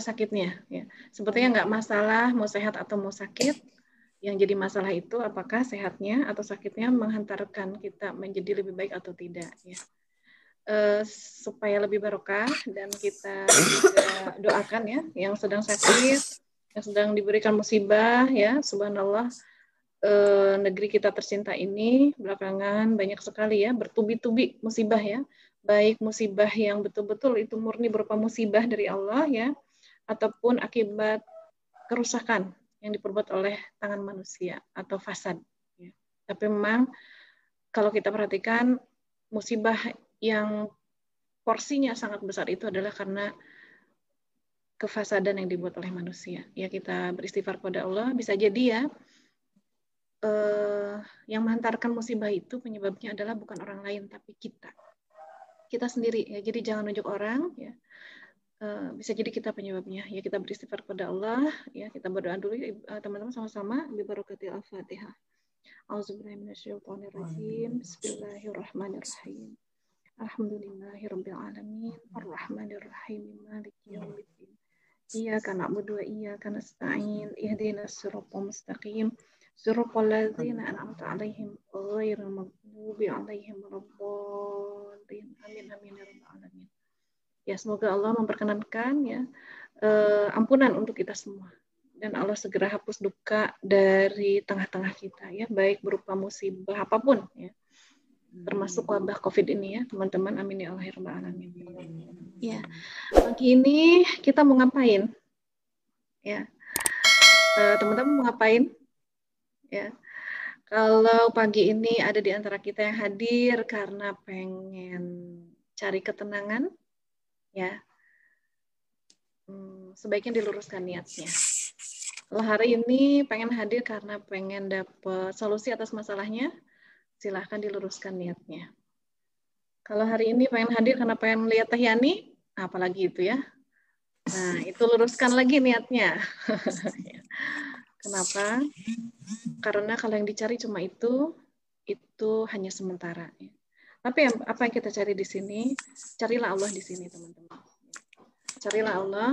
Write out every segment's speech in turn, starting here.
sakitnya. Ya. Sepertinya nggak masalah mau sehat atau mau sakit. Yang jadi masalah itu apakah sehatnya atau sakitnya menghantarkan kita menjadi lebih baik atau tidak. Ya. Supaya lebih barokah dan kita juga doakan ya yang sedang sakit, yang sedang diberikan musibah ya, subhanallah. Negeri kita tercinta ini belakangan banyak sekali ya bertubi-tubi musibah ya, baik musibah yang betul-betul itu murni berupa musibah dari Allah ya, ataupun akibat kerusakan yang diperbuat oleh tangan manusia atau fasad ya. Tapi memang kalau kita perhatikan musibah yang porsinya sangat besar itu adalah karena kefasadan yang dibuat oleh manusia. Ya kita beristighfar kepada Allah, bisa jadi ya yang menghantarkan musibah itu penyebabnya adalah bukan orang lain tapi kita sendiri ya. Jadi jangan nunjuk orang ya. Bisa jadi kita penyebabnya ya. Kita beristighfar kepada Allah ya. Kita berdoa dulu teman-teman sama-sama bi barakatil Al-Fatihah. Auzubillahiminasyaitonirrajim. Bismillahirrahmanirrahim. Alhamdulillahirabbil alamin arrahmanir rahim maliki yaumiddin. Iyyaka na'budu wa iyyaka nasta'in ihdinas siratal mustaqim siratal ladzina an'amta 'alaihim ghairil maghdubi 'alaihim waladdallin. Amin amin ya rabbal alamin. Ya semoga Allah memperkenankan ya ampunan untuk kita semua dan Allah segera hapus duka dari tengah-tengah kita ya, baik berupa musibah apapun ya, termasuk wabah COVID ini ya teman-teman. Amin ya Allah ya rabbal alamin. Ya pagi ini kita mau ngapain ya, teman-teman mau ngapain ya? Kalau pagi ini ada di antara kita yang hadir karena pengen cari ketenangan ya, sebaiknya diluruskan niatnya. Kalau hari ini pengen hadir karena pengen dapat solusi atas masalahnya, silahkan diluruskan niatnya. Kalau hari ini pengen hadir karena pengen lihat Teh Yani, apalagi itu ya. Nah, itu luruskan lagi niatnya. Kenapa? Karena kalau yang dicari cuma itu hanya sementara. Tapi apa yang kita cari di sini? Carilah Allah di sini, teman-teman. Carilah Allah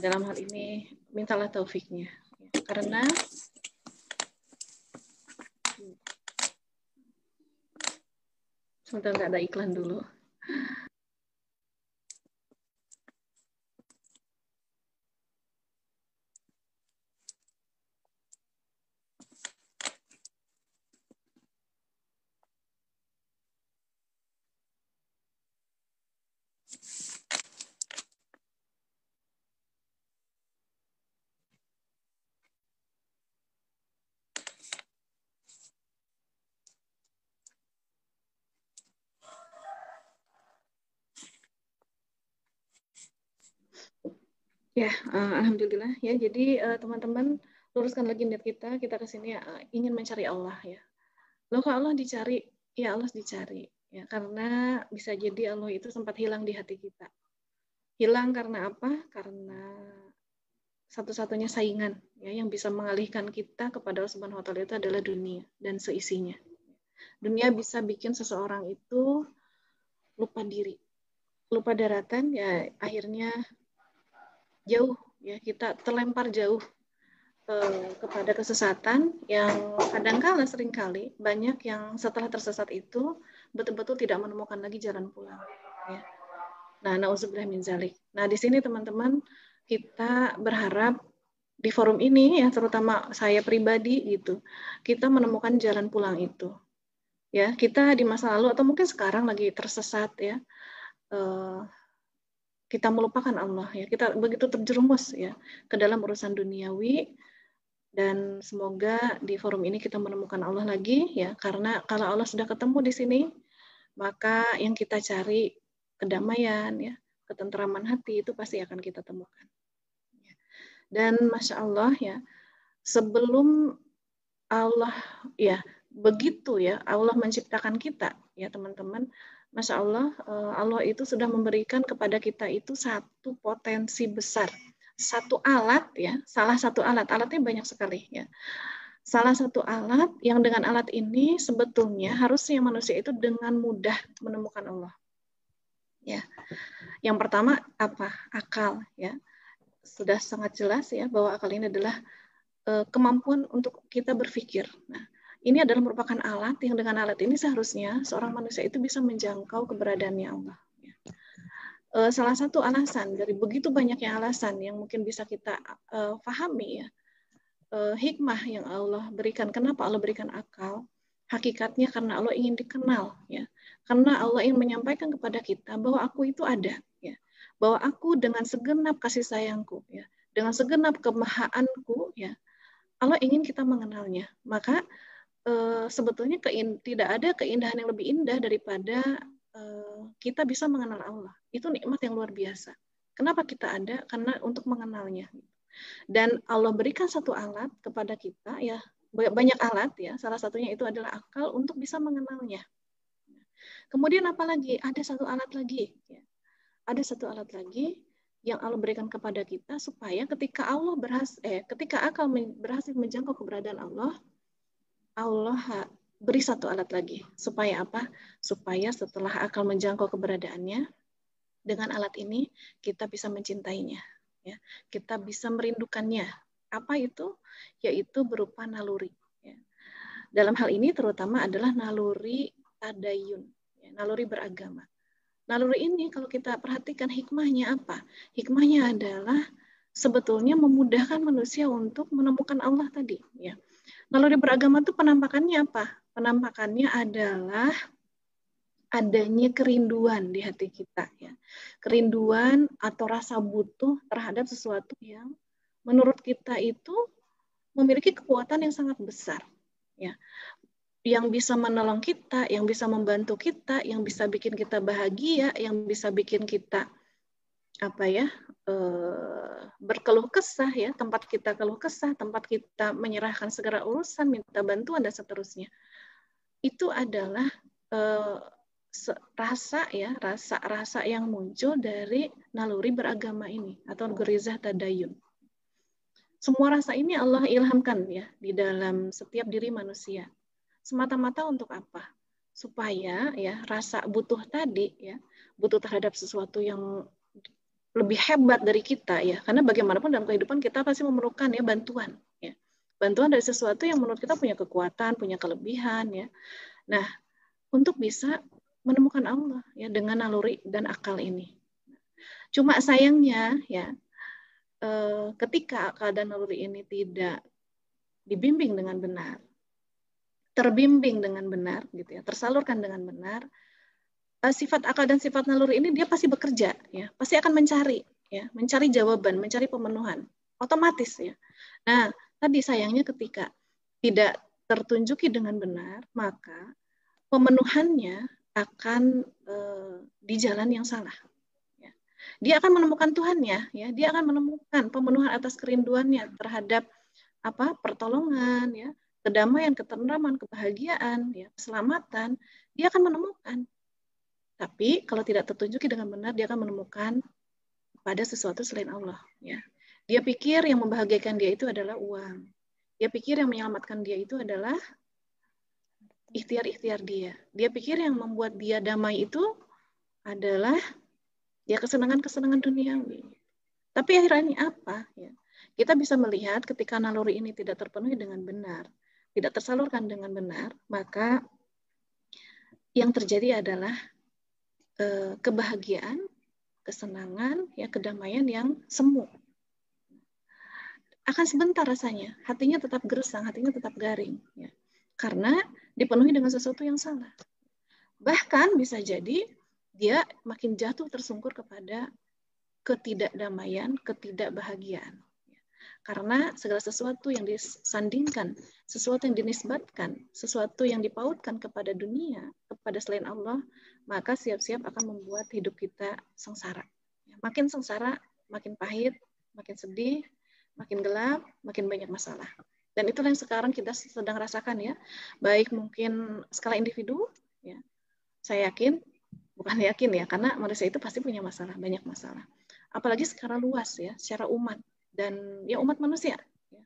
dalam hal ini, mintalah taufiknya. Karena sebentar nggak ada iklan dulu. Ya, alhamdulillah ya. Jadi teman-teman luruskan lagi niat kita ke sini ingin mencari Allah ya. Loh kok Allah dicari? Ya Allah dicari ya, karena bisa jadi Allah itu sempat hilang di hati kita. Hilang karena apa? Karena satu-satunya saingan ya yang bisa mengalihkan kita kepada Allah Subhanahu wa taala itu adalah dunia dan seisinya. Dunia bisa bikin seseorang itu lupa diri, lupa daratan ya, akhirnya jauh ya, kita terlempar jauh kepada kesesatan yang kadangkala seringkali banyak yang setelah tersesat itu betul-betul tidak menemukan lagi jalan pulang ya. Nah, nauzubillah min zalik. Nah, di sini teman-teman kita berharap di forum ini ya, terutama saya pribadi gitu, kita menemukan jalan pulang itu. Ya, kita di masa lalu atau mungkin sekarang lagi tersesat ya. Kita melupakan Allah ya, kita begitu terjerumus ya ke dalam urusan duniawi, dan semoga di forum ini kita menemukan Allah lagi ya, karena kalau Allah sudah ketemu di sini maka yang kita cari kedamaian ya, ketentraman hati itu pasti akan kita temukan. Dan masya Allah ya, sebelum Allah ya begitu ya Allah menciptakan kita ya teman-teman, masya Allah, Allah itu sudah memberikan kepada kita itu satu potensi besar, satu alat ya, salah satu alatnya banyak sekali ya. Salah satu alat yang dengan alat ini sebetulnya harusnya manusia itu dengan mudah menemukan Allah. Ya, yang pertama apa? Akal, ya. Sudah sangat jelas ya bahwa akal ini adalah kemampuan untuk kita berpikir. Nah, ini adalah merupakan alat yang dengan alat ini seharusnya seorang manusia itu bisa menjangkau keberadaannya Allah. Salah satu alasan dari begitu banyaknya alasan yang mungkin bisa kita pahami ya, hikmah yang Allah berikan. Kenapa Allah berikan akal? Hakikatnya karena Allah ingin dikenal, ya. Karena Allah ingin menyampaikan kepada kita bahwa aku itu ada, ya. Bahwa aku dengan segenap kasih sayangku, ya, dengan segenap kemahaanku, ya, Allah ingin kita mengenalnya. Maka sebetulnya tidak ada keindahan yang lebih indah daripada kita bisa mengenal Allah. Itu nikmat yang luar biasa. Kenapa kita ada? Karena untuk mengenalnya. Dan Allah berikan satu alat kepada kita, ya, banyak alat, ya. Salah satunya itu adalah akal untuk bisa mengenalnya. Kemudian apalagi? Ada satu alat lagi. Ya. Ada satu alat lagi yang Allah berikan kepada kita supaya ketika ketika akal berhasil menjangkau keberadaan Allah beri satu alat lagi. Supaya apa? Supaya setelah akal menjangkau keberadaannya, dengan alat ini kita bisa mencintainya. Ya. Kita bisa merindukannya. Apa itu? Yaitu berupa naluri. Ya. Dalam hal ini terutama adalah naluri tadayun, ya, naluri beragama. Naluri ini kalau kita perhatikan hikmahnya apa? Hikmahnya adalah sebetulnya memudahkan manusia untuk menemukan Allah tadi. Ya. Naluri beragama itu penampakannya apa? Penampakannya adalah adanya kerinduan di hati kita, ya. Kerinduan atau rasa butuh terhadap sesuatu yang menurut kita itu memiliki kekuatan yang sangat besar, ya. Yang bisa menolong kita, yang bisa membantu kita, yang bisa bikin kita bahagia, yang bisa bikin kita berkeluh kesah, ya, tempat kita keluh kesah, tempat kita menyerahkan segala urusan, minta bantuan dan seterusnya. Itu adalah rasa yang muncul dari naluri beragama ini atau gerizah tadayun. Semua rasa ini Allah ilhamkan, ya, di dalam setiap diri manusia. Semata-mata untuk apa? Supaya, ya, rasa butuh tadi, ya, butuh terhadap sesuatu yang lebih hebat dari kita, ya, karena bagaimanapun dalam kehidupan kita pasti memerlukan, ya, bantuan, ya, bantuan dari sesuatu yang menurut kita punya kekuatan, punya kelebihan, ya. Nah, untuk bisa menemukan Allah, ya, dengan naluri dan akal ini. Cuma sayangnya, ya, ketika akal dan naluri ini tidak dibimbing dengan benar, terbimbing dengan benar, gitu ya, tersalurkan dengan benar, sifat akal dan sifat naluri ini dia pasti bekerja, ya, pasti akan mencari, ya, mencari jawaban, mencari pemenuhan, otomatis, ya. Nah, tadi sayangnya ketika tidak tertunjuki dengan benar, maka pemenuhannya akan di jalan yang salah. Ya. Dia akan menemukan Tuhannya, ya, dia akan menemukan pemenuhan atas kerinduannya terhadap pertolongan, ya, kedamaian, ketentraman, kebahagiaan, ya, keselamatan, dia akan menemukan. Tapi kalau tidak tertunjuki dengan benar, dia akan menemukan pada sesuatu selain Allah. Ya. Dia pikir yang membahagiakan dia itu adalah uang. Dia pikir yang menyelamatkan dia itu adalah ikhtiar-ikhtiar dia. Dia pikir yang membuat dia damai itu adalah ya kesenangan-kesenangan duniawi. Tapi akhirnya apa? Ya. Kita bisa melihat ketika naluri ini tidak terpenuhi dengan benar, tidak tersalurkan dengan benar, maka yang terjadi adalah kebahagiaan, kesenangan, ya, kedamaian yang semu. Akan sebentar rasanya, hatinya tetap gersang, hatinya tetap garing, ya. Karena dipenuhi dengan sesuatu yang salah. Bahkan bisa jadi dia makin jatuh tersungkur kepada ketidakdamaian, ketidakbahagiaan. Karena segala sesuatu yang disandingkan, sesuatu yang dinisbatkan, sesuatu yang dipautkan kepada dunia, kepada selain Allah, maka siap-siap akan membuat hidup kita sengsara. Makin sengsara, makin pahit, makin sedih, makin gelap, makin banyak masalah. Dan itulah yang sekarang kita sedang rasakan, ya. Baik mungkin skala individu, ya. Saya yakin, bukan yakin, ya, karena manusia itu pasti punya masalah, banyak masalah. Apalagi secara luas, ya, secara umat. Dan ya umat manusia, ya,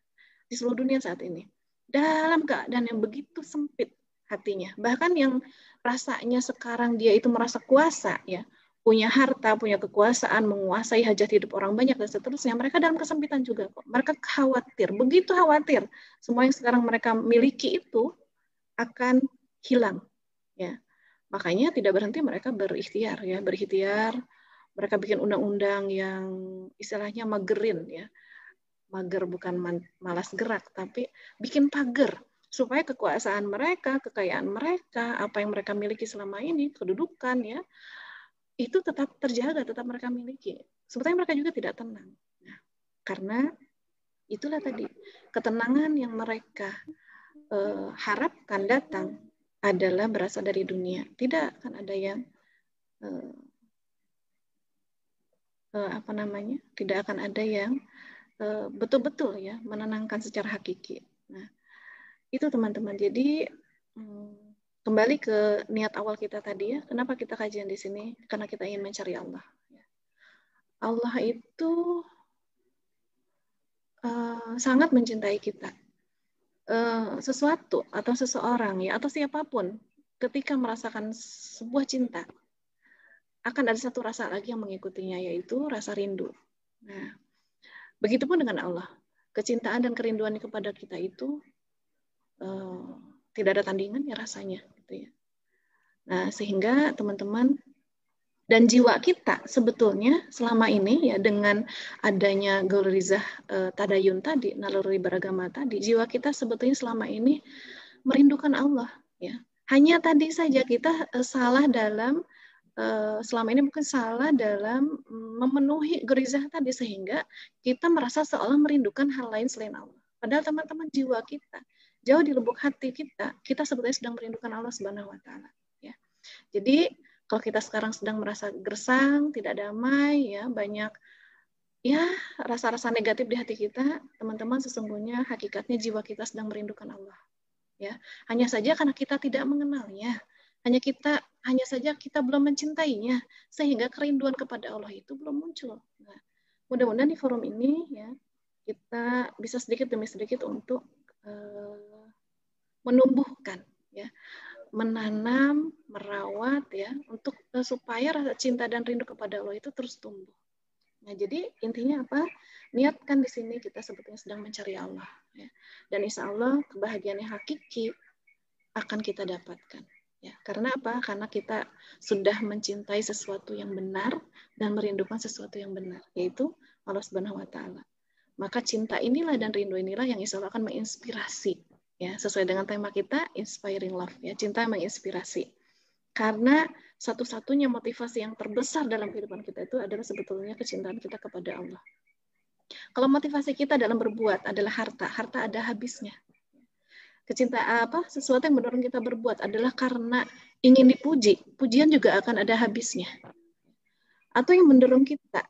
di seluruh dunia saat ini. Dalam keadaan yang begitu sempit hatinya. Bahkan yang rasanya sekarang dia itu merasa kuasa, ya, punya harta, punya kekuasaan, menguasai hajat hidup orang banyak dan seterusnya, mereka dalam kesempitan juga kok. Mereka khawatir, begitu khawatir semua yang sekarang mereka miliki itu akan hilang, ya. Makanya tidak berhenti mereka berikhtiar, ya, berikhtiar. Mereka bikin undang-undang yang istilahnya magerin, ya. Mager bukan malas gerak, tapi bikin pagar supaya kekuasaan mereka, kekayaan mereka, apa yang mereka miliki selama ini, kedudukan, ya, itu tetap terjaga, tetap mereka miliki. Sebetulnya mereka juga tidak tenang. Nah, karena itulah tadi, ketenangan yang mereka harapkan datang adalah berasal dari dunia. Tidak akan ada yang tidak akan ada yang betul-betul ya menenangkan secara hakiki. Nah, itu teman-teman. Jadi kembali ke niat awal kita tadi ya, kenapa kita kajian di sini? Karena kita ingin mencari Allah. Allah itu sangat mencintai kita. Sesuatu atau seseorang ya atau siapapun ketika merasakan sebuah cinta akan ada satu rasa lagi yang mengikutinya, yaitu rasa rindu. Nah, begitupun dengan Allah. Kecintaan dan kerinduan kepada kita itu tidak ada tandingan ya rasanya, gitu ya. Nah, sehingga teman-teman dan jiwa kita sebetulnya selama ini ya dengan adanya Gaurizah Tadayun tadi, naluri beragama tadi, jiwa kita sebetulnya selama ini merindukan Allah, ya. Hanya tadi saja kita salah dalam selama ini mungkin salah dalam memenuhi Gaurizah tadi sehingga kita merasa seolah merindukan hal lain selain Allah. Padahal teman-teman jiwa kita jauh di lubuk hati kita sebetulnya sedang merindukan Allah Subhanahu wa taala, ya. Jadi kalau kita sekarang sedang merasa gersang, tidak damai, ya, banyak ya rasa-rasa negatif di hati kita, teman-teman sesungguhnya hakikatnya jiwa kita sedang merindukan Allah, ya. Hanya saja karena kita tidak mengenalnya, hanya saja kita belum mencintainya, sehingga kerinduan kepada Allah itu belum muncul. Nah, mudah-mudahan di forum ini ya kita bisa sedikit demi sedikit untuk menumbuhkan, ya, menanam, merawat ya untuk supaya rasa cinta dan rindu kepada Allah itu terus tumbuh. Nah, jadi intinya apa? Niatkan di sini kita sebetulnya sedang mencari Allah, ya. Dan insya Allah kebahagiaan yang hakiki akan kita dapatkan. Ya, karena apa? Karena kita sudah mencintai sesuatu yang benar dan merindukan sesuatu yang benar, yaitu Allah Subhanahu wa taala. Maka cinta inilah dan rindu inilah yang insya Allah akan menginspirasi. Ya, sesuai dengan tema kita, inspiring love, ya, cinta menginspirasi. Karena satu-satunya motivasi yang terbesar dalam kehidupan kita itu adalah sebetulnya kecintaan kita kepada Allah. Kalau motivasi kita dalam berbuat adalah harta ada habisnya. Kecintaan sesuatu yang mendorong kita berbuat adalah karena ingin dipuji, pujian juga akan ada habisnya. Atau yang mendorong kita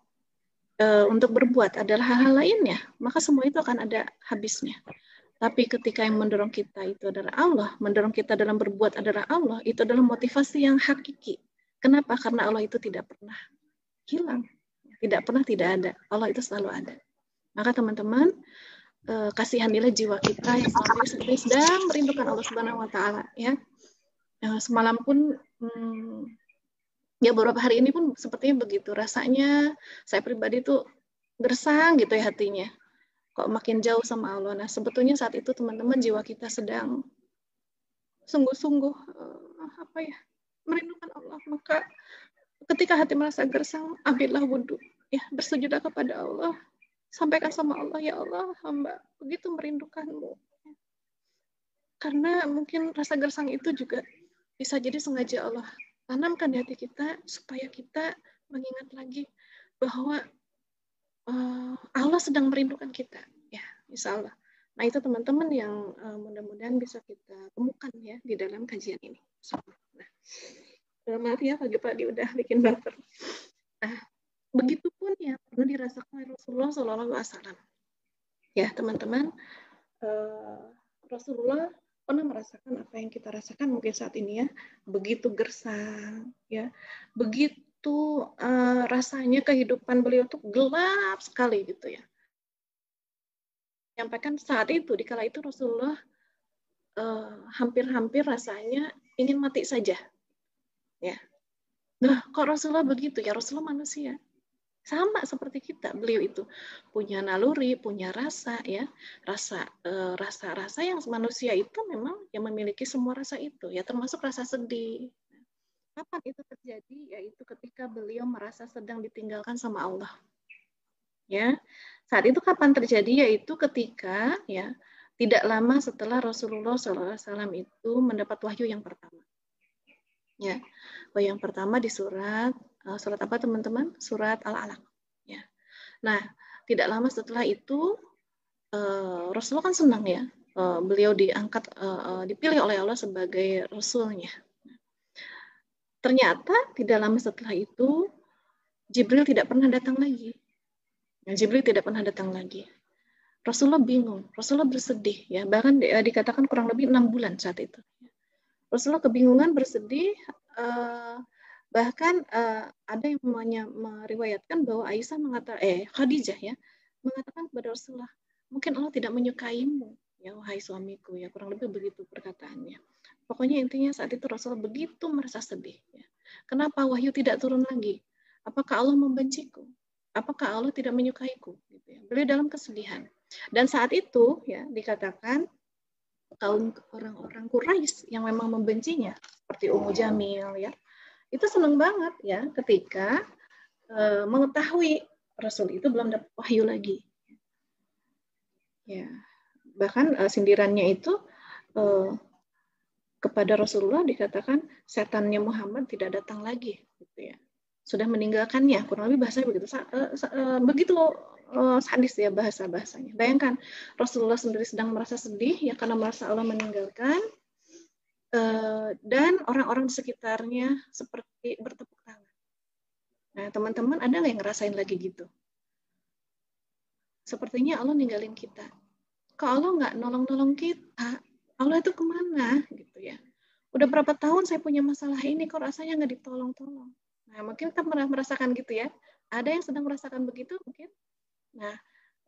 untuk berbuat adalah hal-hal lainnya, maka semua itu akan ada habisnya. Tapi ketika yang mendorong kita itu adalah Allah, mendorong kita dalam berbuat adalah Allah, itu adalah motivasi yang hakiki. Kenapa? Karena Allah itu tidak pernah hilang. Tidak pernah tidak ada. Allah itu selalu ada. Maka teman-teman, kasihanilah jiwa kita yang selama ini sedang merindukan Allah Subhanahu wa taala, ya. Semalam pun ya beberapa hari ini pun sepertinya begitu. Rasanya saya pribadi tuh gersang gitu ya hatinya. Kok makin jauh sama Allah. Nah, sebetulnya saat itu teman-teman jiwa kita sedang sungguh-sungguh merindukan Allah. Maka ketika hati merasa gersang, ambillah wudhu, ya, bersujudlah kepada Allah, sampaikan sama Allah, ya Allah, hamba begitu merindukanmu. Karena mungkin rasa gersang itu juga bisa jadi sengaja Allah tanamkan di hati kita supaya kita mengingat lagi bahwa Allah sedang merindukan kita, ya, insya Allah. Nah, itu teman-teman yang mudah-mudahan bisa kita temukan ya di dalam kajian ini. Nah, maaf ya pagi-pagi udah bikin baper. Nah, begitupun yang pernah dirasakan Rasulullah SAW. Ya, teman-teman, Rasulullah pernah merasakan apa yang kita rasakan mungkin saat ini ya, begitu gersang, ya, begitu rasanya kehidupan beliau tuh gelap sekali gitu ya. Menyampaikan saat itu, di kala itu Rasulullah hampir-hampir rasanya ingin mati saja, ya. Nah, kok Rasulullah begitu? Ya Rasulullah manusia. Sama seperti kita, beliau itu punya naluri, punya rasa ya, rasa yang manusia itu memang yang memiliki semua rasa itu ya, termasuk rasa sedih. Kapan itu terjadi? Yaitu ketika beliau merasa sedang ditinggalkan sama Allah. Ya, saat itu kapan terjadi? Yaitu ketika ya tidak lama setelah Rasulullah SAW itu mendapat wahyu yang pertama. Ya, wahyu yang pertama di surat apa teman-teman? Surat Al-Alaq. Ya. Nah, tidak lama setelah itu Rasulullah kan senang ya, beliau diangkat, dipilih oleh Allah sebagai Rasulnya. Ternyata tidak lama setelah itu Jibril tidak pernah datang lagi. Jibril tidak pernah datang lagi. Rasulullah bingung, Rasulullah bersedih ya, bahkan dikatakan kurang lebih 6 bulan saat itu. Rasulullah kebingungan, bersedih, bahkan ada yang meriwayatkan bahwa Aisyah Khadijah ya mengatakan kepada Rasulullah, mungkin Allah tidak menyukaimu ya wahai suamiku, ya kurang lebih begitu perkataannya. Pokoknya intinya saat itu Rasulullah begitu merasa sedih ya. Kenapa wahyu tidak turun lagi? Apakah Allah membenciku? Apakah Allah tidak menyukaiku? Gitu ya. Beliau dalam kesedihan. Dan saat itu ya dikatakan kaum orang-orang Quraisy yang memang membencinya seperti Ummu Jamil ya, itu senang banget ya ketika mengetahui Rasul itu belum dapat wahyu lagi. Ya, bahkan sindirannya itu kepada Rasulullah dikatakan setannya Muhammad tidak datang lagi, gitu ya. Sudah meninggalkannya, kurang lebih bahasanya begitu. Begitu sadis ya bahasanya. Bayangkan Rasulullah sendiri sedang merasa sedih ya karena merasa Allah meninggalkan, dan orang-orang di sekitarnya seperti bertepuk tangan. Nah, teman-teman ada nggak yang ngerasain lagi gitu? Sepertinya Allah ninggalin kita. Kok Allah nggak nolong-nolong kita? Allah itu kemana? Gitu ya. Udah berapa tahun saya punya masalah ini, kok rasanya nggak ditolong-tolong? Nah, mungkin kita pernah merasakan gitu ya. Ada yang sedang merasakan begitu mungkin? Nah,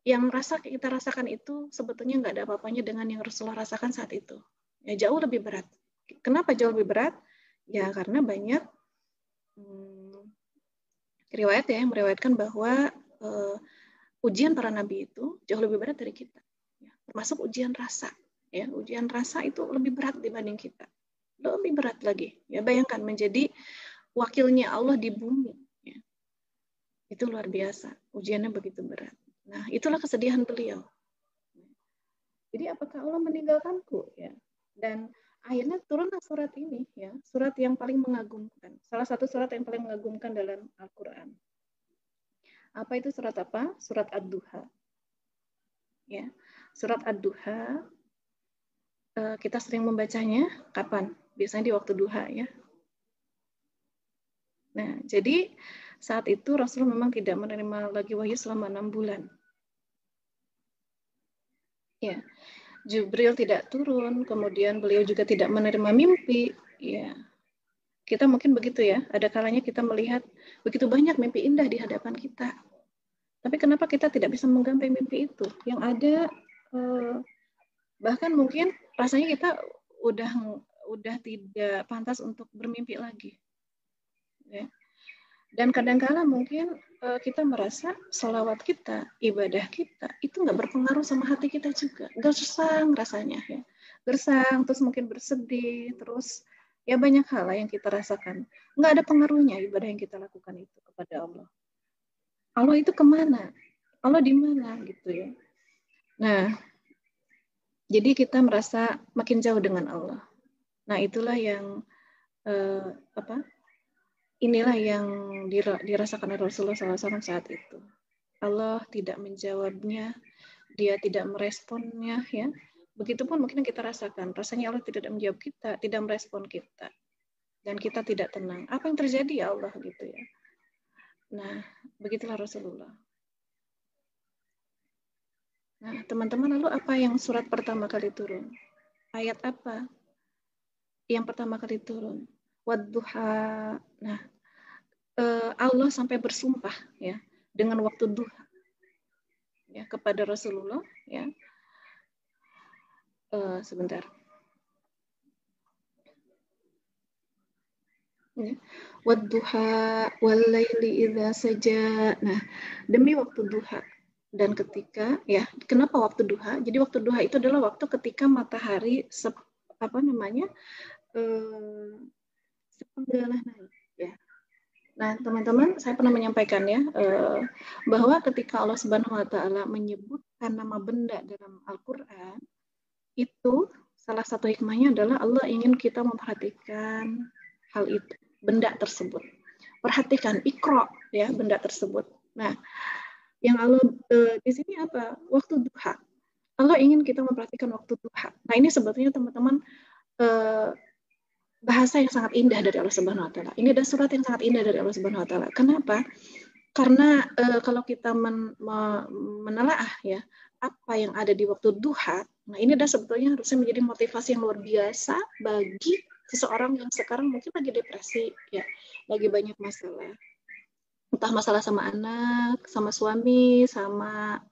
yang kita rasakan itu sebetulnya nggak ada apa-apanya dengan yang Rasulullah rasakan saat itu. Ya, jauh lebih berat. Kenapa jauh lebih berat? Ya, karena banyak riwayat ya yang meriwayatkan bahwa ujian para nabi itu jauh lebih berat dari kita. Ya, termasuk ujian rasa. Ya, ujian rasa itu lebih berat dibanding kita. Lebih berat lagi. Ya, bayangkan menjadi wakilnya Allah di bumi. Ya. Itu luar biasa. Ujiannya begitu berat. Nah, itulah kesedihan beliau. Jadi apakah Allah meninggalkanku? Ya. Dan akhirnya turunlah surat ini, ya, surat yang paling mengagumkan. Salah satu surat yang paling mengagumkan dalam Al-Quran. Apa itu surat apa? Surat Ad-Duha. Ya, surat Ad-Duha kita sering membacanya kapan? Biasanya di waktu duha ya. Nah, jadi saat itu Rasulullah memang tidak menerima lagi wahyu selama 6 bulan. Ya, Jibril tidak turun, kemudian beliau juga tidak menerima mimpi. Ya, kita mungkin begitu ya. Ada kalanya kita melihat begitu banyak mimpi indah di hadapan kita. Tapi kenapa kita tidak bisa menggapai mimpi itu? Yang ada bahkan mungkin rasanya kita udah tidak pantas untuk bermimpi lagi. Ya. Dan kadang-kala mungkin kita merasa sholawat kita, ibadah kita, itu nggak berpengaruh sama hati kita juga. Gersang rasanya. Ya. Gersang, terus mungkin bersedih, terus ya banyak hal yang kita rasakan. Nggak ada pengaruhnya ibadah yang kita lakukan itu kepada Allah. Allah itu kemana? Allah di mana gitu ya. Nah, jadi kita merasa makin jauh dengan Allah. Nah, itulah yang inilah yang dirasakan oleh Rasulullah SAW saat itu. Allah tidak menjawabnya, dia tidak meresponnya, ya. Begitupun mungkin yang kita rasakan, rasanya Allah tidak menjawab kita, tidak merespon kita, dan kita tidak tenang. Apa yang terjadi ya Allah gitu ya. Nah, begitulah Rasulullah. Nah, teman-teman, lalu apa yang surat pertama kali turun? Ayat apa yang pertama kali turun? Wadduha. Nah, Allah sampai bersumpah ya dengan waktu duha ya kepada Rasulullah ya. Sebentar. Ya. Wadduha walaili idza saja. Nah, demi waktu duha dan ketika ya, kenapa waktu duha? Jadi waktu duha itu adalah waktu ketika matahari sepenggalah naik ya. Nah, teman-teman, saya pernah menyampaikan ya bahwa ketika Allah Subhanahu wa taala menyebutkan nama benda dalam Al-Qur'an, itu salah satu hikmahnya adalah Allah ingin kita memperhatikan hal itu, benda tersebut. Perhatikan, ikra ya benda tersebut. Nah, yang Allah di sini apa? Waktu duha. Allah ingin kita memperhatikan waktu duha. Nah, ini sebetulnya teman-teman bahasa yang sangat indah dari Allah Subhanahu wa taala. Ini adalah surat yang sangat indah dari Allah Subhanahu wa taala. Kenapa? Karena kalau kita menelaah ya apa yang ada di waktu duha, nah ini adalah sebetulnya harusnya menjadi motivasi yang luar biasa bagi seseorang yang sekarang mungkin lagi depresi ya, lagi banyak masalah. Entah masalah sama anak, sama suami, sama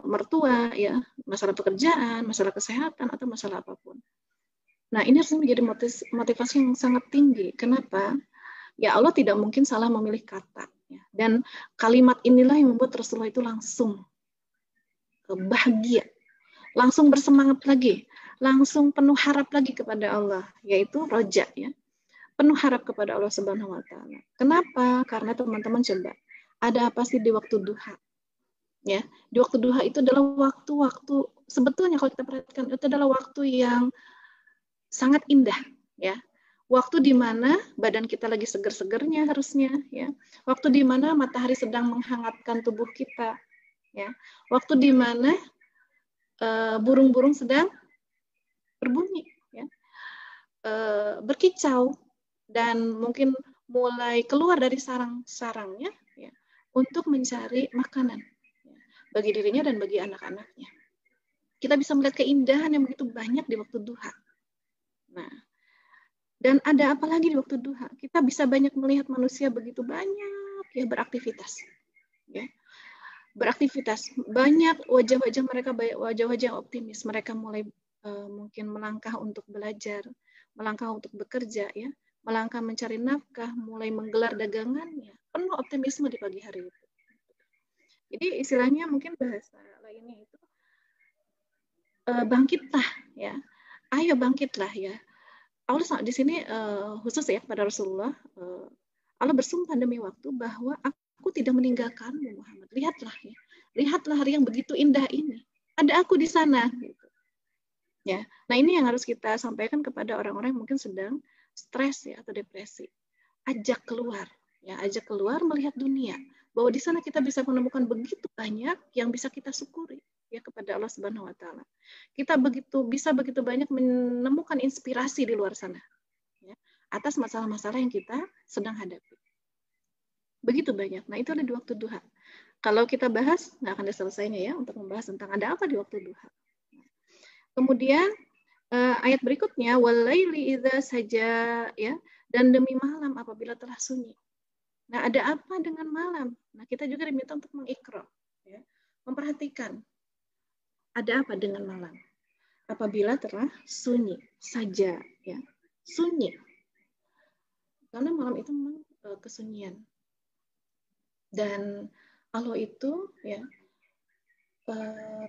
mertua ya, masalah pekerjaan, masalah kesehatan atau masalah apapun. Nah, ini harus menjadi motivasi yang sangat tinggi. Kenapa? Ya Allah tidak mungkin salah memilih kata. Ya. Dan kalimat inilah yang membuat Rasulullah itu langsung bahagia, langsung bersemangat lagi, langsung penuh harap lagi kepada Allah, yaitu roja ya. Penuh harap kepada Allah Subhanahu wa taala. Kenapa? Karena teman-teman coba, ada apa sih di waktu duha? Ya, di waktu duha itu adalah waktu-waktu sebetulnya kalau kita perhatikan itu adalah waktu yang sangat indah ya. Waktu di mana badan kita lagi seger-segernya harusnya ya. Waktu di mana matahari sedang menghangatkan tubuh kita ya. Waktu di mana burung-burung sedang berbunyi ya. Berkicau dan mungkin mulai keluar dari sarang-sarangnya ya, untuk mencari makanan ya, bagi dirinya dan bagi anak-anaknya. Kita bisa melihat keindahan yang begitu banyak di waktu duha. Nah, dan ada apa lagi di waktu duha? Kita bisa banyak melihat manusia begitu banyak ya beraktivitas. Ya. Beraktivitas. Banyak wajah-wajah mereka, wajah-wajah optimis. Mereka mulai mungkin melangkah untuk belajar, melangkah untuk bekerja ya, melangkah mencari nafkah, mulai menggelar dagangannya. Penuh optimisme di pagi hari itu. Jadi istilahnya mungkin bahasa lainnya itu bangkitlah ya. Ayo bangkitlah ya. Allah di sini khusus ya pada Rasulullah, Allah bersumpah demi waktu bahwa aku tidak meninggalkanmu Muhammad. Lihatlah ya, lihatlah hari yang begitu indah ini. Ada aku di sana. Gitu. Ya, nah ini yang harus kita sampaikan kepada orang-orang yang mungkin sedang stres ya atau depresi. Ajak keluar, ya ajak keluar melihat dunia. Bahwa di sana kita bisa menemukan begitu banyak yang bisa kita syukuri ya kepada Allah Subhanahu wa taala. Kita bisa begitu banyak menemukan inspirasi di luar sana ya, atas masalah-masalah yang kita sedang hadapi. Begitu banyak. Nah, itu ada di waktu duha. Kalau kita bahas nggak akan ada selesainya ya untuk membahas tentang ada apa di waktu duha. Kemudian ayat berikutnya walaili idza saja ya, dan demi malam apabila telah sunyi. Nah, ada apa dengan malam? Nah, kita juga diminta untuk mengikra ya, memperhatikan ada apa dengan malam apabila telah sunyi saja ya, sunyi. Karena malam itu memang kesunyian. Dan Allah itu ya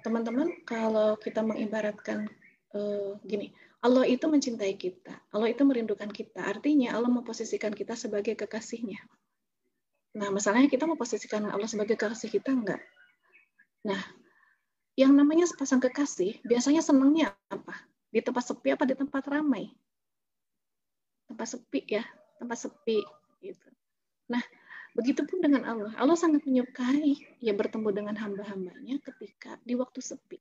teman-teman, kalau kita mengibaratkan gini, Allah itu mencintai kita, Allah itu merindukan kita, artinya Allah memposisikan kita sebagai kekasihnya. Nah, masalahnya kita memposisikan Allah sebagai kekasih kita enggak. Nah, yang namanya sepasang kekasih biasanya senangnya apa? Di tempat sepi apa di tempat ramai? Tempat sepi ya, tempat sepi gitu. Nah, begitupun dengan Allah. Allah sangat menyukai ya bertemu dengan hamba-hambanya ketika di waktu sepi.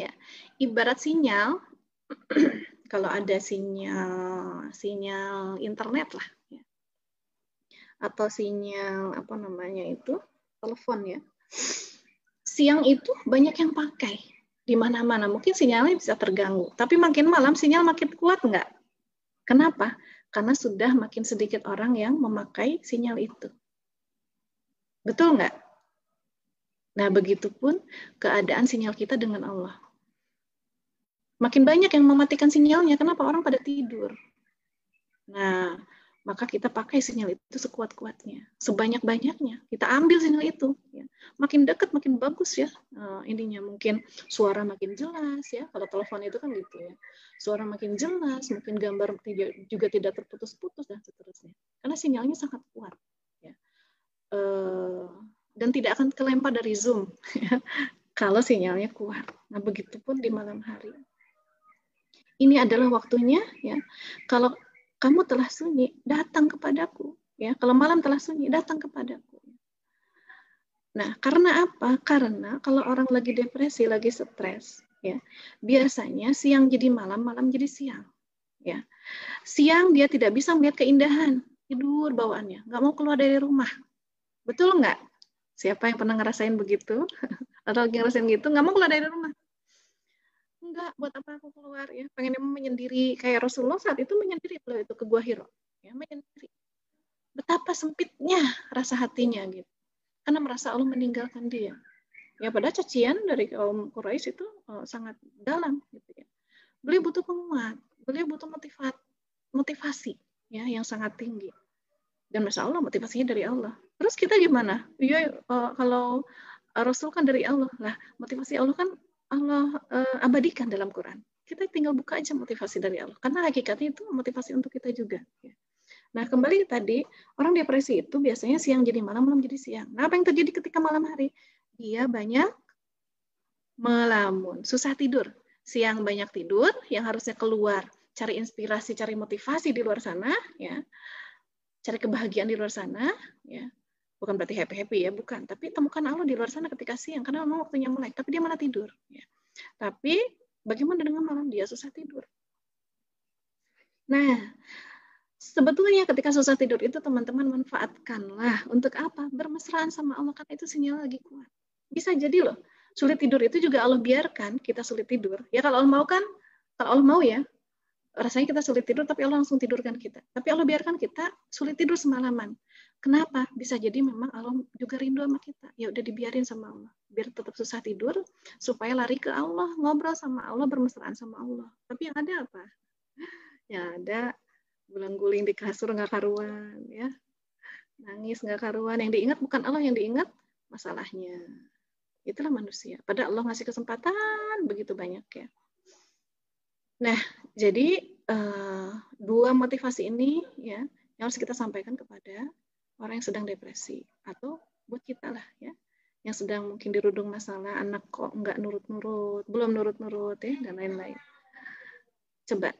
Ya, ibarat sinyal kalau ada sinyal internet lah ya. Atau sinyal apa namanya itu? Telepon ya. Siang itu banyak yang pakai di mana-mana. Mungkin sinyalnya bisa terganggu, tapi makin malam sinyal makin kuat enggak? Kenapa? Karena sudah makin sedikit orang yang memakai sinyal itu. Betul nggak? Nah, begitupun keadaan sinyal kita dengan Allah. Makin banyak yang mematikan sinyalnya, kenapa? Orang pada tidur. Nah, maka kita pakai sinyal itu sekuat-kuatnya, sebanyak-banyaknya. Kita ambil sinyal itu. Ya. Makin dekat, makin bagus ya. Ininya mungkin suara makin jelas ya. Kalau telepon itu kan gitu ya. Suara makin jelas, mungkin gambar juga tidak terputus-putus dan seterusnya. Karena sinyalnya sangat kuat. Ya. Dan tidak akan kelempar dari Zoom. Ya. Kalau sinyalnya kuat. Nah, begitupun di malam hari. Ini adalah waktunya ya. Kalau kamu telah sunyi, datang kepadaku. Ya, kalau malam telah sunyi, datang kepadaku. Nah, karena apa? Karena kalau orang lagi depresi, lagi stres, ya, biasanya siang jadi malam, malam jadi siang. Ya, siang dia tidak bisa melihat keindahan, tidur bawaannya, nggak mau keluar dari rumah. Betul nggak? Siapa yang pernah ngerasain begitu? Atau lagi ngerasain gitu, nggak mau keluar dari rumah? Enggak, buat apa aku keluar ya? Pengen menyendiri. Kayak Rasulullah saat itu menyendiri loh itu ke Gua Hiro. Ya, menyendiri. Betapa sempitnya rasa hatinya gitu. Karena merasa Allah meninggalkan dia. Ya pada cacian dari kaum Quraisy itu sangat dalam gitu ya. Beliau butuh penguat, beliau butuh motivasi ya yang sangat tinggi. Dan Masya Allah motivasinya dari Allah. Terus kita gimana? Iya kalau Rasul kan dari Allah. Lah, motivasi Allah kan Allah abadikan dalam Quran. Kita tinggal buka aja motivasi dari Allah. Karena hakikatnya itu motivasi untuk kita juga. Ya. Nah, kembali tadi, orang depresi itu biasanya siang jadi malam, malam jadi siang. Nah, apa yang terjadi ketika malam hari? Dia banyak melamun, susah tidur. Siang banyak tidur, yang harusnya keluar, cari inspirasi, cari motivasi di luar sana, ya, cari kebahagiaan di luar sana, ya. Bukan berarti happy-happy ya, bukan. Tapi temukan Allah di luar sana ketika siang, karena memang waktunya melek. Tapi dia malah tidur. Ya. Tapi bagaimana dengan malam? Dia susah tidur. Nah, sebetulnya ketika susah tidur itu teman-teman manfaatkanlah. Untuk apa? Bermesraan sama Allah, karena itu sinyal lagi kuat. Bisa jadi loh, sulit tidur itu juga Allah biarkan kita sulit tidur. Ya kalau Allah mau kan, kalau Allah mau ya, rasanya kita sulit tidur tapi Allah langsung tidurkan kita. Tapi Allah biarkan kita sulit tidur semalaman. Kenapa? Bisa jadi memang Allah juga rindu sama kita. Ya udah dibiarin sama Allah. Biar tetap susah tidur, supaya lari ke Allah, ngobrol sama Allah, bermesraan sama Allah. Tapi yang ada apa? Ya ada guling-guling di kasur nggak karuan, ya nangis nggak karuan. Yang diingat bukan Allah, yang diingat masalahnya. Itulah manusia. Padahal Allah ngasih kesempatan begitu banyak ya. Nah, jadi dua motivasi ini ya yang harus kita sampaikan kepada orang yang sedang depresi atau buat kita lah ya yang sedang mungkin dirudung masalah anak kok nggak nurut-nurut, belum nurut-nurut ya dan lain-lain. Coba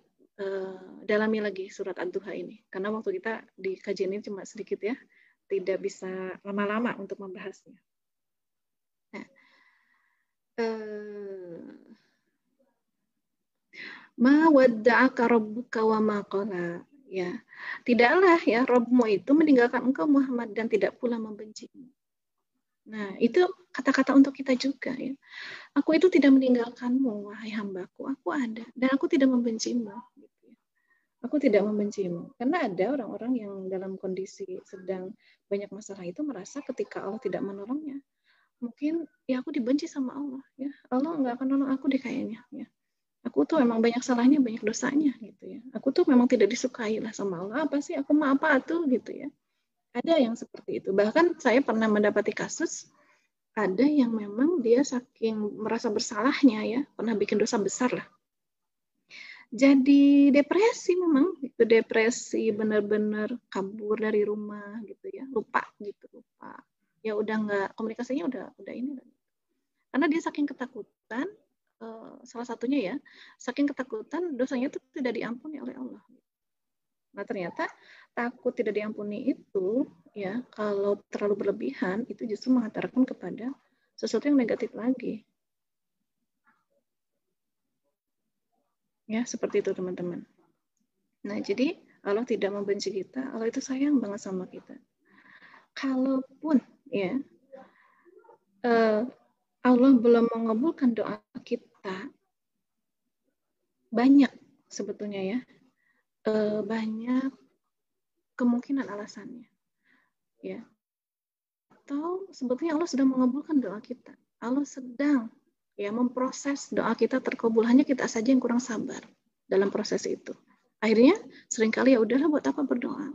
dalami lagi surat Ad-Duha ini karena waktu kita di kajian ini cuma sedikit ya, tidak bisa lama-lama untuk membahasnya. Nah, ma wadda'aka rabbuka wa ma qala. Ya, tidaklah ya Rabbmu itu meninggalkan engkau Muhammad dan tidak pula membencimu. Nah, itu kata-kata untuk kita juga ya. Aku itu tidak meninggalkanmu, wahai hambaku. Aku ada dan aku tidak membencimu. Aku tidak membencimu. Karena ada orang-orang yang dalam kondisi sedang banyak masalah itu merasa ketika Allah tidak menolongnya, mungkin ya aku dibenci sama Allah. Ya, Allah nggak akan nolong aku deh kayaknya. Ya. Aku tuh emang banyak salahnya, banyak dosanya gitu ya. Aku tuh memang tidak disukai lah sama Allah. Apa sih? Aku mah apa tuh gitu ya. Ada yang seperti itu. Bahkan saya pernah mendapati kasus ada yang memang dia saking merasa bersalahnya ya, pernah bikin dosa besar lah. Jadi depresi memang, itu depresi benar-benar kabur dari rumah gitu ya, lupa gitu, lupa. Ya udah nggak komunikasinya udah ini. Karena dia saking ketakutan. Salah satunya ya, saking ketakutan dosanya itu tidak diampuni oleh Allah. Nah ternyata takut tidak diampuni itu, ya kalau terlalu berlebihan itu justru menghantarkan kepada sesuatu yang negatif lagi. Ya seperti itu teman-teman. Nah jadi Allah tidak membenci kita, Allah itu sayang banget sama kita. Kalaupun ya Allah belum mengabulkan doa kita, banyak sebetulnya ya, banyak kemungkinan alasannya, ya. Atau sebetulnya Allah sudah mengabulkan doa kita. Allah sedang ya memproses doa kita terkabul. Hanya kita saja yang kurang sabar dalam proses itu. Akhirnya seringkali ya udahlah buat apa berdoa.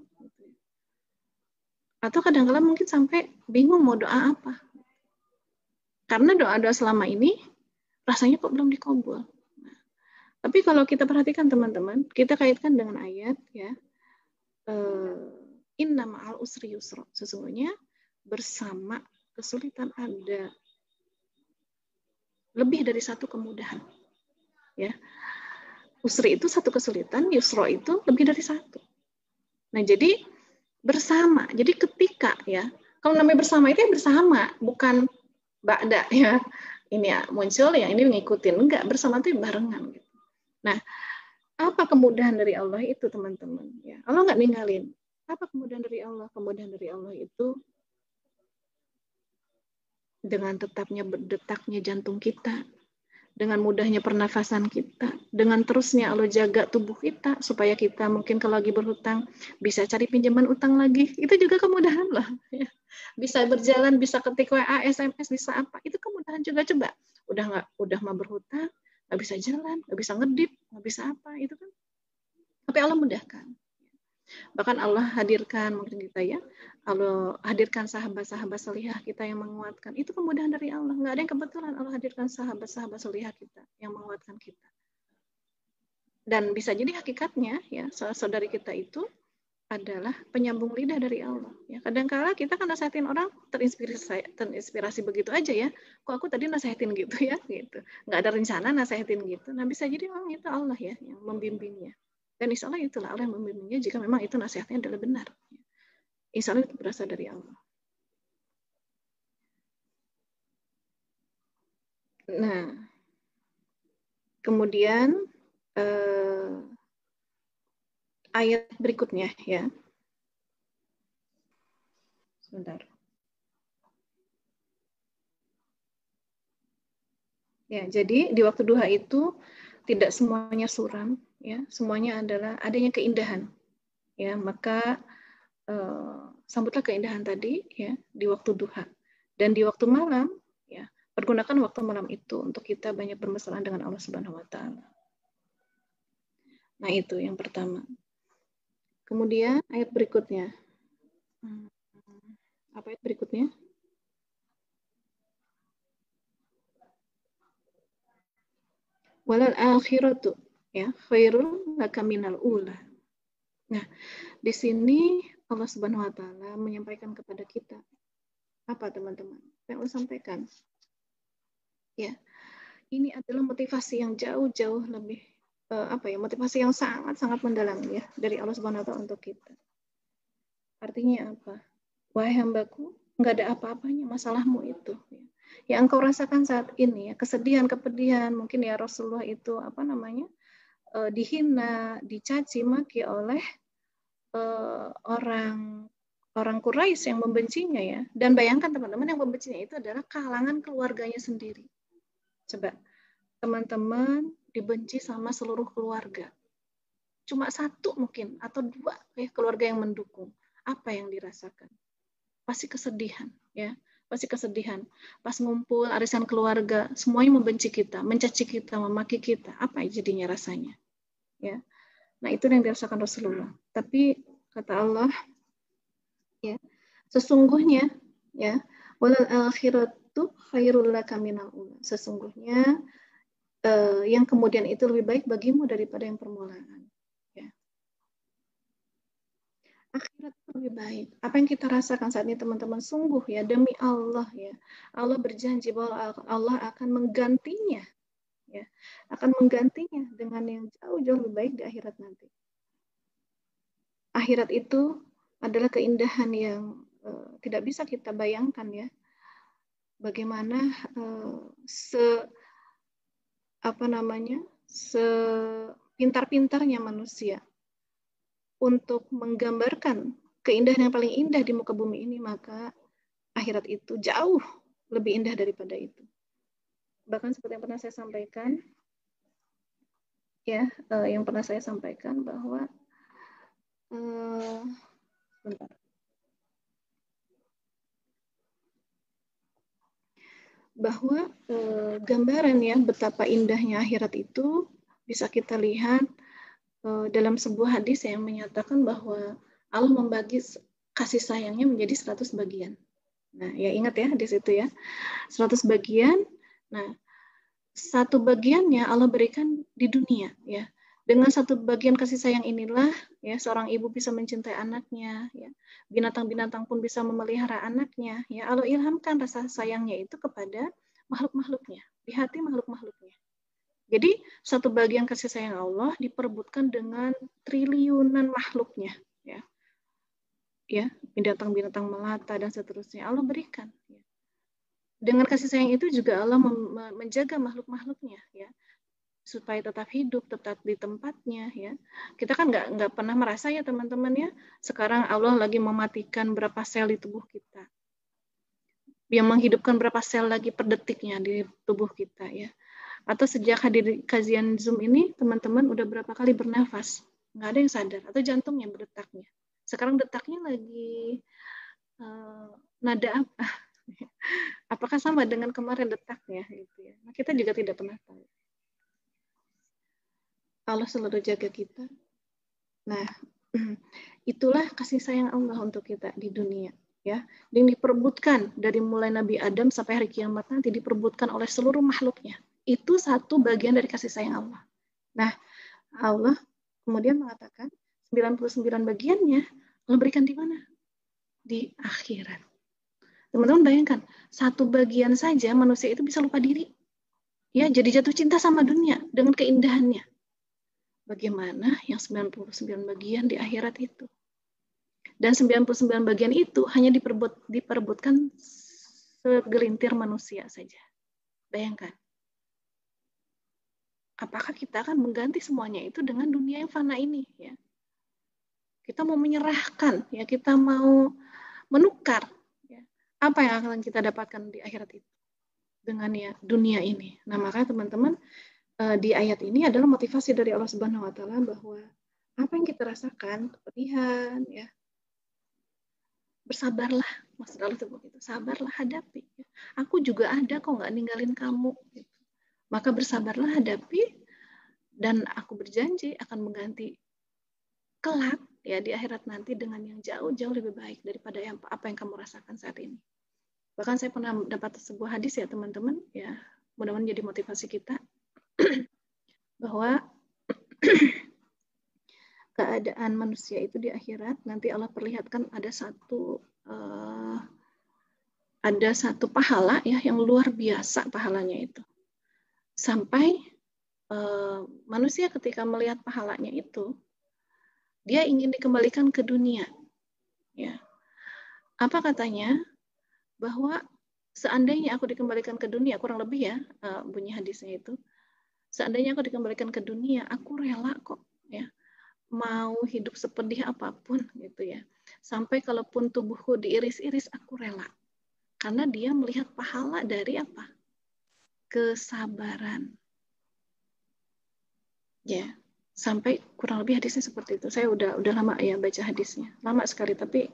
Atau kadang-kala mungkin sampai bingung mau doa apa. Karena doa-doa selama ini rasanya kok belum dikabul. Nah, tapi kalau kita perhatikan teman-teman, kita kaitkan dengan ayat ya. Inna ma'al usri yusra. Sesungguhnya bersama kesulitan ada lebih dari satu kemudahan. Ya. Usri itu satu kesulitan, yusra itu lebih dari satu. Nah, jadi bersama. Jadi ketika ya, kalau namanya bersama itu ya bersama, bukan ba'da ya. Ini ya muncul ya ini ngikutin, enggak, bersama itu barengan gitu. Nah, apa kemudahan dari Allah itu teman-teman ya? Allah nggak ninggalin. Apa kemudahan dari Allah? Kemudahan dari Allah itu dengan tetapnya berdetaknya jantung kita, dengan mudahnya pernafasan kita, dengan terusnya Allah jaga tubuh kita supaya kita mungkin kalau lagi berhutang bisa cari pinjaman utang lagi. Itu juga kemudahan loh. Ya. Bisa berjalan, bisa ketik WA, SMS, bisa apa? Itu kemudahan juga. Coba udah mau berhutang, nggak bisa jalan, nggak bisa ngedip, nggak bisa apa, itu kan. Tapi Allah mudahkan. Bahkan Allah hadirkan mungkin kita ya, Allah hadirkan sahabat-sahabat salihah kita yang menguatkan. Itu kemudahan dari Allah. Nggak ada yang kebetulan Allah hadirkan sahabat-sahabat salihah kita yang menguatkan kita. Dan bisa jadi hakikatnya ya, saudari kita itu adalah penyambung lidah dari Allah. Ya, kadang-kala kita kan nasehatin orang terinspirasi begitu aja ya. Kok aku tadi nasehatin gitu ya, gitu. Nggak ada rencana nasehatin gitu. Nah bisa jadi orang itu Allah ya yang membimbingnya. Dan insya Allah itulah Allah yang membimbingnya jika memang itu nasihatnya adalah benar. Insya Allah itu berasal dari Allah. Nah, kemudian ayat berikutnya ya. Sebentar. Ya, jadi di waktu duha itu tidak semuanya suram, ya, semuanya adalah adanya keindahan, ya. Maka sambutlah keindahan tadi, ya, di waktu duha. Dan di waktu malam, ya, pergunakan waktu malam itu untuk kita banyak bermesraan dengan Allah Subhanahu Wa Taala. Nah itu yang pertama. Kemudian ayat berikutnya. Apa ayat berikutnya? Walal akhiratu ya khairul laka minal ula. Nah, di sini Allah Subhanahu wa taala menyampaikan kepada kita apa teman-teman? Yang Allah sampaikan. Ya. Ini adalah motivasi yang jauh-jauh lebih motivasi yang sangat-sangat mendalam ya dari Allah Subhanahu wa taala untuk kita. Artinya apa? Wahai hambaku, enggak ada apa-apanya masalahmu itu. Yang engkau rasakan saat ini ya, kesedihan, kepedihan, mungkin ya Rasulullah itu dihina, dicaci maki oleh orang Quraisy yang membencinya ya. Dan bayangkan teman-teman yang membencinya itu adalah kalangan keluarganya sendiri. Coba teman-teman dibenci sama seluruh keluarga. Cuma satu mungkin atau dua ya keluarga yang mendukung. Apa yang dirasakan? Pasti kesedihan ya. Pasti kesedihan. Pas ngumpul arisan keluarga, semuanya membenci kita, mencaci kita, memaki kita. Apa jadinya rasanya? Ya. Nah, itu yang dirasakan Rasulullah. Tapi kata Allah ya, sesungguhnya ya, walal akhiratu khairul laka minal ula. Sesungguhnya yang kemudian itu lebih baik bagimu daripada yang permulaan. Ya. Akhirat lebih baik. Apa yang kita rasakan saat ini teman-teman, sungguh ya demi Allah ya. Allah berjanji bahwa Allah akan menggantinya ya. Akan menggantinya dengan yang jauh-jauh lebih baik di akhirat nanti. Akhirat itu adalah keindahan yang tidak bisa kita bayangkan ya. Bagaimana sepintar-pintarnya manusia untuk menggambarkan keindahan yang paling indah di muka bumi ini, maka akhirat itu jauh lebih indah daripada itu. Bahkan seperti yang pernah saya sampaikan, ya, bahwa bentar. Bahwa gambaran ya betapa indahnya akhirat itu bisa kita lihat dalam sebuah hadis yang menyatakan bahwa Allah membagi kasih sayangnya menjadi 100 bagian. Nah, ya ingat ya hadis itu ya. 100 bagian. Nah, satu bagiannya Allah berikan di dunia ya. Dengan satu bagian kasih sayang inilah ya seorang ibu bisa mencintai anaknya ya. Binatang-binatang pun bisa memelihara anaknya ya. Allah ilhamkan rasa sayangnya itu kepada makhluk-makhluknya, di hati makhluk-makhluknya. Jadi satu bagian kasih sayang Allah diperebutkan dengan triliunan makhluknya ya. Ya, binatang-binatang melata dan seterusnya Allah berikan ya. Dengan kasih sayang itu juga Allah menjaga makhluk-makhluknya ya, supaya tetap hidup, tetap di tempatnya ya. Kita kan nggak pernah merasa ya teman-teman ya, sekarang Allah lagi mematikan berapa sel di tubuh kita, yang menghidupkan berapa sel lagi per detiknya di tubuh kita ya. Atau sejak hadir kajian Zoom ini, teman-teman udah berapa kali bernafas, nggak ada yang sadar, atau jantungnya berdetaknya. Sekarang detaknya lagi nada apa? Apakah sama dengan kemarin detaknya? Gitu ya. Nah, kita juga tidak pernah tahu. Allah selalu jaga kita. Nah, itulah kasih sayang Allah untuk kita di dunia. Ya, yang diperebutkan dari mulai Nabi Adam sampai hari kiamat nanti diperebutkan oleh seluruh makhluknya. Itu satu bagian dari kasih sayang Allah. Nah, Allah kemudian mengatakan 99 bagiannya Allah berikan di mana? Di akhirat. Teman-teman bayangkan, satu bagian saja manusia itu bisa lupa diri. Ya, jadi jatuh cinta sama dunia dengan keindahannya. Bagaimana yang 99 bagian di akhirat itu? Dan 99 bagian itu hanya diperebutkan segelintir manusia saja. Bayangkan. Apakah kita akan mengganti semuanya itu dengan dunia yang fana ini ya? Kita mau menyerahkan ya, kita mau menukar ya, apa yang akan kita dapatkan di akhirat itu dengan ya dunia ini. Nah, maka teman-teman di ayat ini adalah motivasi dari Allah Subhanahu wa taala bahwa apa yang kita rasakan, kepedihan ya, bersabarlah, maksud Allah itu begitu, sabarlah hadapi. Ya. Aku juga ada kok, nggak ninggalin kamu. Gitu. Maka bersabarlah hadapi, dan aku berjanji akan mengganti kelak ya di akhirat nanti dengan yang jauh-jauh lebih baik daripada apa yang kamu rasakan saat ini. Bahkan saya pernah dapat sebuah hadis ya teman-teman, ya mudah-mudahan jadi motivasi kita bahwa keadaan manusia itu di akhirat nanti Allah perlihatkan ada satu pahala ya yang luar biasa pahalanya itu. Sampai manusia ketika melihat pahalanya itu dia ingin dikembalikan ke dunia. Ya. Apa katanya? Bahwa seandainya aku dikembalikan ke dunia, kurang lebih ya bunyi hadisnya itu. Seandainya aku dikembalikan ke dunia, aku rela kok ya. Mau hidup sepedih apapun gitu ya. Sampai kalaupun tubuhku diiris-iris, aku rela. Karena dia melihat pahala dari apa? Kesabaran. Ya. Sampai kurang lebih hadisnya seperti itu. Saya udah lama ya baca hadisnya. Lama sekali, tapi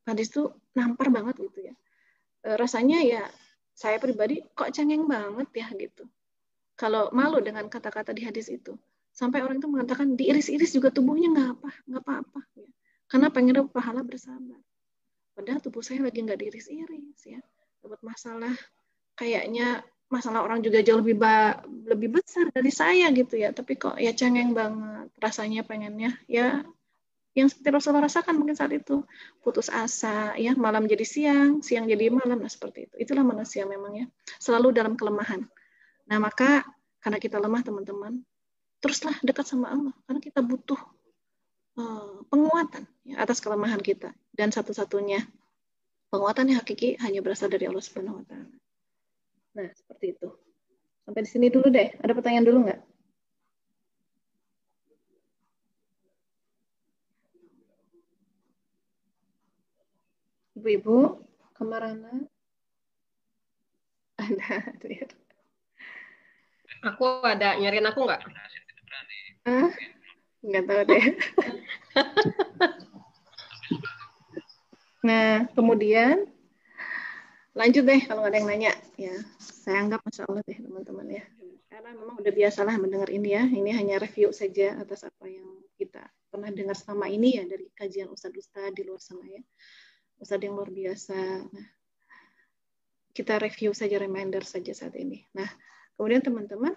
hadis itu nampar banget gitu ya. Rasanya ya saya pribadi kok cengeng banget ya gitu. Kalau malu dengan kata-kata di hadis itu. Sampai orang itu mengatakan diiris-iris juga tubuhnya nggak apa-apa. Ya. Karena pengen dapat pahala bersabar. Padahal tubuh saya lagi nggak diiris-iris ya. Dapat masalah, kayaknya masalah orang juga jauh lebih besar dari saya gitu ya. Tapi kok ya cengeng banget. Rasanya pengennya ya yang seperti Rasulullah rasakan mungkin saat itu, putus asa ya, malam jadi siang, siang jadi malam, nah seperti itu. Itulah manusia memang ya, selalu dalam kelemahan. Nah maka karena kita lemah teman-teman, teruslah dekat sama Allah karena kita butuh penguatan ya, atas kelemahan kita, dan satu-satunya penguatan yang hakiki hanya berasal dari Allah Subhanahu Wa Taala. Nah seperti itu. Sampai di sini dulu deh. Ada pertanyaan dulu nggak? Ibu-ibu, Kamarana? Ada. Aku ada, nyariin aku nggak? Nggak tahu deh. Nah, kemudian lanjut deh kalau ada yang nanya. Ya, saya anggap Masya Allah deh teman-teman ya. karena memang udah biasalah mendengar ini ya. Ini hanya review saja atas apa yang kita pernah dengar selama ini ya dari kajian ustadz-ustadz di luar sana ya. Ustadz yang luar biasa. Nah, kita review saja, reminder saja saat ini. Nah, kemudian teman-teman,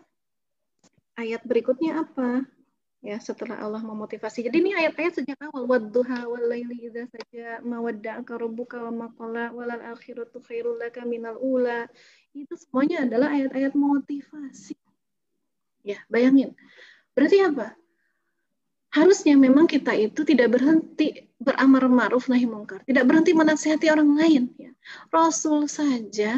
ayat berikutnya apa? Ya, setelah Allah memotivasi. Jadi ini ayat-ayat sejak awal. Wadduha wal-laili idza saja mawadda'aka rabbuka wa maqala walal akhiratu khairul laka minal ula. Itu semuanya adalah ayat-ayat motivasi. Ya, bayangin. Berarti apa? Harusnya memang kita itu tidak berhenti beramar ma'ruf nahi mungkar, tidak berhenti menasihati orang lain. Ya. Rasul saja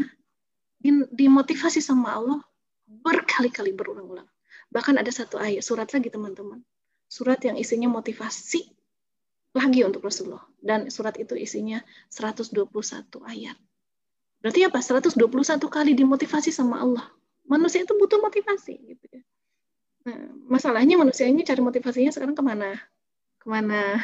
dimotivasi sama Allah berkali-kali berulang-ulang. Bahkan ada satu ayat, surat lagi teman-teman. Surat yang isinya motivasi lagi untuk Rasulullah. Dan surat itu isinya 121 ayat. Berarti apa? 121 kali dimotivasi sama Allah. Manusia itu butuh motivasi. Gitu ya. Nah, masalahnya manusia ini cari motivasinya sekarang kemana? Kemana?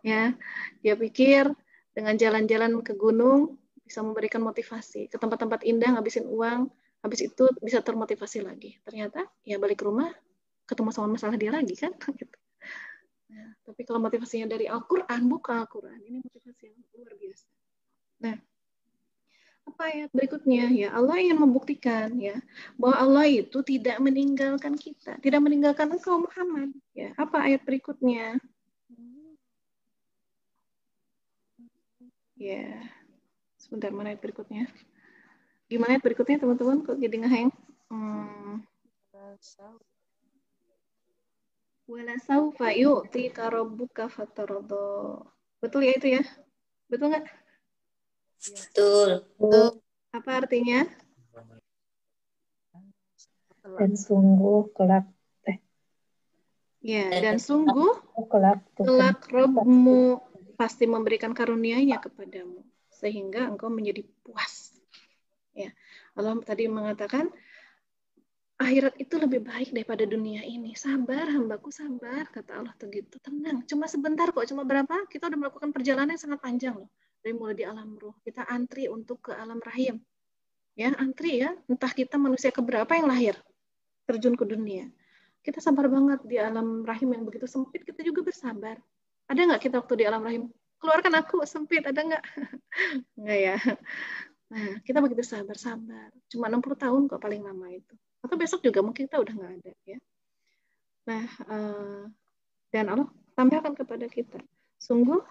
Ya, dia pikir dengan jalan-jalan ke gunung bisa memberikan motivasi. Ke tempat-tempat indah ngabisin uang, habis itu bisa termotivasi lagi. Ternyata ya balik ke rumah ketemu sama masalah dia lagi kan. Gitu. Nah, tapi kalau motivasinya dari Al-Quran, buka Al-Quran, ini motivasi yang luar biasa. Nah, apa ayat berikutnya? Ya, Allah ingin membuktikan ya bahwa Allah itu tidak meninggalkan kita, tidak meninggalkan engkau Muhammad. Ya, apa ayat berikutnya? Ya, sebentar, mana ayat berikutnya? Gimana ayat berikutnya teman-teman? Kok jadi ngeheng? Wala saufa yu'tika rabbuka fatardo. Betul ya itu ya? Betul nggak? Betul. Apa artinya? Dan sungguh kelak Ya, dan sungguh kelak Rabbmu pasti memberikan karunia-Nya kepadamu sehingga engkau menjadi puas. Ya, Allah tadi mengatakan akhirat itu lebih baik daripada dunia ini. Sabar, hambaku sabar, kata Allah begitu. Tenang, cuma sebentar kok, cuma berapa? Kita udah melakukan perjalanan yang sangat panjang loh. Dari mulai di alam ruh, kita antri untuk ke alam rahim. Ya, antri ya, entah kita manusia keberapa yang lahir, terjun ke dunia. Kita sabar banget di alam rahim yang begitu sempit, kita juga bersabar. Ada nggak kita waktu di alam rahim? Keluarkan aku, sempit, ada nggak? Nggak ya. Nah, kita begitu sabar-sabar. Cuma 60 tahun kok paling lama itu. Atau besok juga mungkin kita udah nggak ada ya. Nah, dan Allah tambahkan kepada kita, sungguh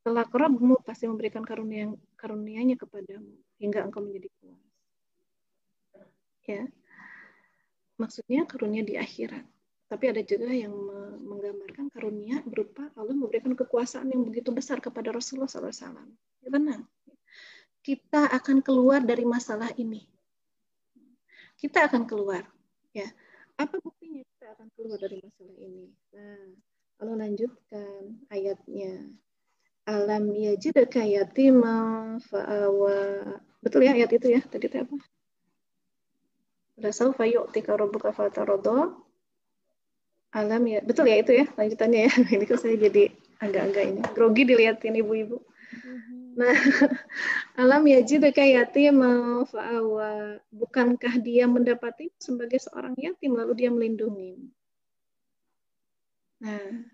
kelak Rabbmu pasti memberikan karunia-Nya kepadamu hingga engkau menjadi puas. Ya, maksudnya karunia di akhirat. Tapi ada juga yang menggambarkan karunia berupa Allah memberikan kekuasaan yang begitu besar kepada Rasulullah SAW. Ya, tenang. Kita akan keluar dari masalah ini. Kita akan keluar. Ya, apa buktinya kita akan keluar dari masalah ini? Nah, Allah lanjutkan ayatnya. Alam yajidka yatima fa'awa. Betul ya ayat itu ya? Tadi itu apa? Rasaufa yu'tika rabbuka fatarada. Alam ya. Betul ya itu ya lanjutannya ya. Ini kok saya jadi agak-agak ini. Grogi dilihatin ibu-ibu. Nah, alam yajidka yatima fa'awa. Bukankah dia mendapati sebagai seorang yatim lalu dia melindungi? Nah,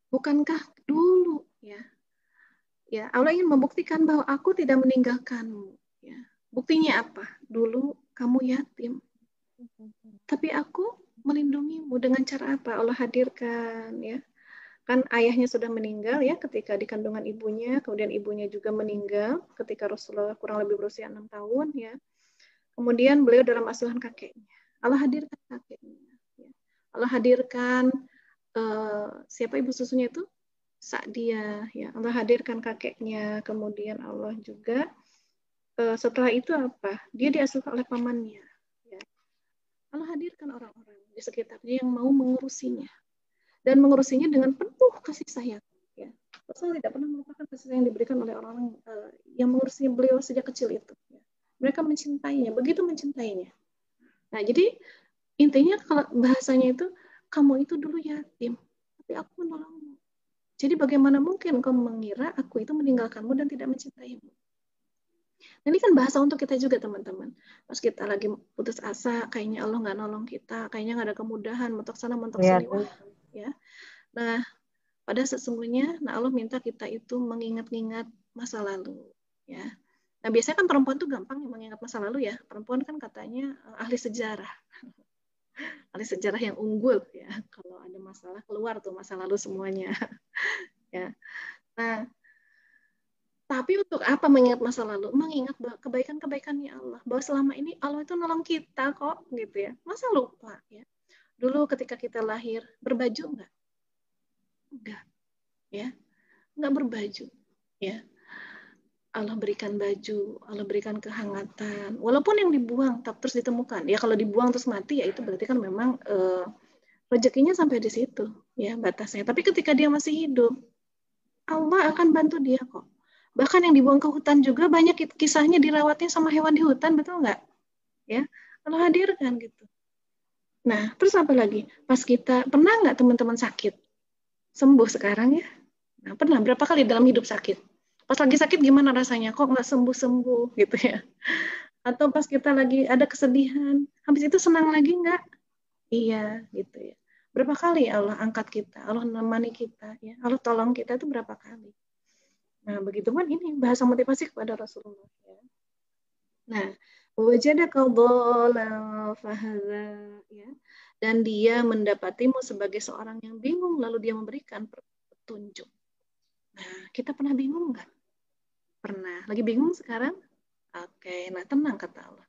bukankah dulu ya Allah ingin membuktikan bahwa aku tidak meninggalkanmu ya. Buktinya apa? Dulu kamu yatim, tapi aku melindungimu dengan cara apa? Allah hadirkan ya, kan ayahnya sudah meninggal ya ketika di kandungan ibunya, kemudian ibunya juga meninggal ketika Rasulullah kurang lebih berusia 6 tahun ya. Kemudian beliau dalam asuhan kakeknya. Allah hadirkan kakeknya ya. Allah hadirkan siapa ibu susunya itu? Sa'diyah ya. Allah hadirkan kakeknya, kemudian Allah juga setelah itu apa? Dia diasuh oleh pamannya ya. Allah hadirkan orang-orang di sekitarnya yang mau mengurusinya dan mengurusinya dengan penuh kasih sayang ya. Rasul tidak pernah melupakan kasih sayang yang diberikan oleh orang yang mengurusinya beliau sejak kecil itu ya. Mereka mencintainya, begitu mencintainya. Nah, jadi intinya kalau bahasanya itu kamu itu dulu yatim, tapi aku menolongmu. Jadi bagaimana mungkin kau mengira aku itu meninggalkanmu dan tidak mencintaimu? Nah, ini kan bahasa untuk kita juga teman-teman. Pas kita lagi putus asa, kayaknya Allah nggak nolong kita, kayaknya nggak ada kemudahan, mentok sana, mentok sini, wah, ya. Nah, pada sesungguhnya, nah Allah minta kita itu mengingat-ingat masa lalu, ya. Nah, biasanya kan perempuan tuh gampang mengingat masa lalu ya. Perempuan kan katanya ahli sejarah. Ahli sejarah yang unggul ya. Kalau ada masalah keluar tuh masa lalu semuanya. Ya. Nah, tapi untuk apa mengingat masa lalu? Mengingat kebaikan-kebaikannya Allah. Bahwa selama ini Allah itu nolong kita kok, gitu ya. Masa lupa ya? Dulu ketika kita lahir, berbaju enggak? Enggak. Ya. Enggak berbaju. Ya. Allah berikan baju, Allah berikan kehangatan. Walaupun yang dibuang terus ditemukan. Ya kalau dibuang terus mati, ya itu berarti kan memang rezekinya sampai di situ. Ya batasnya. Tapi ketika dia masih hidup, Allah akan bantu dia kok. Bahkan yang dibuang ke hutan juga banyak kisahnya dirawatnya sama hewan di hutan, betul nggak? Ya, Allah hadirkan gitu. Nah, terus apa lagi? Pas kita, pernah nggak teman-teman sakit? Sembuh sekarang ya? Nah, pernah berapa kali dalam hidup sakit? Pas lagi sakit gimana rasanya? Kok nggak sembuh-sembuh gitu ya? Atau pas kita lagi ada kesedihan, habis itu senang lagi nggak? Iya, gitu ya. Berapa kali Allah angkat kita, Allah menemani kita, ya, Allah tolong kita itu berapa kali? Nah, begitu kan ini bahasa motivasi kepada Rasulullah. Ya. Nah, wajadaka dhalan fahadha, ya. Dan dia mendapatimu sebagai seorang yang bingung, lalu dia memberikan petunjuk. Nah, kita pernah bingung nggak? Pernah. Lagi bingung sekarang? Oke, nah tenang kata Allah.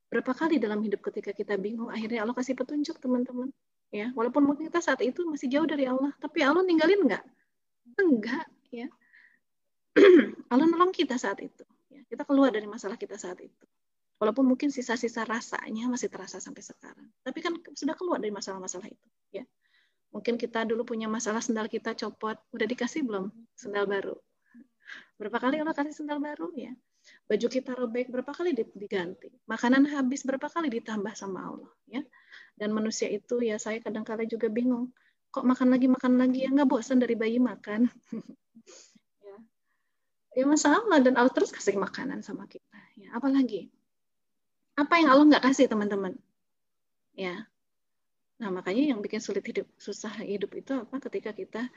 Berapa kali dalam hidup ketika kita bingung, akhirnya Allah kasih petunjuk teman-teman. Ya, walaupun mungkin kita saat itu masih jauh dari Allah, tapi Allah ninggalin nggak? Enggak, ya. Allah nolong kita saat itu. Ya, kita keluar dari masalah kita saat itu. Walaupun mungkin sisa-sisa rasanya masih terasa sampai sekarang. Tapi kan sudah keluar dari masalah-masalah itu. Ya. Mungkin kita dulu punya masalah sendal kita copot. Udah dikasih belum sendal baru? Berapa kali Allah kasih sendal baru? Ya. Baju kita robek berapa kali diganti. Makanan habis berapa kali ditambah sama Allah. Ya. Dan manusia itu ya saya kadang-kadang juga bingung. Kok makan lagi ya nggak bosan dari bayi makan. Ya masalah dan Allah terus kasih makanan sama kita. Ya, apalagi? Apa yang Allah nggak kasih teman-teman? Ya. Nah makanya yang bikin sulit hidup, susah hidup itu apa? Ketika kita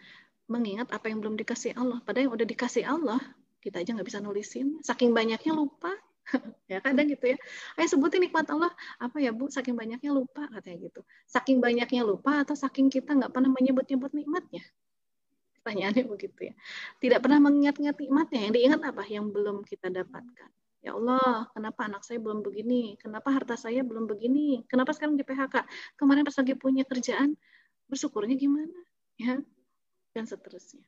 mengingat apa yang belum dikasih Allah. Padahal yang udah dikasih Allah, kita aja nggak bisa nulisin. Saking banyaknya lupa. Ya kadang gitu ya. Ayo sebutin nikmat Allah. Apa ya Bu? Saking banyaknya lupa katanya gitu. Saking banyaknya lupa atau saking kita nggak pernah menyebut-nyebut nikmatnya? Pertanyaannya begitu ya. Tidak pernah mengingat-ingat nikmatnya. Yang diingat apa? Yang belum kita dapatkan. Ya Allah, kenapa anak saya belum begini? Kenapa harta saya belum begini? Kenapa sekarang di PHK? Kemarin pas lagi punya kerjaan, bersyukurnya gimana? Ya, dan seterusnya.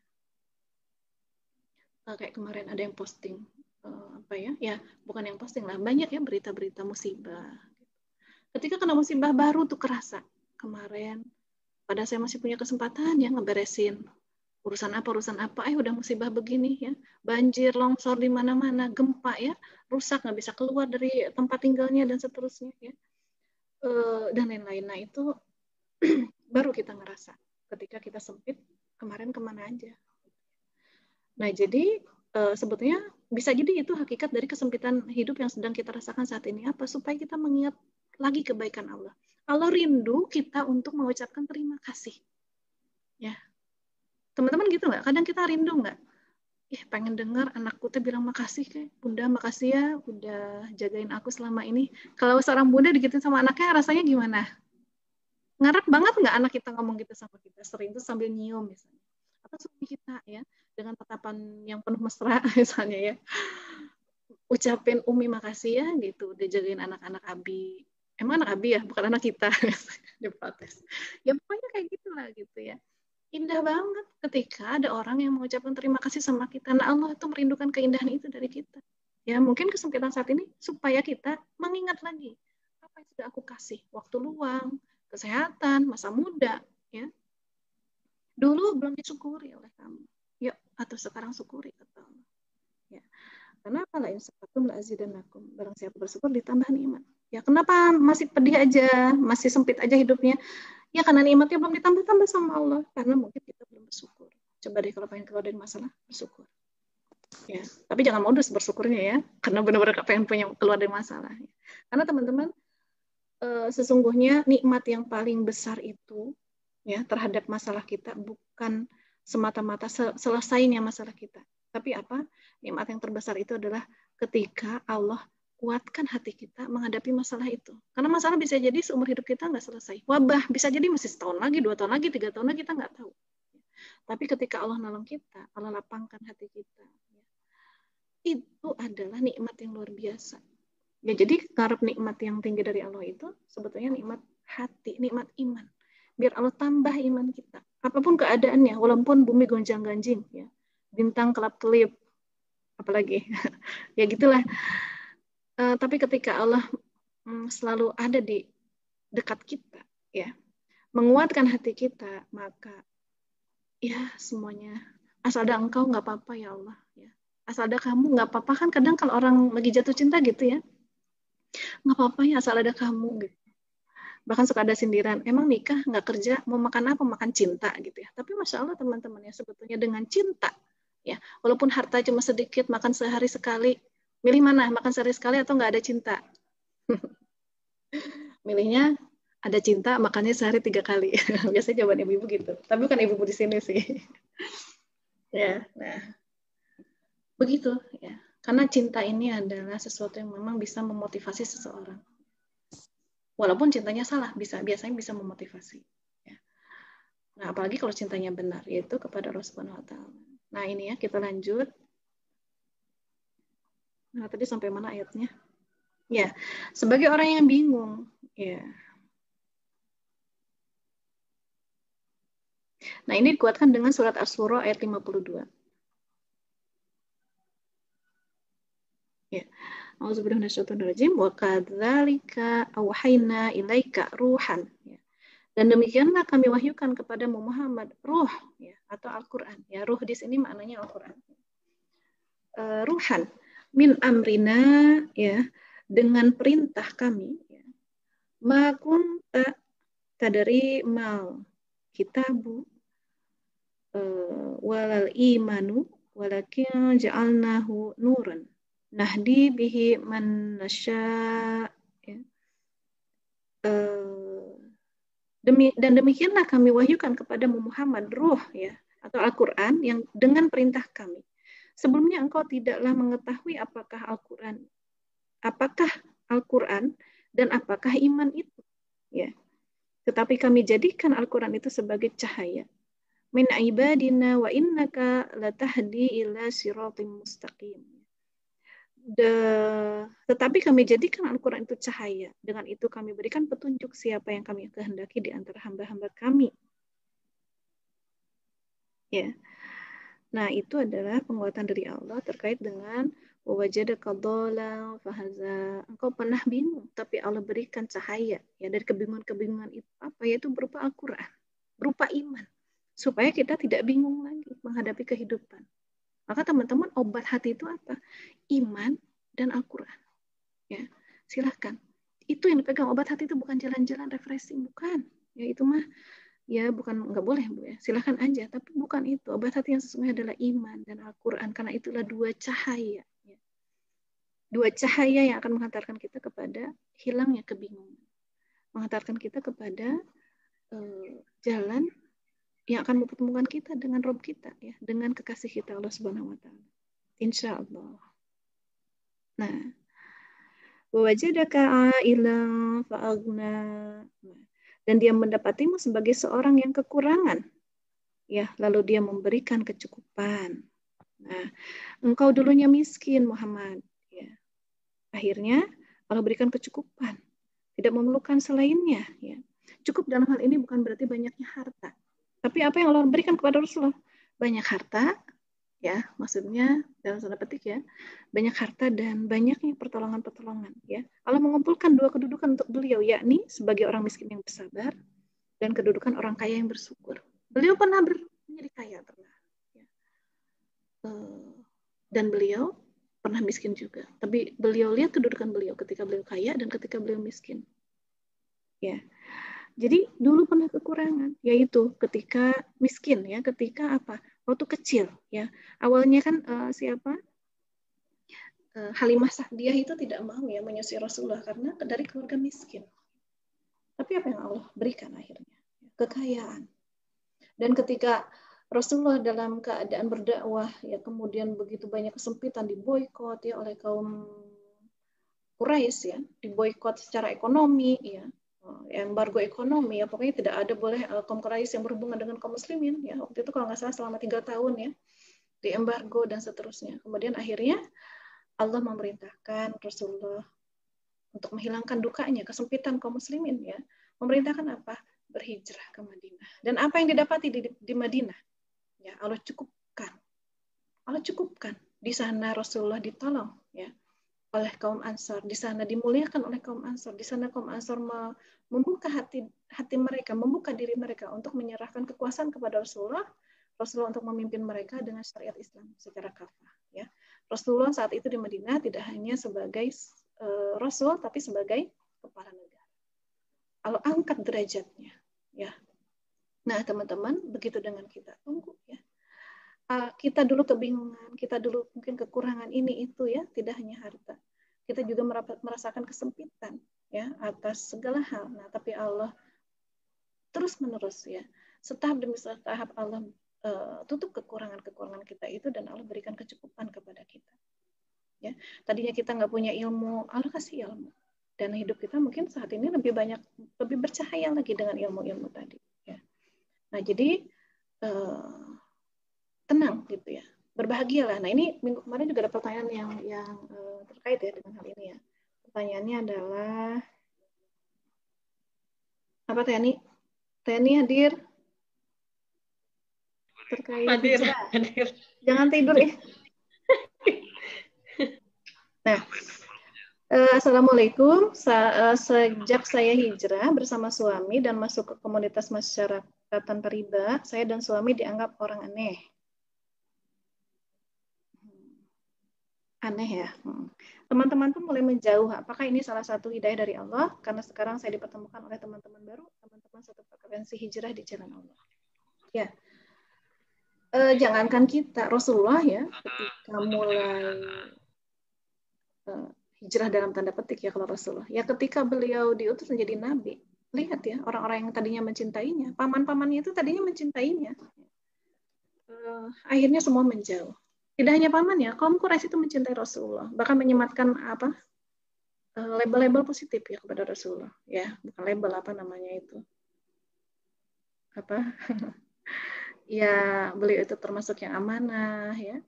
Kayak kemarin ada yang posting, apa ya? Ya, bukan yang posting lah. Banyak ya berita-berita musibah. Ketika kena musibah baru tuh kerasa. Kemarin, pada saya masih punya kesempatan ya ngeberesin urusan apa, udah musibah begini ya, banjir, longsor di mana-mana, gempa ya, rusak, nggak bisa keluar dari tempat tinggalnya dan seterusnya ya, dan lain-lain. Nah itu baru kita ngerasa ketika kita sempit kemarin kemana aja. Nah jadi sebetulnya bisa jadi itu hakikat dari kesempitan hidup yang sedang kita rasakan saat ini apa, supaya kita mengingat lagi kebaikan Allah. Allah rindu kita untuk mengucapkan terima kasih. Ya. Teman-teman gitu nggak? Kadang kita rindu nggak? Pengen dengar anakku tuh bilang makasih kayak Bunda, makasih ya udah jagain aku selama ini. Kalau seorang bunda digituin sama anaknya rasanya gimana? Ngarep banget nggak anak kita ngomong gitu sama kita? Sering tuh sambil nyium misalnya. Atau suami kita ya dengan tatapan yang penuh mesra misalnya ya. Ucapin Umi makasih ya gitu udah jagain anak-anak Abi. Emang anak Abi ya, bukan anak kita. Dia protes. Ya pokoknya kayak gitulah gitu ya. Indah banget ketika ada orang yang mengucapkan terima kasih sama kita. Nah Allah itu merindukan keindahan itu dari kita. Ya mungkin kesempitan saat ini supaya kita mengingat lagi apa yang sudah aku kasih. Waktu luang, kesehatan, masa muda. Ya. Dulu belum disyukuri oleh kamu. Yuk, atau sekarang syukuri kata Allah. Ya. Kenapa la in syakartum la azidannakum? Barang siapa bersyukur ditambah nikmat. Ya kenapa masih pedih aja, masih sempit aja hidupnya? Ya karena nikmatnya belum ditambah-tambah sama Allah. Karena mungkin kita belum bersyukur. Coba deh kalau pengen keluar dari masalah, bersyukur. Ya, tapi jangan modus bersyukurnya ya, karena benar-benar pengen keluar dari masalah. Karena teman-teman, sesungguhnya nikmat yang paling besar itu ya terhadap masalah kita bukan semata-mata selesainya masalah kita, tapi apa? Nikmat yang terbesar itu adalah ketika Allah kuatkan hati kita menghadapi masalah itu. Karena masalah bisa jadi seumur hidup kita nggak selesai. Wabah bisa jadi masih setahun lagi, 2 tahun lagi, 3 tahun lagi, kita nggak tahu. Tapi ketika Allah nolong kita, Allah lapangkan hati kita, itu adalah nikmat yang luar biasa. Ya, jadi ngarep nikmat yang tinggi dari Allah itu sebetulnya nikmat hati, nikmat iman. Biar Allah tambah iman kita. Apapun keadaannya, walaupun bumi gonjang-ganjing, ya, bintang kelap-kelip, apalagi, ya gitulah. Tapi ketika Allah selalu ada di dekat kita, ya, menguatkan hati kita, maka ya semuanya asal ada Engkau nggak apa-apa ya Allah. Ya. Asal ada kamu nggak apa-apa, kan kadang kalau orang lagi jatuh cinta gitu ya, nggak apa-apa ya asal ada kamu gitu. Bahkan suka ada sindiran, emang nikah nggak kerja mau makan apa, makan cinta gitu ya. Tapi masya Allah teman-teman ya, sebetulnya dengan cinta ya, walaupun harta cuma sedikit, makan sehari sekali, milih mana, makan sehari sekali atau nggak ada cinta? Milihnya ada cinta, makannya sehari 3 kali. Biasanya jawaban ibu-ibu gitu, tapi bukan ibu-ibu di sini sih. Ya, nah begitu ya, karena cinta ini adalah sesuatu yang memang bisa memotivasi seseorang. Walaupun cintanya salah, biasanya bisa memotivasi. Ya. Nah, apalagi kalau cintanya benar, yaitu kepada Allah Subhanahu Wa Taala. Nah, ini ya, kita lanjut. Nah, tadi sampai mana ayatnya? Ya, sebagai orang yang bingung, ya. Nah, ini dikuatkan dengan surat Asy-Syura ayat 52. Ya. A'udzubillahi minasyaitonirrajim wa kadzalika auhayna ilaika ruhan. Ya. Dan demikianlah kami wahyukan kepadamu Muhammad ruh ya, atau Al-Qur'an. Ya, ruh di sini maknanya Al-Qur'an. Ruhan min amrina ya, dengan perintah kami ya. Ma kunta tadri mal kitabu walal imanu walakin ja'alnahu nuran nahdi bihi man nasya ya. Dan demikianlah kami wahyukan kepadamu Muhammad ruh ya, atau Al-Qur'an yang dengan perintah kami. Sebelumnya engkau tidaklah mengetahui apakah Al-Qur'an dan apakah iman itu ya. Tetapi kami jadikan Al-Qur'an itu sebagai cahaya. Min ibadina wa innaka latahdi ila siratim mustaqim. Tetapi kami jadikan Al-Quran itu cahaya. Dengan itu kami berikan petunjuk siapa yang kami kehendaki di antara hamba-hamba kami. Ya. Nah, itu adalah penguatan dari Allah terkait dengan wajadaka dhalan fahaza. Engkau pernah bingung, tapi Allah berikan cahaya ya dari kebingungan-kebingungan itu apa? Yaitu berupa Al-Quran, berupa iman. Supaya kita tidak bingung lagi menghadapi kehidupan. Maka teman-teman, obat hati itu apa? Iman dan Al-Quran. Ya, silahkan. Itu yang dipegang obat hati itu bukan jalan-jalan refreshing, bukan. Ya itu mah ya bukan nggak boleh Bu ya. Silahkan aja, tapi bukan itu. Obat hati yang sesungguhnya adalah iman dan Al-Quran, karena itulah dua cahaya. Ya. Dua cahaya yang akan menghantarkan kita kepada hilangnya kebingungan. Menghantarkan kita kepada jalan yang akan mempertemukan kita dengan Rob kita ya, dengan kekasih kita Allah Subhanahu wa taala. Insya Allah. Nah, wajadaka a'ilan fa'aghna. Dan dia mendapatimu sebagai seorang yang kekurangan. Ya, lalu dia memberikan kecukupan. Nah, engkau dulunya miskin Muhammad, ya. Akhirnya Allah berikan kecukupan. Tidak memerlukan selainnya, ya. Cukup dalam hal ini bukan berarti banyaknya harta. Tapi apa yang Allah berikan kepada Rasulullah? Banyak harta, ya, maksudnya dalam tanda petik ya, banyak harta dan banyaknya pertolongan-pertolongan. Ya, Allah mengumpulkan dua kedudukan untuk beliau, yakni sebagai orang miskin yang bersabar dan kedudukan orang kaya yang bersyukur. Beliau pernah menjadi kaya, pernah. Ya. Dan beliau pernah miskin juga. Tapi beliau lihat kedudukan beliau ketika beliau kaya dan ketika beliau miskin. Ya. Jadi dulu pernah kekurangan, yaitu ketika miskin ya, ketika apa? waktu kecil ya. Awalnya kan Halimah Sa'diyah itu tidak mau ya menyusui Rasulullah karena dari keluarga miskin. Tapi apa yang Allah berikan akhirnya? Kekayaan. Dan ketika Rasulullah dalam keadaan berdakwah ya kemudian begitu banyak kesempitan, diboikot ya oleh kaum Quraisy ya, diboikot secara ekonomi ya, embargo ekonomi ya, pokoknya tidak ada boleh kaum Quraisy yang berhubungan dengan kaum muslimin ya. Waktu itu kalau nggak salah selama 3 tahun ya, diembargo dan seterusnya. Kemudian akhirnya Allah memerintahkan Rasulullah untuk menghilangkan dukanya, kesempitan kaum muslimin ya. Memerintahkan apa? Berhijrah ke Madinah. Dan apa yang didapati di Madinah? Ya, Allah cukupkan. Allah cukupkan. Di sana Rasulullah ditolong ya oleh kaum Ansar, di sana dimuliakan oleh kaum Ansar, di sana kaum Ansar membuka hati mereka, membuka diri mereka untuk menyerahkan kekuasaan kepada Rasulullah untuk memimpin mereka dengan syariat Islam secara kafah ya. Rasulullah saat itu di Madinah tidak hanya sebagai Rasul tapi sebagai kepala negara. Allah angkat derajatnya ya. Nah, teman-teman, begitu dengan kita. Tunggu ya. Kita dulu kebingungan, kita dulu mungkin kekurangan ini itu ya, tidak hanya harta. Kita juga merasakan kesempitan ya atas segala hal. Nah, tapi Allah terus-menerus ya, setahap demi setahap Allah tutup kekurangan-kekurangan kita itu dan Allah berikan kecukupan kepada kita. Ya, tadinya kita nggak punya ilmu, Allah kasih ilmu. Dan hidup kita mungkin saat ini lebih bercahaya lagi dengan ilmu-ilmu tadi ya. Nah, jadi tenang gitu ya, berbahagialah. Nah, ini minggu kemarin juga ada pertanyaan yang terkait ya dengan hal ini ya. Pertanyaannya adalah apa, Teni? Teni hadir terkait Hadir. Jangan tidur ya. Nah, Assalamualaikum. Sejak saya hijrah bersama suami dan masuk ke komunitas masyarakat tanpa riba, saya dan suami dianggap orang aneh. Aneh ya. Teman-teman pun mulai menjauh. Apakah ini salah satu hidayah dari Allah? Karena sekarang saya dipertemukan oleh teman-teman baru, teman-teman satu frekuensi hijrah di jalan Allah. Ya. Jangankan kita, Rasulullah ya, ketika mulai hijrah dalam tanda petik ya kalau Rasulullah. Ya ketika beliau diutus menjadi nabi, lihat ya orang-orang yang tadinya mencintainya, paman-pamannya itu tadinya mencintainya. Akhirnya semua menjauh. Tidak hanya pamannya, kaum Quraisy itu mencintai Rasulullah, bahkan menyematkan label-label positif ya kepada Rasulullah. Ya, bukan label apa namanya itu. Ya, beliau itu termasuk yang amanah ya.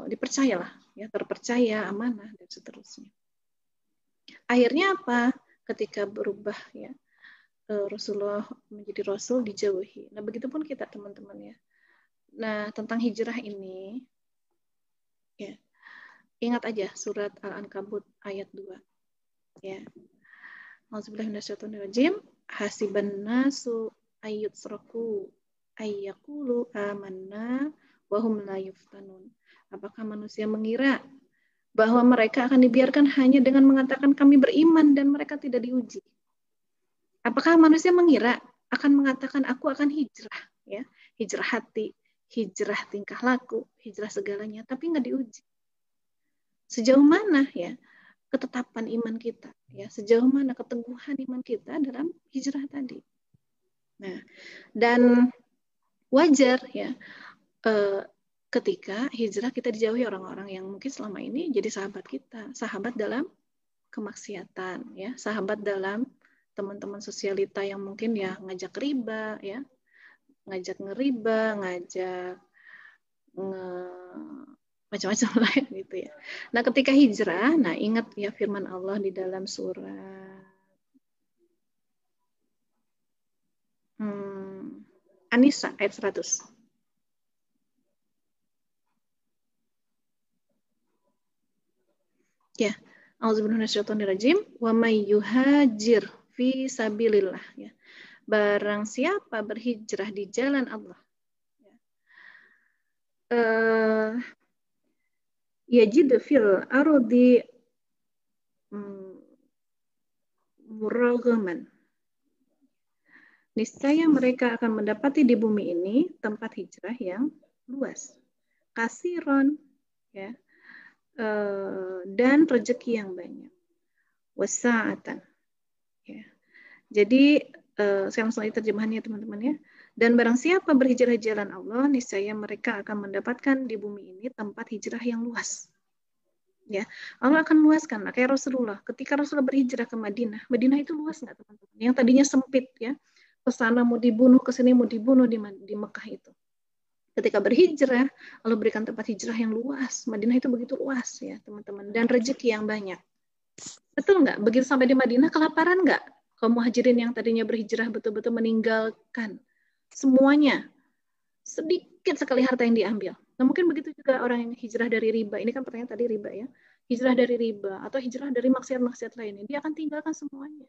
Dipercayalah ya, terpercaya, amanah dan seterusnya. Akhirnya apa? Ketika berubah ya Rasulullah menjadi Rasul dijauhi. Nah, begitupun kita teman-teman ya. Nah, tentang hijrah ini ya, ingat aja surat Al-Ankabut ayat 2 ya. Auzubillahi minasyaitonirrajim. Hasiban nasu ayyutsraku ayyaqulu amanna wa hum la yuftanun. Apakah manusia mengira bahwa mereka akan dibiarkan hanya dengan mengatakan kami beriman dan mereka tidak diuji? Apakah manusia mengira akan mengatakan aku akan hijrah ya, hijrah hati, hijrah tingkah laku, hijrah segalanya, tapi nggak diuji. Sejauh mana ya ketetapan iman kita, ya sejauh mana keteguhan iman kita dalam hijrah tadi. Nah, dan wajar ya ketika hijrah kita dijauhi orang-orang yang mungkin selama ini jadi sahabat kita, sahabat dalam kemaksiatan, ya sahabat dalam teman-teman sosialita yang mungkin ya ngajak riba, ya ngajak ngeriba, ngajak macam-macam lah gitu ya. Nah, ketika hijrah, nah ingat ya firman Allah di dalam surat An-Nisa ayat 100. Ya, auzubillahi minasyaitonirrajim. Wa may yuhajir fi sabilillah ya. Barang siapa berhijrah di jalan Allah. Yajid fil ardi muragaman. niscaya mereka akan mendapati di bumi ini tempat hijrah yang luas, kasiron, ya, dan rezeki yang banyak, wasa'atan, ya. Jadi saya langsung lihat terjemahannya teman-teman ya. Dan barang siapa berhijrah jalan Allah, niscaya mereka akan mendapatkan di bumi ini tempat hijrah yang luas. Ya, Allah akan luaskan. Nah, kayak Rasulullah, ketika Rasulullah berhijrah ke Madinah, Madinah itu luas nggak teman-teman? Yang tadinya sempit ya, ke sana mau dibunuh, ke sini mau dibunuh di Mekah itu. Ketika berhijrah, Allah berikan tempat hijrah yang luas. Madinah itu begitu luas ya teman-teman, dan rezeki yang banyak. Betul nggak? Begitu sampai di Madinah, kelaparan nggak? Kaum muhajirin yang tadinya berhijrah betul-betul meninggalkan semuanya. Sedikit sekali harta yang diambil. Nah, mungkin begitu juga orang yang hijrah dari riba. Ini kan pertanyaan tadi riba ya. Hijrah dari riba atau hijrah dari maksiat-maksiat lainnya. Dia akan tinggalkan semuanya.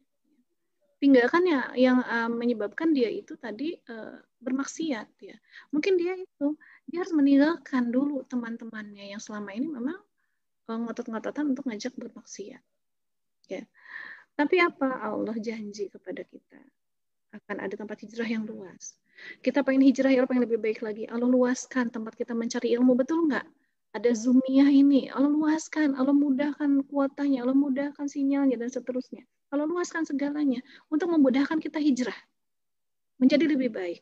Tinggalkan ya yang menyebabkan dia itu tadi bermaksiat ya. Mungkin dia harus meninggalkan dulu teman-temannya yang selama ini memang ngotot-ngototan untuk ngajak bermaksiat. Ya. Tapi apa? Allah janji kepada kita akan ada tempat hijrah yang luas. Kita pengen hijrah ya, pengen lebih baik lagi. Allah luaskan tempat kita mencari ilmu, betul nggak? Ada Zoomiyah ini, Allah luaskan, Allah mudahkan kuotanya, Allah mudahkan sinyalnya dan seterusnya. Allah luaskan segalanya untuk memudahkan kita hijrah menjadi lebih baik.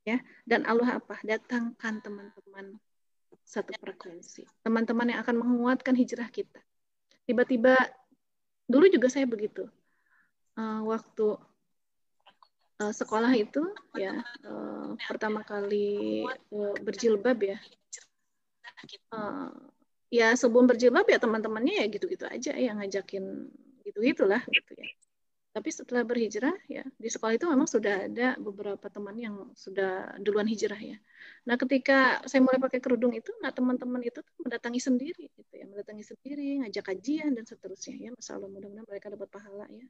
Ya, dan Allah apa? Datangkan teman-teman satu frekuensi. Teman-teman yang akan menguatkan hijrah kita. Tiba-tiba dulu juga saya begitu. Waktu sekolah itu ya pertama kali berjilbab ya. Ya sebelum berjilbab ya teman-temannya ya gitu-gitu aja ya ngajakin gitu-gitulah gitu ya. Tapi setelah berhijrah ya di sekolah itu memang sudah ada beberapa teman yang sudah duluan hijrah ya. Nah ketika saya mulai pakai kerudung itu, nah teman-teman itu mendatangi sendiri gitu ya, mendatangi sendiri, ngajak kajian dan seterusnya ya. Masya Allah, mudah-mudahan mereka dapat pahala ya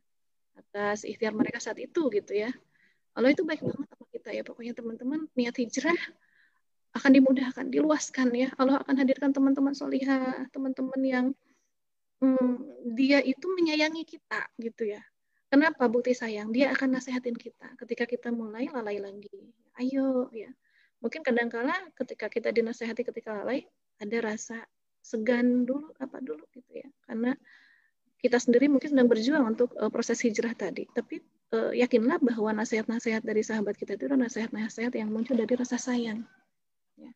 atas ikhtiar mereka saat itu gitu ya. Allah itu baik banget sama kita ya. Pokoknya teman-teman niat hijrah akan dimudahkan, diluaskan ya. Allah akan hadirkan teman-teman solihah, teman-teman yang dia itu menyayangi kita gitu ya. Kenapa bukti sayang? Dia akan nasihatin kita ketika kita mulai lalai lagi. Ayo ya. Mungkin kadang-kala ketika kita dinasehati ketika lalai, ada rasa segan dulu, apa dulu gitu ya. Karena kita sendiri mungkin sedang berjuang untuk proses hijrah tadi. Tapi yakinlah bahwa nasihat-nasihat dari sahabat kita itu adalah nasihat-nasihat yang muncul dari rasa sayang. Ya.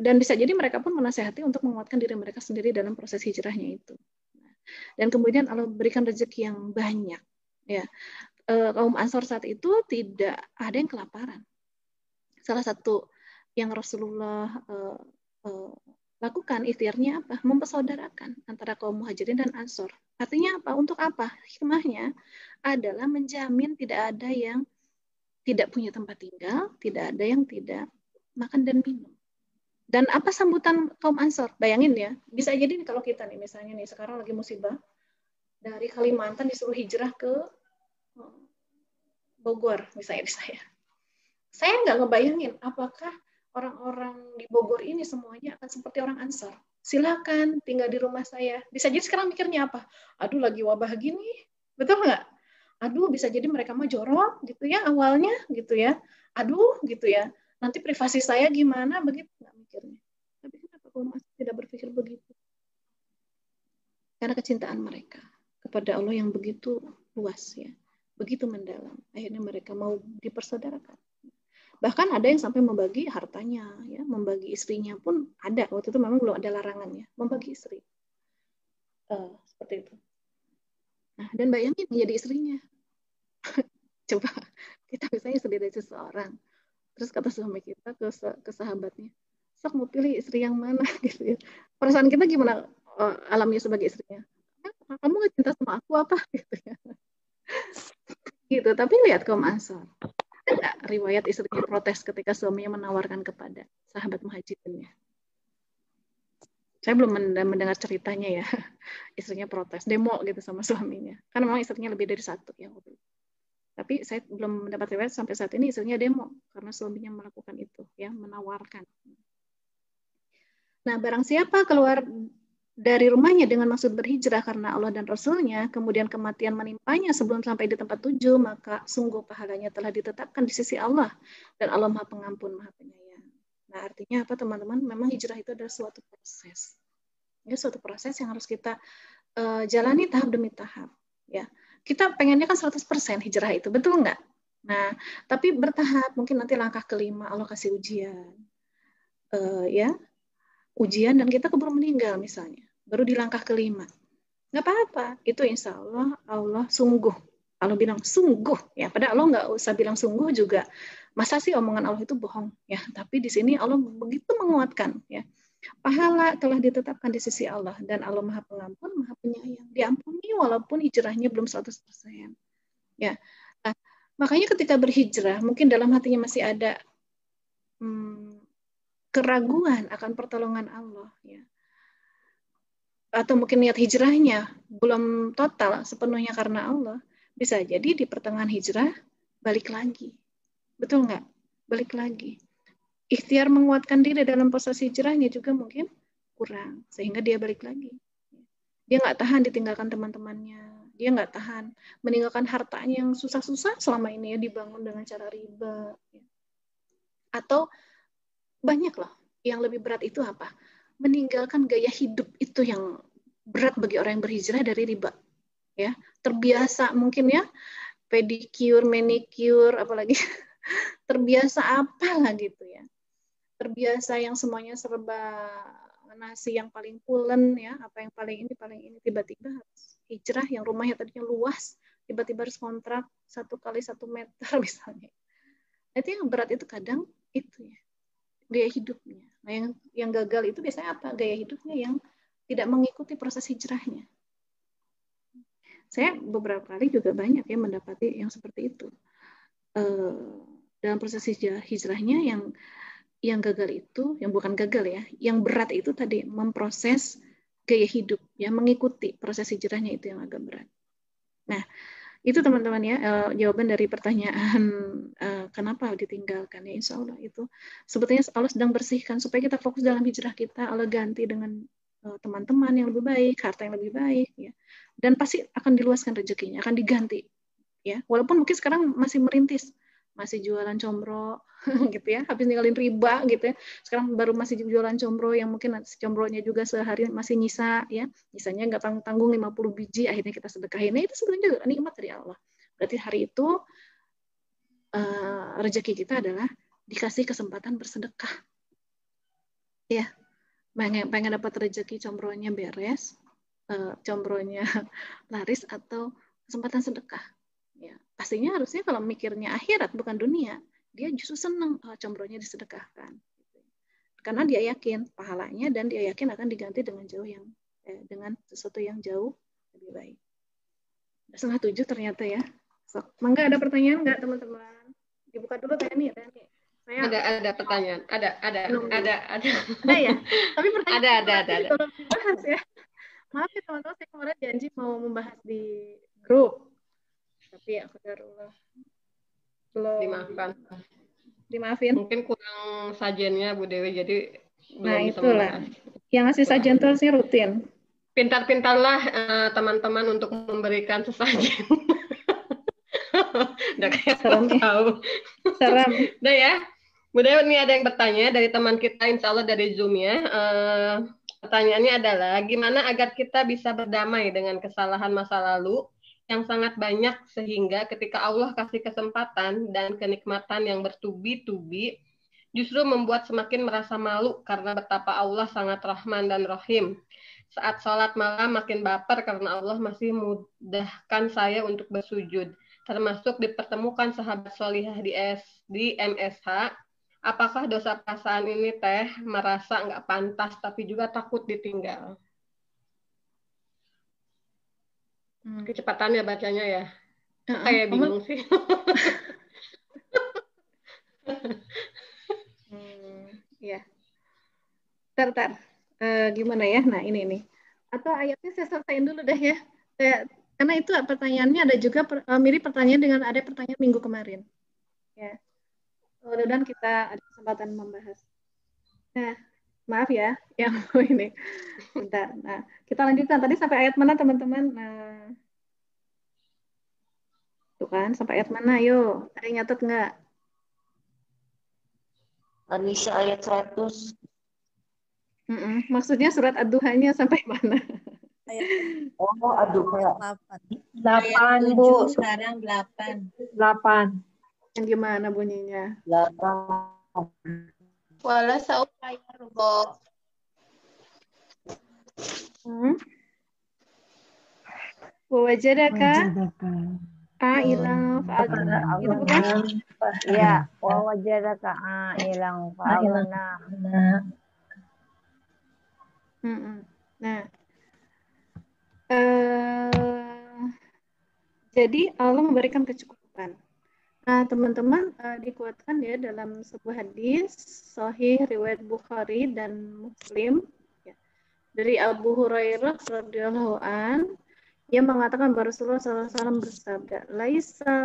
Dan bisa jadi mereka pun menasehati untuk menguatkan diri mereka sendiri dalam proses hijrahnya itu. Dan kemudian Allah berikan rezeki yang banyak. Ya, kaum Ansor saat itu tidak ada yang kelaparan. Salah satu yang Rasulullah lakukan ikhtiarnya apa? Mempersaudarakan antara kaum Muhajirin dan Ansor. Artinya apa? Untuk apa? Hikmahnya adalah menjamin tidak ada yang tidak punya tempat tinggal, tidak ada yang tidak makan dan minum. Dan apa sambutan kaum Ansor? Bayangin ya, bisa jadi nih kalau kita nih, misalnya nih sekarang lagi musibah, dari Kalimantan disuruh hijrah ke Bogor, misalnya di saya. Saya nggak ngebayangin apakah orang-orang di Bogor ini semuanya akan seperti orang Ansor. Silakan tinggal di rumah saya. Bisa jadi sekarang mikirnya apa? Aduh lagi wabah gini, betul nggak? Aduh bisa jadi mereka mah jorok gitu ya awalnya gitu ya. Aduh gitu ya. Nanti privasi saya gimana begitu nggak mikirnya. Tapi kenapa kaum Ansor tidak berpikir begitu? Karena kecintaan mereka kepada Allah yang begitu luas ya, begitu mendalam. Akhirnya mereka mau dipersaudarakan. Bahkan ada yang sampai membagi hartanya, ya, membagi istrinya pun ada. Waktu itu memang belum ada larangannya, membagi istri. Seperti itu. Nah, dan bayangin menjadi istrinya. Coba kita misalnya istri dari seseorang, terus kata suami kita ke sahabatnya, sok mau pilih istri yang mana gitu ya. Perasaan kita gimana alamnya sebagai istrinya? Kamu gak cinta sama aku apa gitu ya. Gitu, tapi lihat kaum Ansor. Ada riwayat istrinya protes ketika suaminya menawarkan kepada sahabat muhajirinnya. Saya belum mendengar ceritanya ya. Istrinya protes, demo gitu sama suaminya. Karena memang istrinya lebih dari satu ya. Tapi saya belum mendapat riwayat sampai saat ini istrinya demo karena suaminya melakukan itu ya, menawarkan. Nah, barang siapa keluar dari rumahnya dengan maksud berhijrah karena Allah dan Rasul-Nya, kemudian kematian menimpanya sebelum sampai di tempat tujuan, maka sungguh pahalanya telah ditetapkan di sisi Allah, dan Allah Maha Pengampun, Maha Penyayang. Nah, artinya apa teman-teman? Memang hijrah itu adalah suatu proses. Ya, suatu proses yang harus kita jalani tahap demi tahap. Ya, kita pengennya kan 100% hijrah itu, betul nggak? Nah, tapi bertahap, mungkin nanti langkah kelima Allah kasih ujian. Ya, ujian dan kita keburu meninggal misalnya. Baru di langkah kelima. Nggak apa-apa. Itu insya Allah sungguh. Allah bilang sungguh. Ya, padahal Allah nggak usah bilang sungguh juga. Masa sih omongan Allah itu bohong? Ya, tapi di sini Allah begitu menguatkan. Ya, pahala telah ditetapkan di sisi Allah. Dan Allah Maha Pengampun, Maha Penyayang. Diampuni walaupun hijrahnya belum 100%. Ya, nah, makanya ketika berhijrah, mungkin dalam hatinya masih ada keraguan akan pertolongan Allah. Ya, atau mungkin niat hijrahnya belum total sepenuhnya karena Allah, bisa jadi di pertengahan hijrah balik lagi. Betul nggak? Balik lagi. Ikhtiar menguatkan diri dalam proses hijrahnya juga mungkin kurang, sehingga dia balik lagi. Dia nggak tahan ditinggalkan teman-temannya. Dia nggak tahan meninggalkan hartanya yang susah-susah selama ini ya dibangun dengan cara riba. Atau banyak loh. Yang lebih berat itu apa? Meninggalkan gaya hidup itu yang berat bagi orang yang berhijrah dari riba. Ya, terbiasa mungkin ya pedicure, manicure, apalagi terbiasa apalah gitu ya. Terbiasa yang semuanya serba nasi yang paling pulen ya, apa yang paling ini tiba-tiba harus hijrah yang rumahnya tadinya luas, tiba-tiba harus kontrak 1 kali 1 meter misalnya. Itu yang berat itu kadang itu ya. Gaya hidupnya. Nah, yang gagal itu biasanya apa? Gaya hidupnya yang tidak mengikuti proses hijrahnya. Saya beberapa kali juga banyak ya mendapati yang seperti itu. Dalam proses hijrahnya yang gagal itu, yang bukan gagal ya, yang berat itu tadi memproses gaya hidup, ya mengikuti proses hijrahnya itu yang agak berat. Nah, itu teman-teman ya jawaban dari pertanyaan kenapa ditinggalkan ya, insya Allah itu sebetulnya Allah sedang bersihkan supaya kita fokus dalam hijrah kita. Allah ganti dengan teman-teman yang lebih baik, harta yang lebih baik ya, dan pasti akan diluaskan rezekinya, akan diganti ya, walaupun mungkin sekarang masih merintis, masih jualan combro gitu ya, habis ninggalin riba gitu ya, sekarang baru masih jualan combro yang mungkin combronya juga sehari masih nyisa ya, nyisanya nggak tanggung 50 biji, akhirnya kita sedekahin. Nah, itu sebenarnya juga nikmat dari Allah. Berarti hari itu rezeki kita adalah dikasih kesempatan bersedekah ya, pengen dapat rezeki combronya beres, combronya laris, atau kesempatan sedekah ya, pastinya harusnya kalau mikirnya akhirat bukan dunia, dia justru senang combronya disedekahkan karena dia yakin pahalanya dan dia yakin akan diganti dengan dengan sesuatu yang jauh lebih baik. 6:30 ternyata ya. Mangga ada pertanyaan nggak teman-teman? Dibuka dulu Tani. Saya ada pertanyaan. Ada ya. Tapi pertanyaan ada. Belum dibahas ya. Maaf ya teman-teman, saya kemarin janji mau membahas di grup. Tapi ya qadarullah belum dimaafin. Mungkin kurang sajennya Bu Dewi, jadi belum bisa itulah membahas. Yang ngasih sajen itu harusnya rutin. Pintar-pintarlah teman-teman untuk memberikan sesajen. Udah kayak tahu. Serem. Udah ya. Bu Dewi, ini ada yang bertanya dari teman kita, insya Allah dari Zoom ya. Pertanyaannya adalah, gimana agar kita bisa berdamai dengan kesalahan masa lalu yang sangat banyak sehingga ketika Allah kasih kesempatan dan kenikmatan yang bertubi-tubi justru membuat semakin merasa malu karena betapa Allah sangat Rahman dan Rahim. Saat sholat malam makin baper karena Allah masih mudahkan saya untuk bersujud. Termasuk dipertemukan sahabat solihah di MSH. Apakah dosa perasaan ini teh merasa nggak pantas tapi juga takut ditinggal? Kecepatannya bacanya ya. Kayak bingung sih. Ya. Tar. Gimana ya? Nah, ini nih. Atau ayatnya saya selesaiin dulu deh ya. Karena itu pertanyaannya ada juga mirip pertanyaan dengan ada pertanyaan minggu kemarin. Ya. Mudah-mudahan kita ada kesempatan membahas. Nah, Maaf ya, yang ini. Bentar. Nah, kita lanjutkan. Tadi sampai ayat mana, teman-teman? Nah, tuh kan, sampai ayat mana? Yuk, ada yang nyatet nggak? An-Nisa ayat 100. Maksudnya surat Ad-Duhanya sampai mana? Oh, aduh kayak 8, Bu. sekarang 8. 8. Yang gimana bunyinya? 8. Wala saupaya rubo. Wajadaka ilang Kepada itu bukan? Ya, wa wajadaka ilang fa'agna. Nah, jadi Allah memberikan kecukupan. Nah, teman-teman, dikuatkan ya dalam sebuah hadis sahih riwayat Bukhari dan Muslim ya, dari Abu Hurairah radhiyallahu an, ia mengatakan bahwa Rasulullah SAW bersabda, laisa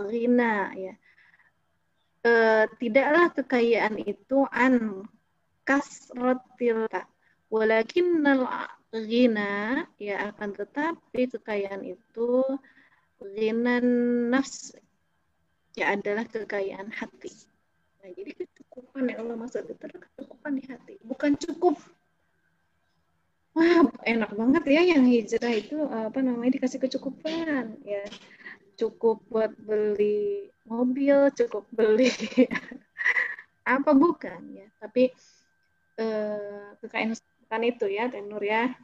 ghina ya, tidaklah kekayaan itu an kasrotil walakinnal ghina ya, akan tetapi kekayaan itu ghinan nafs ya, adalah kekayaan hati. Nah, jadi kecukupan yang Allah maksud itu adalah kecukupan di hati, bukan cukup. Wah, enak banget ya yang hijrah itu dikasih kecukupan ya, cukup buat beli mobil, cukup beli apa bukan ya, tapi kekayaan bukan itu ya, Tenur ya.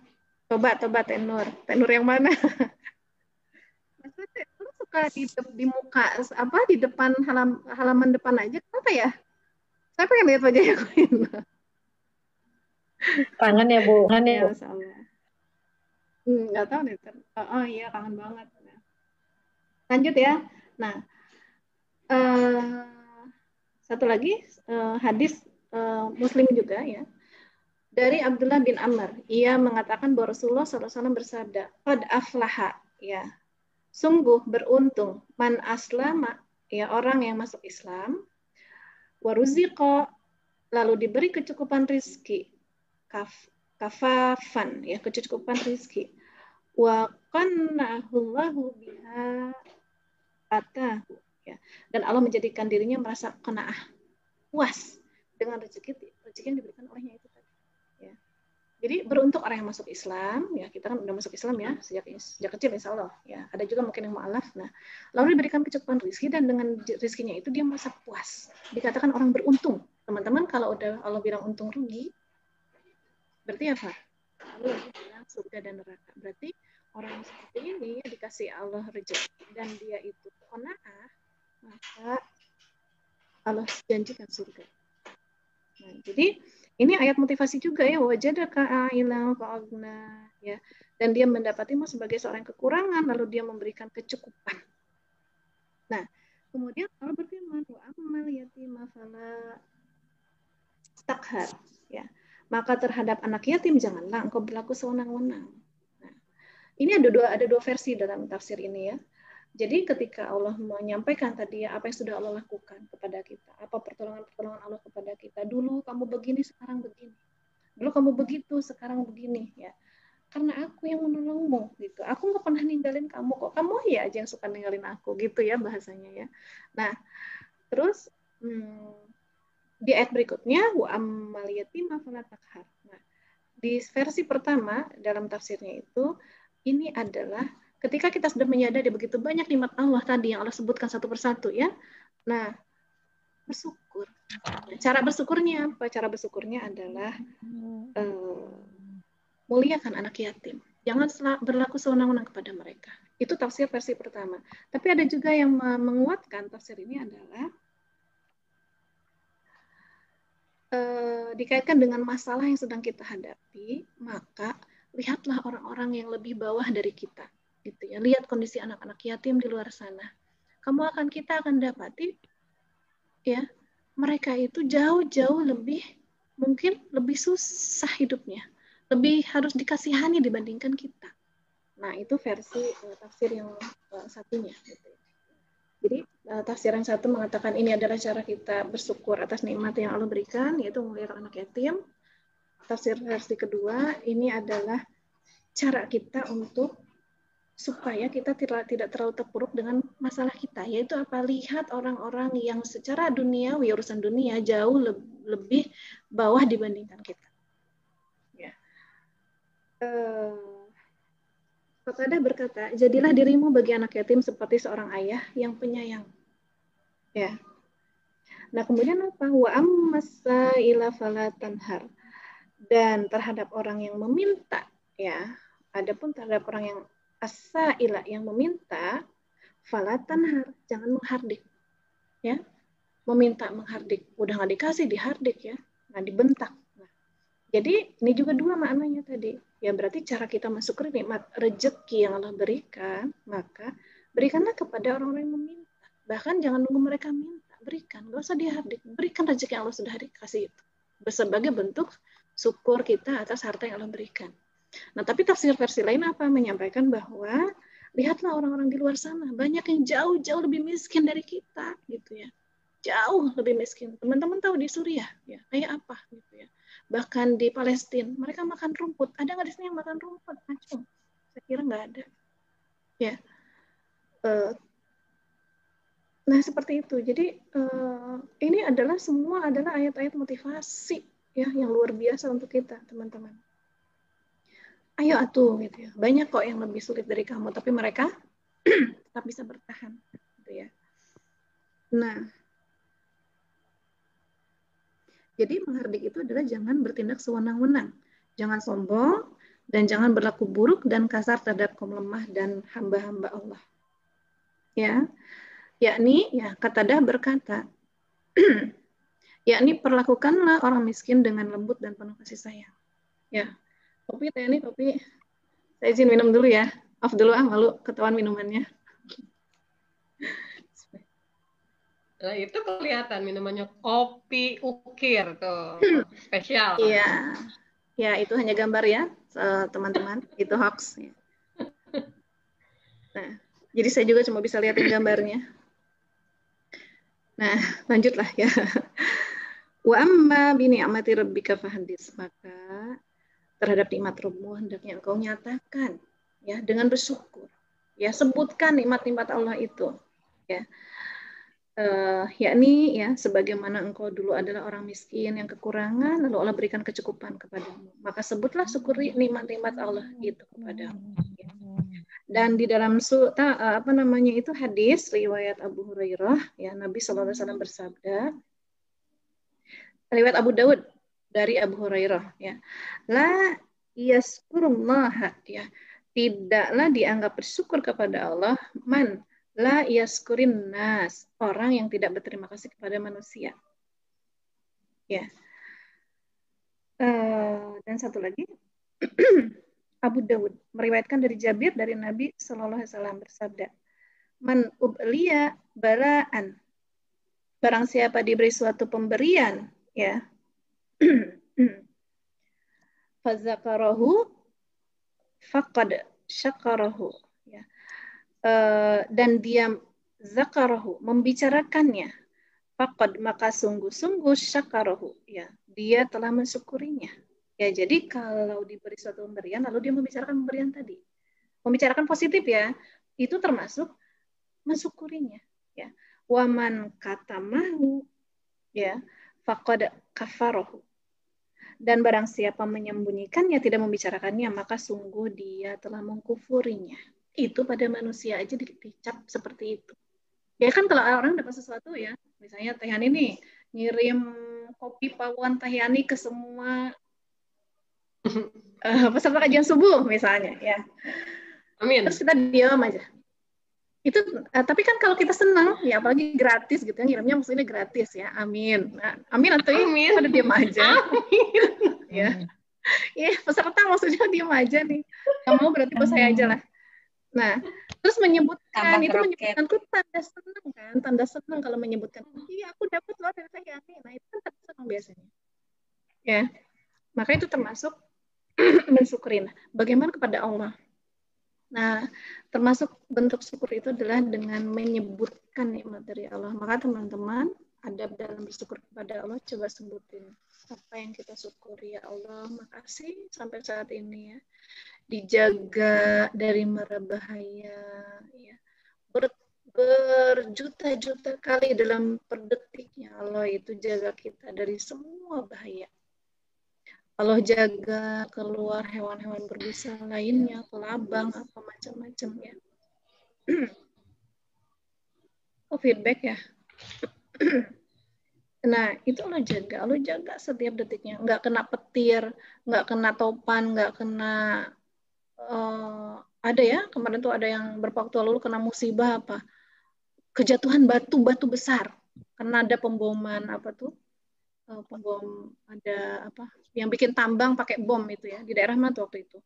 Coba Tenur yang mana? Maksudnya lu suka di muka apa di depan halaman depan aja, kenapa ya? Saya pengen lihat wajahnya Queen. Kangen ya, Bu. Kangen ya, Bu. Nggak tahu nih. Oh iya, kangen banget. Lanjut ya. Nah, satu lagi hadis Muslim juga ya. Dari Abdullah bin Amr, ia mengatakan bahwa Rasulullah SAW bersabda, "Qad aflaha," ya, sungguh beruntung, man aslama, ya, orang yang masuk Islam, waruziqo, lalu diberi kecukupan rizki, kafafan, ya, kecukupan rizki, wa qanna'ahullahu biha atahu, ya, dan Allah menjadikan dirinya merasa qanaah, puas dengan rezeki yang diberikan olehnya itu tadi. Ya. Jadi beruntung orang yang masuk Islam, ya, kita kan udah masuk Islam ya sejak kecil insya Allah, ya. Ada juga mungkin yang mu'alaf. Nah, lalu diberikan kecukupan rezeki dan dengan rezekinya itu dia merasa puas. Dikatakan orang beruntung. Teman-teman, kalau udah Allah bilang untung rugi, berarti apa? Allah bilang surga dan neraka. Berarti orang yang seperti ini ya, dikasih Allah rezeki dan dia itu qanaah, maka Allah janjikan surga. Nah, jadi ini ayat motivasi juga ya, wajadaka ailan fa'agna ya, dan dia mendapatimu sebagai seorang kekurangan lalu dia memberikan kecukupan. Nah, kemudian Allah berfirman, wa ammal yatima fala takhar ya. Maka terhadap anak yatim janganlah engkau berlaku sewenang-wenang. Nah, ini ada dua versi dalam tafsir ini ya. Jadi ketika Allah menyampaikan tadi ya, apa yang sudah Allah lakukan kepada kita, apa pertolongan Allah kepada kita, dulu kamu begini, sekarang begini, dulu kamu begitu, sekarang begini ya, karena aku yang menolongmu gitu, aku nggak pernah ninggalin kamu kok, kamu ya aja yang suka ninggalin aku gitu ya bahasanya ya. Nah terus di ayat berikutnya wa ammal yatima fala taqhar. Nah di versi pertama dalam tafsirnya itu ini adalah ketika kita sudah menyadari begitu banyak nikmat Allah tadi yang Allah sebutkan satu persatu ya. Nah, bersyukur. Cara bersyukurnya apa? Cara bersyukurnya adalah muliakan anak yatim. Jangan berlaku sewenang-wenang kepada mereka. Itu tafsir versi pertama. Tapi ada juga yang menguatkan tafsir ini adalah dikaitkan dengan masalah yang sedang kita hadapi, maka lihatlah orang-orang yang lebih bawah dari kita. Gitu ya. Lihat kondisi anak-anak yatim di luar sana. Kita akan dapati ya, mereka itu jauh-jauh mungkin lebih susah hidupnya. Lebih harus dikasihani dibandingkan kita. Nah, itu versi tafsir yang satunya gitu. Jadi tafsir yang satu mengatakan ini adalah cara kita bersyukur atas nikmat yang Allah berikan, yaitu memelihara anak yatim. tafsir versi kedua ini adalah cara kita untuk supaya kita tidak terlalu terpuruk dengan masalah kita, yaitu apa? Lihat orang-orang yang secara duniawi, urusan dunia jauh lebih bawah dibandingkan kita. Ya. Qatadah berkata, jadilah dirimu bagi anak yatim seperti seorang ayah yang penyayang. Ya. Nah, kemudian apa? Wa ammasaila fala tanhar. Dan terhadap orang yang meminta, ya. Adapun terhadap orang yang as-sa'ila yang meminta, fala tanhar, jangan menghardik. Ya. Meminta menghardik, udah nggak dikasih dihardik ya, nggak dibentak. Nah, jadi ini juga dua maknanya tadi. Ya berarti cara kita mensyukuri nikmat rezeki yang Allah berikan, maka berikanlah kepada orang-orang yang meminta. Bahkan jangan nunggu mereka minta, berikan, nggak usah dihardik, berikan rezeki yang Allah sudah dikasih itu. Sebagai bentuk syukur kita atas harta yang Allah berikan. Nah, tapi tafsir versi lain apa? Menyampaikan bahwa lihatlah orang-orang di luar sana, banyak yang jauh-jauh lebih miskin dari kita, gitu ya. Jauh lebih miskin. Teman-teman tahu di Suriah, ya, kayak apa, gitu ya. Bahkan di Palestina, mereka makan rumput. Ada nggak di sini yang makan rumput? Acung. Saya kira nggak ada. Ya. Nah, seperti itu. Jadi, ini adalah semua adalah ayat-ayat motivasi, ya, yang luar biasa untuk kita, teman-teman. Ayo atuh gitu ya. Banyak kok yang lebih sulit dari kamu, tapi mereka tetap bisa bertahan, gitu ya. Nah, jadi menghardik itu adalah jangan bertindak sewenang-wenang, jangan sombong, dan jangan berlaku buruk dan kasar terhadap kaum lemah dan hamba-hamba Allah. Ya, yakni ya Qatadah berkata, yakni perlakukanlah orang miskin dengan lembut dan penuh kasih sayang. Ya. Kopi, teh ini kopi. Saya izin minum dulu ya. Off dulu malu ketahuan minumannya. Nah, itu kelihatan minumannya kopi ukir tuh. Spesial. Iya. Ya, itu hanya gambar ya, teman-teman. Itu hoax. Nah, jadi saya juga cuma bisa lihatin gambarnya. Nah, lanjutlah ya. Wa amma bi ni'mati rabbika fahaddits. Maka terhadap nikmat Rabbmu hendaknya engkau nyatakan ya dengan bersyukur. Ya, sebutkan nikmat-nikmat Allah itu. Ya. Yakni ya sebagaimana engkau dulu adalah orang miskin yang kekurangan lalu Allah berikan kecukupan kepadamu. Maka sebutlah syukuri nikmat-nikmat Allah itu kepadamu. Ya. Dan di dalam itu hadis riwayat Abu Hurairah ya Nabi SAW bersabda, riwayat Abu Daud dari Abu Hurairah ya, la yaskurullah ya, tidaklah dianggap bersyukur kepada Allah man la yaskurin nas, orang yang tidak berterima kasih kepada manusia ya. Dan satu lagi Abu Daud meriwayatkan dari Jabir dari Nabi SAW bersabda, man ubliya balaan, barang siapa diberi suatu pemberian ya, fazakarahu faqad syakarahu ya. Dan dia zakarahu membicarakannya, faqad maka sungguh-sungguh syakarahu ya, dia telah mensyukurinya ya. Jadi kalau diberi suatu pemberian lalu dia membicarakan pemberian tadi, membicarakan positif ya, itu termasuk mensyukurinya ya. Waman katamahu ya faqad kafarahu, dan barang siapa menyembunyikannya, tidak membicarakannya, maka sungguh dia telah mengkufurinya. Itu pada manusia aja dicap seperti itu. Ya kan kalau orang dapat sesuatu ya, misalnya Teh Yani nih ngirim kopi pawon Teh Yani ke semua peserta kajian subuh misalnya ya. Amin. Terus kita diam aja. Itu tapi kan kalau kita senang ya, apalagi gratis gitu ya, ngirimnya maksudnya gratis ya, amin. Nah, amin atau ya pada diam aja. Amin. Ya. Iya, peserta maksudnya diam aja nih. Kamu berarti bos saya aja lah. Nah, terus menyebutkan itu menyebutkan itu tanda senang kan, tanda senang kalau menyebutkan. Iya, aku dapat loh dari saya. Nah, itu kan tanda senang biasanya. Ya. Maka itu termasuk mensyukurin. Bagaimana kepada Allah? Nah, termasuk bentuk syukur itu adalah dengan menyebutkan nikmat dari Allah. Maka teman-teman, adab dalam bersyukur kepada Allah, coba sebutin apa yang kita syukuri. Ya Allah, makasih sampai saat ini ya, dijaga dari mara bahaya ya, berjuta-juta kali dalam per detiknya Allah itu jaga kita dari semua bahaya. Allah jaga keluar hewan-hewan berbisa lainnya, kelabang, apa macam-macam ya. Oh, feedback ya. Nah, itu Allah jaga setiap detiknya. Nggak kena petir, nggak kena topan, nggak kena ada ya, kemarin tuh ada yang beberapa waktu lalu kena musibah apa? Kejatuhan batu besar. Karena ada pemboman apa tuh? Pembom ada apa? Yang bikin tambang pakai bom itu ya, di daerah mana tuh waktu itu?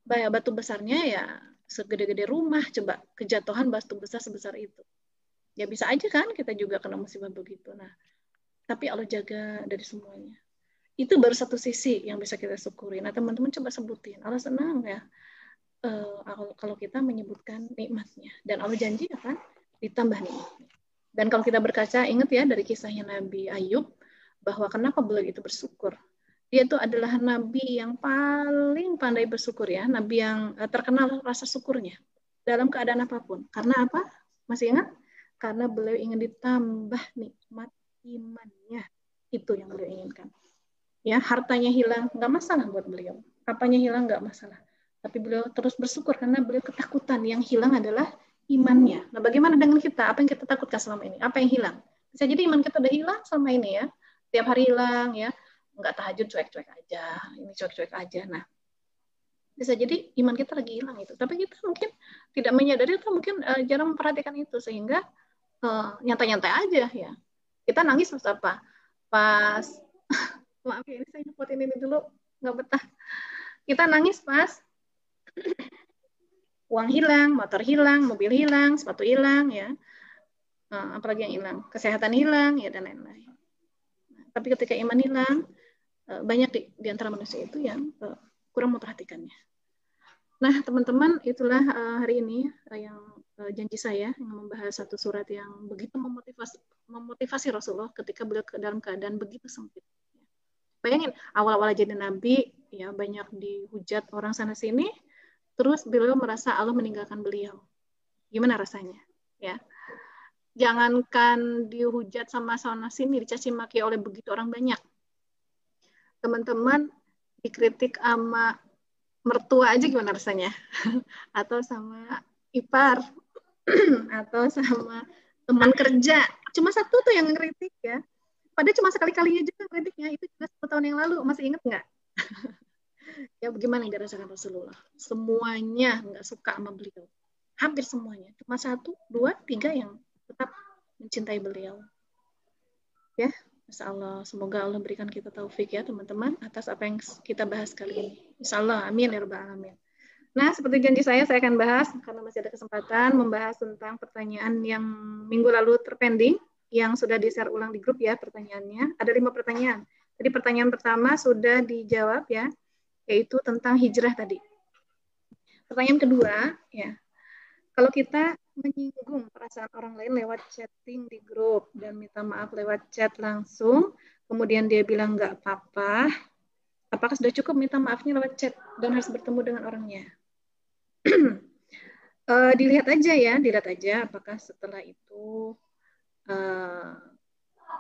Batu besarnya ya segede-gede rumah, coba kejatuhan batu besar sebesar itu. Ya bisa aja kan kita juga kena musibah begitu. Nah, tapi Allah jaga dari semuanya. Itu baru satu sisi yang bisa kita syukuri. Nah, teman-teman coba sebutin. Allah senang ya kalau kita menyebutkan nikmatnya. Dan Allah janji akan ditambah nikmatnya. Dan kalau kita berkaca, ingat ya dari kisahnya Nabi Ayub, bahwa kenapa beliau itu bersyukur. Dia itu adalah Nabi yang paling pandai bersyukur ya. Nabi yang terkenal rasa syukurnya. Dalam keadaan apapun. Karena apa? Masih ingat? Karena beliau ingin ditambah nikmat imannya. Itu yang beliau inginkan. Ya, hartanya hilang, nggak masalah buat beliau. Apanya hilang, nggak masalah. Tapi beliau terus bersyukur karena beliau ketakutan. Yang hilang adalah imannya. Nah, bagaimana dengan kita? Apa yang kita takutkan selama ini? Apa yang hilang? Bisa jadi iman kita udah hilang selama ini ya. Tiap hari hilang ya. Nggak tahajud, cuek-cuek aja. Ini cuek-cuek aja. Nah, bisa jadi iman kita lagi hilang itu. Tapi kita mungkin tidak menyadari atau mungkin jarang memperhatikan itu. Sehingga nyantai-nyantai aja ya. Kita nangis pas apa? Pas maaf ya, ini saya nyepotin ini dulu, nggak betah. Kita nangis pas uang hilang, motor hilang, mobil hilang, sepatu hilang, ya. Apalagi yang hilang, kesehatan hilang, ya dan lain-lain. Tapi ketika iman hilang, banyak di antara manusia itu yang kurang memperhatikannya. Nah, teman-teman, itulah hari ini yang janji saya yang membahas satu surat yang begitu memotivasi Rasulullah ketika beliau dalam keadaan begitu sempit. Bayangin, awal-awal jadi nabi, ya banyak dihujat orang sana-sini, terus beliau merasa Allah meninggalkan beliau. Gimana rasanya? Ya, jangankan dihujat sama sana-sini, dicaci maki oleh begitu orang banyak. Teman-teman dikritik sama mertua aja gimana rasanya? Atau sama ipar, atau sama teman kerja. Cuma satu tuh yang ngeritik ya. Padahal cuma sekali-kalinya juga kritiknya, itu juga 10 tahun yang lalu, masih ingat nggak? Ya bagaimana yang dirasakan Rasulullah? Semuanya nggak suka sama beliau. Hampir semuanya. Cuma 1, 2, 3 yang tetap mencintai beliau. Ya, Masya Allah. Semoga Allah berikan kita taufik ya teman-teman atas apa yang kita bahas kali ini. Insya Allah, amin ya rabbal alamin. Nah, seperti janji saya akan bahas, karena masih ada kesempatan, membahas tentang pertanyaan yang minggu lalu terpending, yang sudah di-share ulang di grup ya pertanyaannya. Ada 5 pertanyaan. Jadi pertanyaan pertama sudah dijawab ya, yaitu tentang hijrah tadi. Pertanyaan kedua, ya, kalau kita menyinggung perasaan orang lain lewat chatting di grup dan minta maaf lewat chat langsung, kemudian dia bilang nggak apa-apa, apakah sudah cukup minta maafnya lewat chat dan harus bertemu dengan orangnya? Dilihat aja apakah setelah itu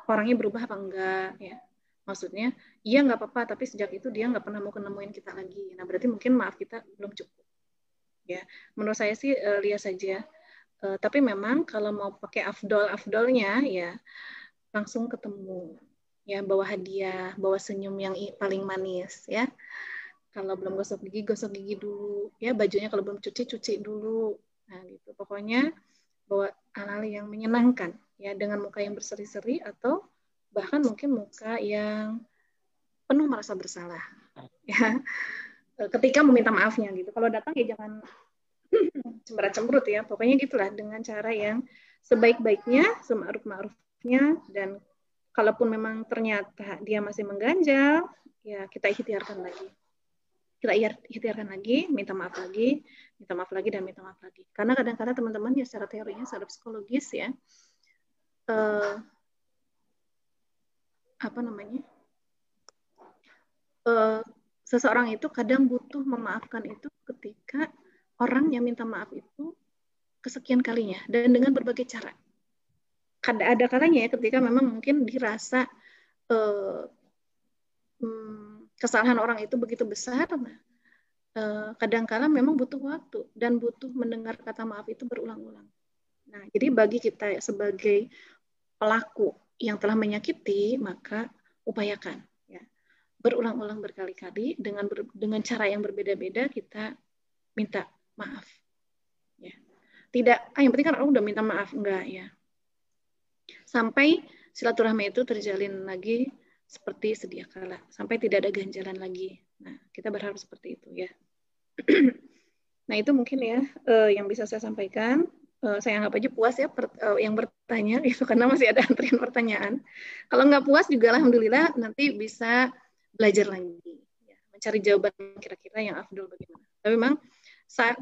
orangnya berubah apa enggak ya. Maksudnya, iya nggak apa-apa, tapi sejak itu dia nggak pernah mau nemuin kita lagi. Nah, berarti mungkin maaf kita belum cukup. Ya, menurut saya sih lihat saja. Tapi memang kalau mau pakai afdolnya ya langsung ketemu. Ya, bawa hadiah, bawa senyum yang paling manis ya. Kalau belum gosok gigi dulu. Ya, bajunya kalau belum cuci dulu. Nah, gitu. Pokoknya bawa hal-hal yang menyenangkan ya, dengan muka yang berseri-seri atau bahkan mungkin muka yang penuh merasa bersalah ya ketika meminta maafnya gitu. Kalau datang ya jangan cemberut ya, pokoknya gitulah, dengan cara yang sebaik-baiknya, sema'ruf-ma'rufnya, dan kalaupun memang ternyata dia masih mengganjal ya kita ikhtiarkan lagi, minta maaf lagi, dan minta maaf lagi. Karena kadang-kadang teman-teman ya secara teorinya, secara psikologis ya, apa namanya, seseorang itu kadang butuh memaafkan itu ketika orang yang minta maaf itu kesekian kalinya dan dengan berbagai cara. Ada kalanya ya ketika memang mungkin dirasa kesalahan orang itu begitu besar, kadang-kala memang butuh waktu dan butuh mendengar kata maaf itu berulang-ulang. Nah, jadi bagi kita sebagai pelaku yang telah menyakiti, maka upayakan ya, berulang-ulang berkali-kali dengan cara yang berbeda-beda kita minta maaf. Ya. Tidak, yang penting kan orang udah minta maaf, enggak ya. Sampai silaturahmi itu terjalin lagi seperti sedia kala, sampai tidak ada ganjalan lagi. Nah, kita berharap seperti itu ya. Nah, itu mungkin ya yang bisa saya sampaikan. Saya anggap aja puas ya yang bertanya itu karena masih ada antrian pertanyaan. Kalau nggak puas juga alhamdulillah nanti bisa belajar lagi, ya, mencari jawaban kira-kira yang afdol bagaimana. Tapi memang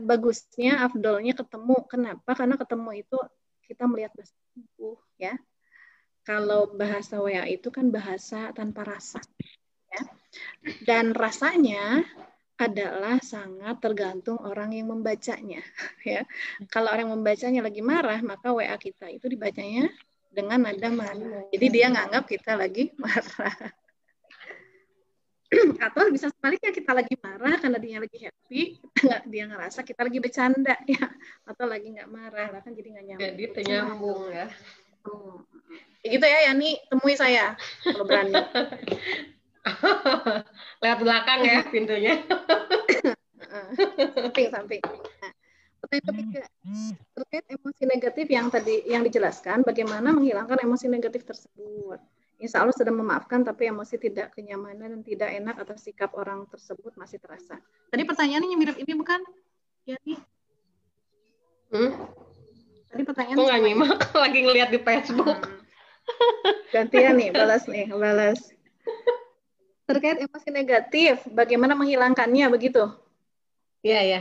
bagusnya afdolnya ketemu. Kenapa? Karena ketemu itu kita melihat bahasa tubuh ya. Kalau bahasa WA itu kan bahasa tanpa rasa ya. Dan rasanya adalah sangat tergantung orang yang membacanya ya. Kalau orang yang membacanya lagi marah, maka WA kita itu dibacanya dengan nada marah. Jadi dia nganggap kita lagi marah. Atau bisa sebaliknya, kita lagi marah karena dia lagi happy, dia ngerasa kita lagi bercanda ya, atau lagi nggak marah, lah kan jadi nggak nyambung. Jadi ternyambung ya. Gitu ya, Yani, temui saya kalau berani. Lewat belakang ya pintunya. Samping. Nah, pertanyaan ketiga, terkait emosi negatif yang tadi yang dijelaskan, bagaimana menghilangkan emosi negatif tersebut. Insya Allah sudah memaafkan, tapi emosi tidak kenyamanan dan tidak enak atas sikap orang tersebut masih terasa. Tadi pertanyaannya mirip ini bukan? Yani? Tadi pertanyaan nggak nyimak, lagi ngeliat di Facebook. Gantian nih, balas. Terkait emosi negatif, bagaimana menghilangkannya begitu? Iya, ya.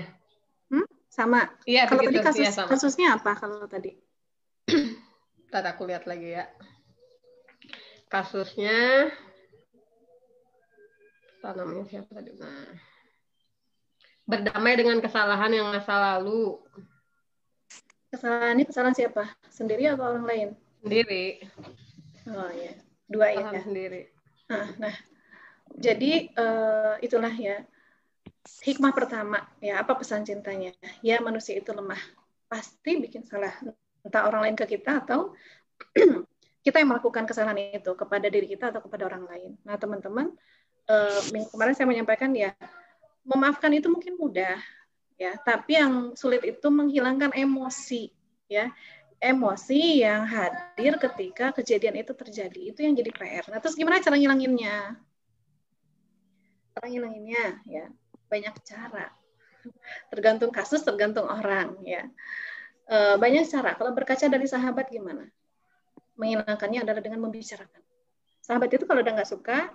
Sama. Iya, kalau begitu. tadi Sama. kasusnya apa kalau tadi? Ntar aku lihat lagi ya. Kasusnya namanya siapa tadi? Nah. Berdamai dengan kesalahan yang masa lalu. Kesalahannya kesalahan siapa? Sendiri atau orang lain? Sendiri. Oh ya, dua ya. Sendiri. Nah, jadi itulah ya hikmah pertama ya, apa pesan cintanya? Ya, manusia itu lemah, pasti bikin salah, entah orang lain ke kita atau kita yang melakukan kesalahan itu kepada diri kita atau kepada orang lain. Nah, teman-teman, minggu kemarin saya menyampaikan ya, memaafkan itu mungkin mudah ya, tapi yang sulit itu menghilangkan emosi ya. Emosi yang hadir ketika kejadian itu terjadi, itu yang jadi PR. Nah, terus gimana cara ngilanginnya? Cara ngilanginnya ya banyak cara. Tergantung kasus, tergantung orang ya. Banyak cara. Kalau berkaca dari sahabat gimana? Menghilangkannya adalah dengan membicarakan. Sahabat itu kalau udah nggak suka,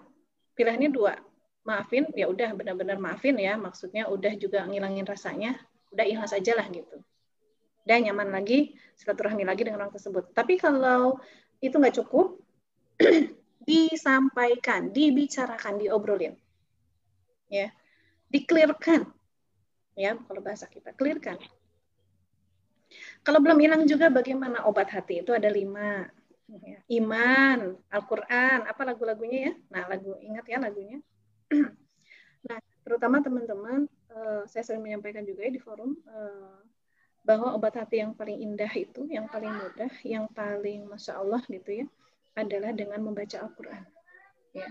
pilihannya dua. Maafin, ya udah benar-benar maafin ya. Maksudnya udah juga ngilangin rasanya, udah ikhlas aja lah gitu. Dan nyaman lagi, silaturahmi lagi dengan orang tersebut. Tapi kalau itu nggak cukup, disampaikan, dibicarakan, diobrolin. Ya, di-clearkan. Ya, kalau bahasa kita, clearkan. Kalau belum hilang juga bagaimana? Obat hati itu ada 5. Ya, Iman, Al-Quran, apa lagu-lagunya ya? Nah, ingat ya lagunya. Nah, terutama teman-teman, saya sering menyampaikan juga ya di forum, bahwa obat hati yang paling indah itu, yang paling mudah, yang paling Masya Allah gitu ya, adalah dengan membaca Al-Quran. Ya.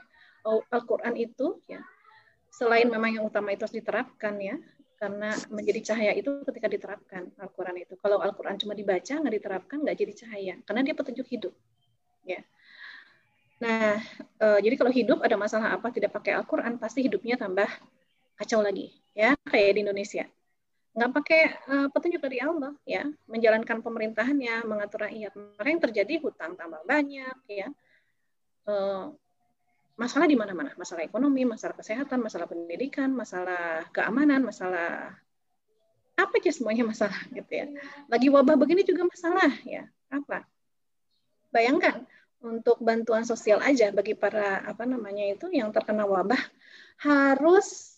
Al-Quran itu ya, selain memang yang utama itu harus diterapkan ya, karena menjadi cahaya itu ketika diterapkan Al-Quran itu. Kalau Al-Quran cuma dibaca, nggak diterapkan, nggak jadi cahaya, karena dia petunjuk hidup. Ya. Nah, jadi kalau hidup ada masalah apa tidak pakai Al-Quran, pasti hidupnya tambah kacau lagi, ya kayak di Indonesia. Nggak pakai petunjuk dari Allah ya, menjalankan pemerintahannya, mengatur rakyat, maka yang terjadi hutang tambah banyak ya, masalah di mana-mana, masalah ekonomi, masalah kesehatan, masalah pendidikan, masalah keamanan, masalah apa aja semuanya masalah gitu ya. Lagi wabah begini juga masalah ya, apa? Bayangkan untuk bantuan sosial aja bagi para yang terkena wabah, harus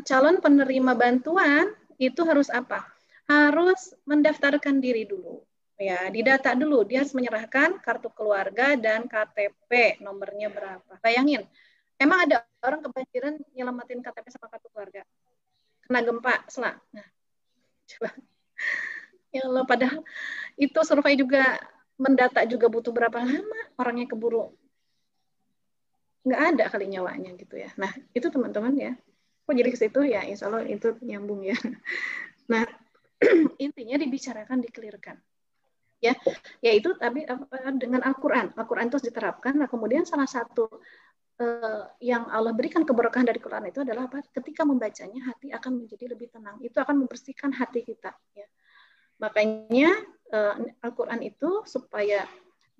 calon penerima bantuan itu harus apa? Harus mendaftarkan diri dulu. Ya, didata dulu. Dia harus menyerahkan kartu keluarga dan KTP, nomornya berapa. Bayangin, emang ada orang kebanjiran nyelamatin KTP sama kartu keluarga. Kena gempa, Nah, coba. Ya Allah, padahal itu survei juga mendata juga butuh berapa lama orangnya keburu. Nggak ada kali nyawanya gitu ya. Nah, itu teman-teman ya. Kok jadi ke situ ya, insya Allah itu nyambung ya. Nah, intinya dibicarakan, dikelirkan. Ya, yaitu tapi dengan Al-Quran. Al-Quran itu diterapkan. Nah, kemudian salah satu yang Allah berikan keberkahan dari Quran itu adalah apa? Ketika membacanya, hati akan menjadi lebih tenang. Itu akan membersihkan hati kita. Ya. Makanya Al-Quran itu supaya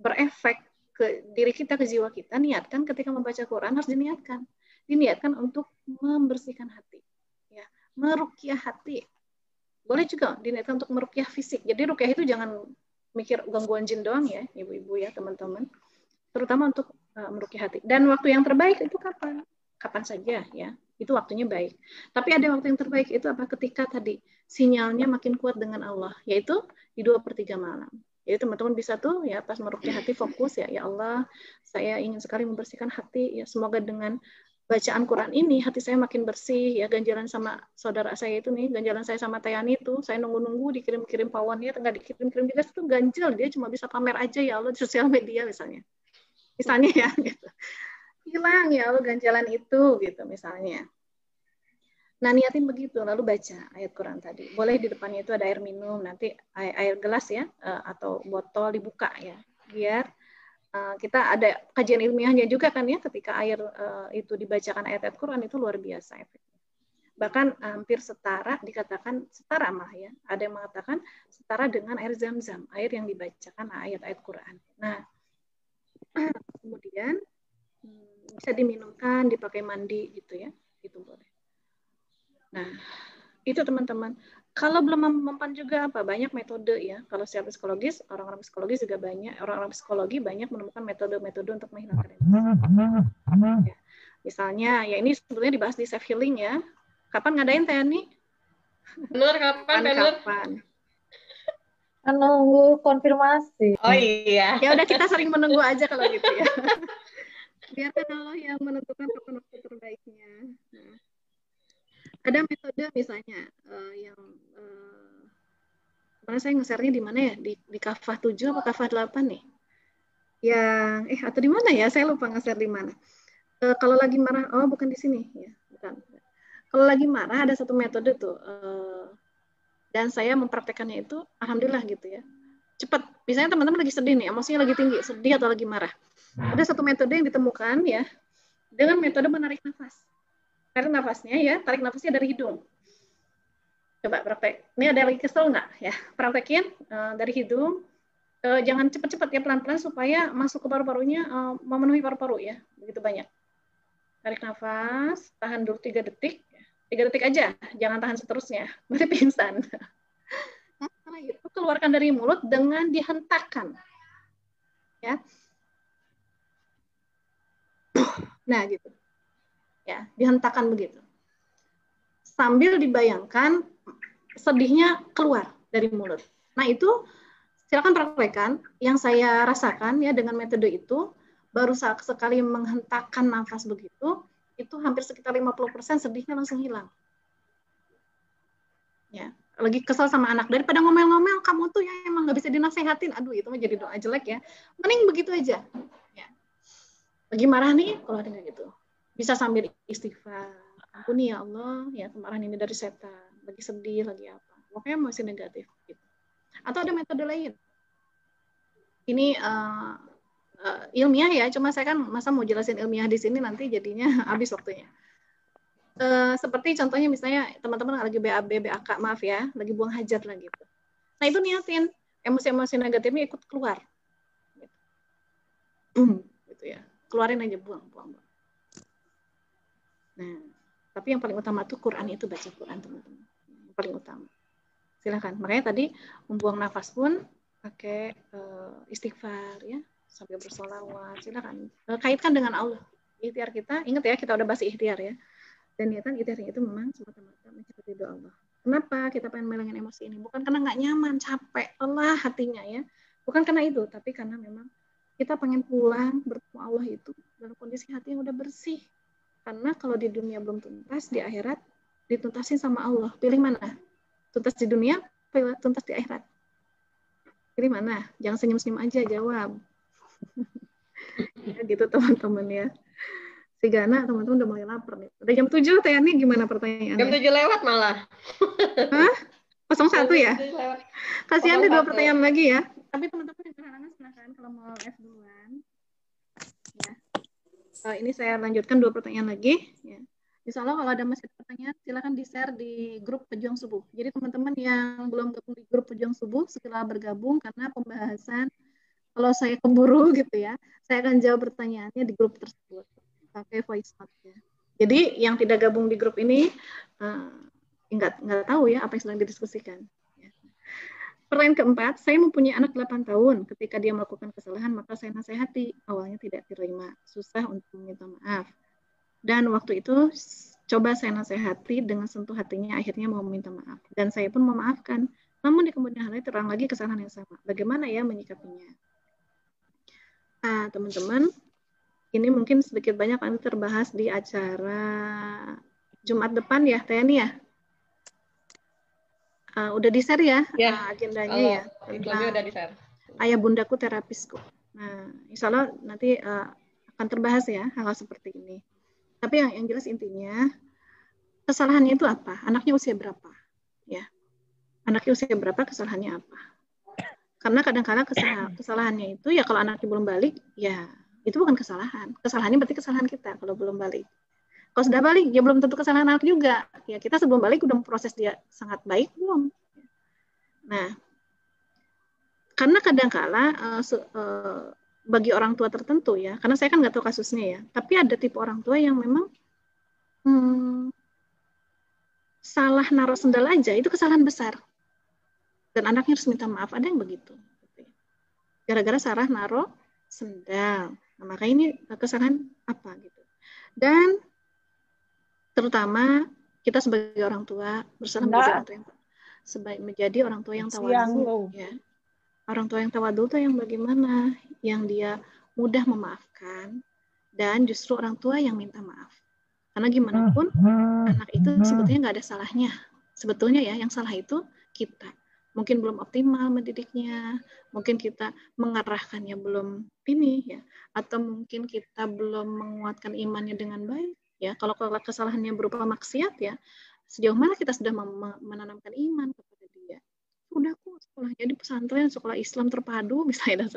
berefek ke diri kita, ke jiwa kita, niatkan ketika membaca Quran harus diniatkan untuk membersihkan hati, ya, meruqyah hati. Boleh juga diniatkan untuk meruqyah fisik. Jadi ruqyah itu jangan mikir gangguan jin doang ya, ibu-ibu ya, teman-teman. Terutama untuk meruqyah hati. Dan waktu yang terbaik itu kapan? Kapan saja ya. Itu waktunya baik. Tapi ada waktu yang terbaik itu apa? Ketika tadi sinyalnya makin kuat dengan Allah, yaitu di 2/3 malam. Jadi teman-teman bisa tuh ya pas meruqyah hati fokus ya Allah, saya ingin sekali membersihkan hati ya, semoga dengan bacaan Quran ini hati saya makin bersih ya, ganjalan sama saudara saya itu nih, ganjalan saya sama Tayani itu, saya nunggu-nunggu dikirim-kirim pawonnya, nggak dikirim-kirim juga itu ganjil, dia cuma bisa pamer aja ya Allah di sosial media misalnya ya gitu. Hilang ya Allah ganjalan itu gitu misalnya. Nah, niatin begitu, lalu baca ayat Quran tadi. Boleh di depannya itu ada air minum, nanti air gelas ya, atau botol dibuka ya, biar kita ada kajian ilmiahnya juga kan ya, ketika air itu dibacakan ayat-ayat Quran itu luar biasa efeknya. Bahkan hampir setara, dikatakan setara malah ya, ada yang mengatakan setara dengan air zam-zam, air yang dibacakan ayat-ayat Quran. Nah, kemudian bisa diminumkan, dipakai mandi gitu ya, itu boleh. Nah, itu teman-teman. Kalau belum mempan juga apa? Banyak metode ya. Kalau secara psikologis, orang-orang psikologis juga banyak, orang-orang psikologi banyak menemukan metode-metode untuk menghilangkan itu. Ya. Misalnya, ya ini sebetulnya dibahas di self healing ya. Kapan ngadain Tani? Nur, kapan? Kan nunggu konfirmasi. Oh iya. Ya udah kita sering menunggu aja kalau gitu ya. Biarkan Allah yang menentukan kapan waktu terbaiknya. Nah. Ada metode misalnya yang mana saya nge-share-nya di mana ya? Di Kafah 7 atau Kafah 8 nih? Yang atau di mana ya? Saya lupa nge-share di mana. Kalau lagi marah, oh bukan di sini ya, bukan. Kalau lagi marah ada satu metode tuh. Dan saya mempraktekannya itu alhamdulillah gitu ya. Cepat. Misalnya teman-teman lagi sedih nih, emosinya lagi tinggi, sedih atau lagi marah. Ada satu metode yang ditemukan ya dengan metode menarik nafas. Tarik nafasnya ya, tarik nafasnya dari hidung. Coba praktek. Ini ada yang lagi kesel nggak ya? Praktekin dari hidung. Jangan cepat-cepat ya, pelan-pelan supaya masuk ke paru-parunya, memenuhi paru-paru ya. Begitu banyak. Tarik nafas, tahan dulu 3 detik. 3 detik aja, jangan tahan seterusnya. Nanti pingsan. Nah, setelah itu keluarkan dari mulut dengan dihentakkan. Ya. Nah, gitu. Ya, dihentakkan begitu. Sambil dibayangkan sedihnya keluar dari mulut. Nah, itu silakan praktekkan. Yang saya rasakan ya dengan metode itu, baru sekali menghentakkan nafas begitu, itu hampir sekitar 50% sedihnya langsung hilang. Ya, lagi kesel sama anak, daripada ngomel-ngomel, kamu tuh yang emang nggak bisa dinasehatin. Aduh, itu mah jadi doa jelek ya. Mending begitu aja. Ya. Lagi marah nih, kalau ada gitu. Bisa sambil istighfar, ampuni ya Allah, ya kemarahan ini dari setan, lagi sedih, lagi apa, pokoknya masih negatif gitu. Atau ada metode lain. Ini ilmiah ya, cuma saya kan masa mau jelasin ilmiah di sini nanti jadinya habis waktunya. Seperti contohnya misalnya teman-teman lagi BAB, BAK, maaf ya, lagi buang hajat lah gitu. Nah itu niatin emosi-emosi negatifnya ikut keluar. Gitu ya, keluarin aja, buang. Nah, tapi yang paling utama tuh Quran itu, baca Quran teman-teman. Yang paling utama. Silakan. Makanya tadi membuang nafas pun pakai istighfar ya. sambil bersolawat, silakan. Kaitkan dengan Allah. Ikhtiar kita, ingat ya, kita udah bahas ikhtiar ya. Dan niatan ikhtiar itu memang semata-mata mencari ridho Allah. Kenapa kita pengen melengin emosi ini? Bukan karena nggak nyaman, capek, lelah hatinya ya. Bukan karena itu, tapi karena memang kita pengen pulang bertemu Allah itu dalam kondisi hati yang udah bersih. Karena kalau di dunia belum tuntas, di akhirat dituntasin sama Allah. Pilih mana? Tuntas di dunia, pilih tuntas di akhirat. Pilih mana? Jangan senyum-senyum aja, jawab. Ya, gitu teman-teman ya. Si Gana, teman-teman udah mulai lapar nih. Udah jam 7, Teh Ani, gimana pertanyaannya? Jam 7 lewat malah. Hah? 01 ya? Kasihan deh 2 01. pertanyaan lagi ya. Tapi teman-teman yang berhalangan silakan kalau mau live duluan. Ya. Ini saya lanjutkan 2 pertanyaan lagi. Ya. Insya Allah kalau ada masih pertanyaan, silakan di-share di grup Pejuang Subuh. Jadi teman-teman yang belum gabung di grup Pejuang Subuh, segera bergabung karena pembahasan, kalau saya keburu gitu ya, saya akan jawab pertanyaannya di grup tersebut. Pakai voice note ya. Jadi yang tidak gabung di grup ini nggak tahu ya apa yang sedang didiskusikan. Ya. Pertanyaan keempat, saya mempunyai anak 8 tahun. Ketika dia melakukan kesalahan, maka saya nasihati. Awalnya tidak terima, susah untuk meminta maaf. Dan waktu itu coba saya nasihati dengan sentuh hatinya, akhirnya mau meminta maaf. Dan saya pun memaafkan. Namun di kemudian hari terulang lagi kesalahan yang sama. Bagaimana ya menyikapinya? Teman-teman, ini mungkin sedikit banyak nanti terbahas di acara Jumat depan ya, Teni ya? Udah di-share ya, agendanya ya. Tentang udah di-share. Ayah bundaku terapisku. Nah, insya Allah nanti akan terbahas ya hal-hal seperti ini. Tapi yang jelas intinya, kesalahannya itu apa? Anaknya usia berapa? Ya, anaknya usia berapa, kesalahannya apa? Karena kadang-kadang kesalahannya itu ya kalau anaknya belum balik, ya itu bukan kesalahan. Kesalahannya berarti kesalahan kita kalau belum balik. Kalau sudah balik, ya belum tentu kesalahan anak juga. Ya kita sebelum balik udah proses dia sangat baik belum. Nah, karena kadang-kala bagi orang tua tertentu ya, karena saya kan nggak tahu kasusnya ya, tapi ada tipe orang tua yang memang salah naruh sendal aja, itu kesalahan besar. Dan anaknya harus minta maaf, ada yang begitu. Gara-gara salah naruh sendal. Nah, makanya ini kesalahan apa gitu. Dan terutama kita sebagai orang tua berusaha menjadi orang tua yang tawadu ya. Orang tua yang tawadu itu yang bagaimana? Yang dia mudah memaafkan dan justru orang tua yang minta maaf. Karena gimana pun anak itu sebetulnya nggak ada salahnya. Sebetulnya ya yang salah itu kita. Mungkin belum optimal mendidiknya, mungkin kita mengarahkannya belum ini ya, atau mungkin kita belum menguatkan imannya dengan baik ya. Kalau kesalahannya berupa maksiat ya, sejauh mana kita sudah menanamkan iman kepada dia. Udah kok sekolahnya di pesantren, sekolah Islam terpadu misalnya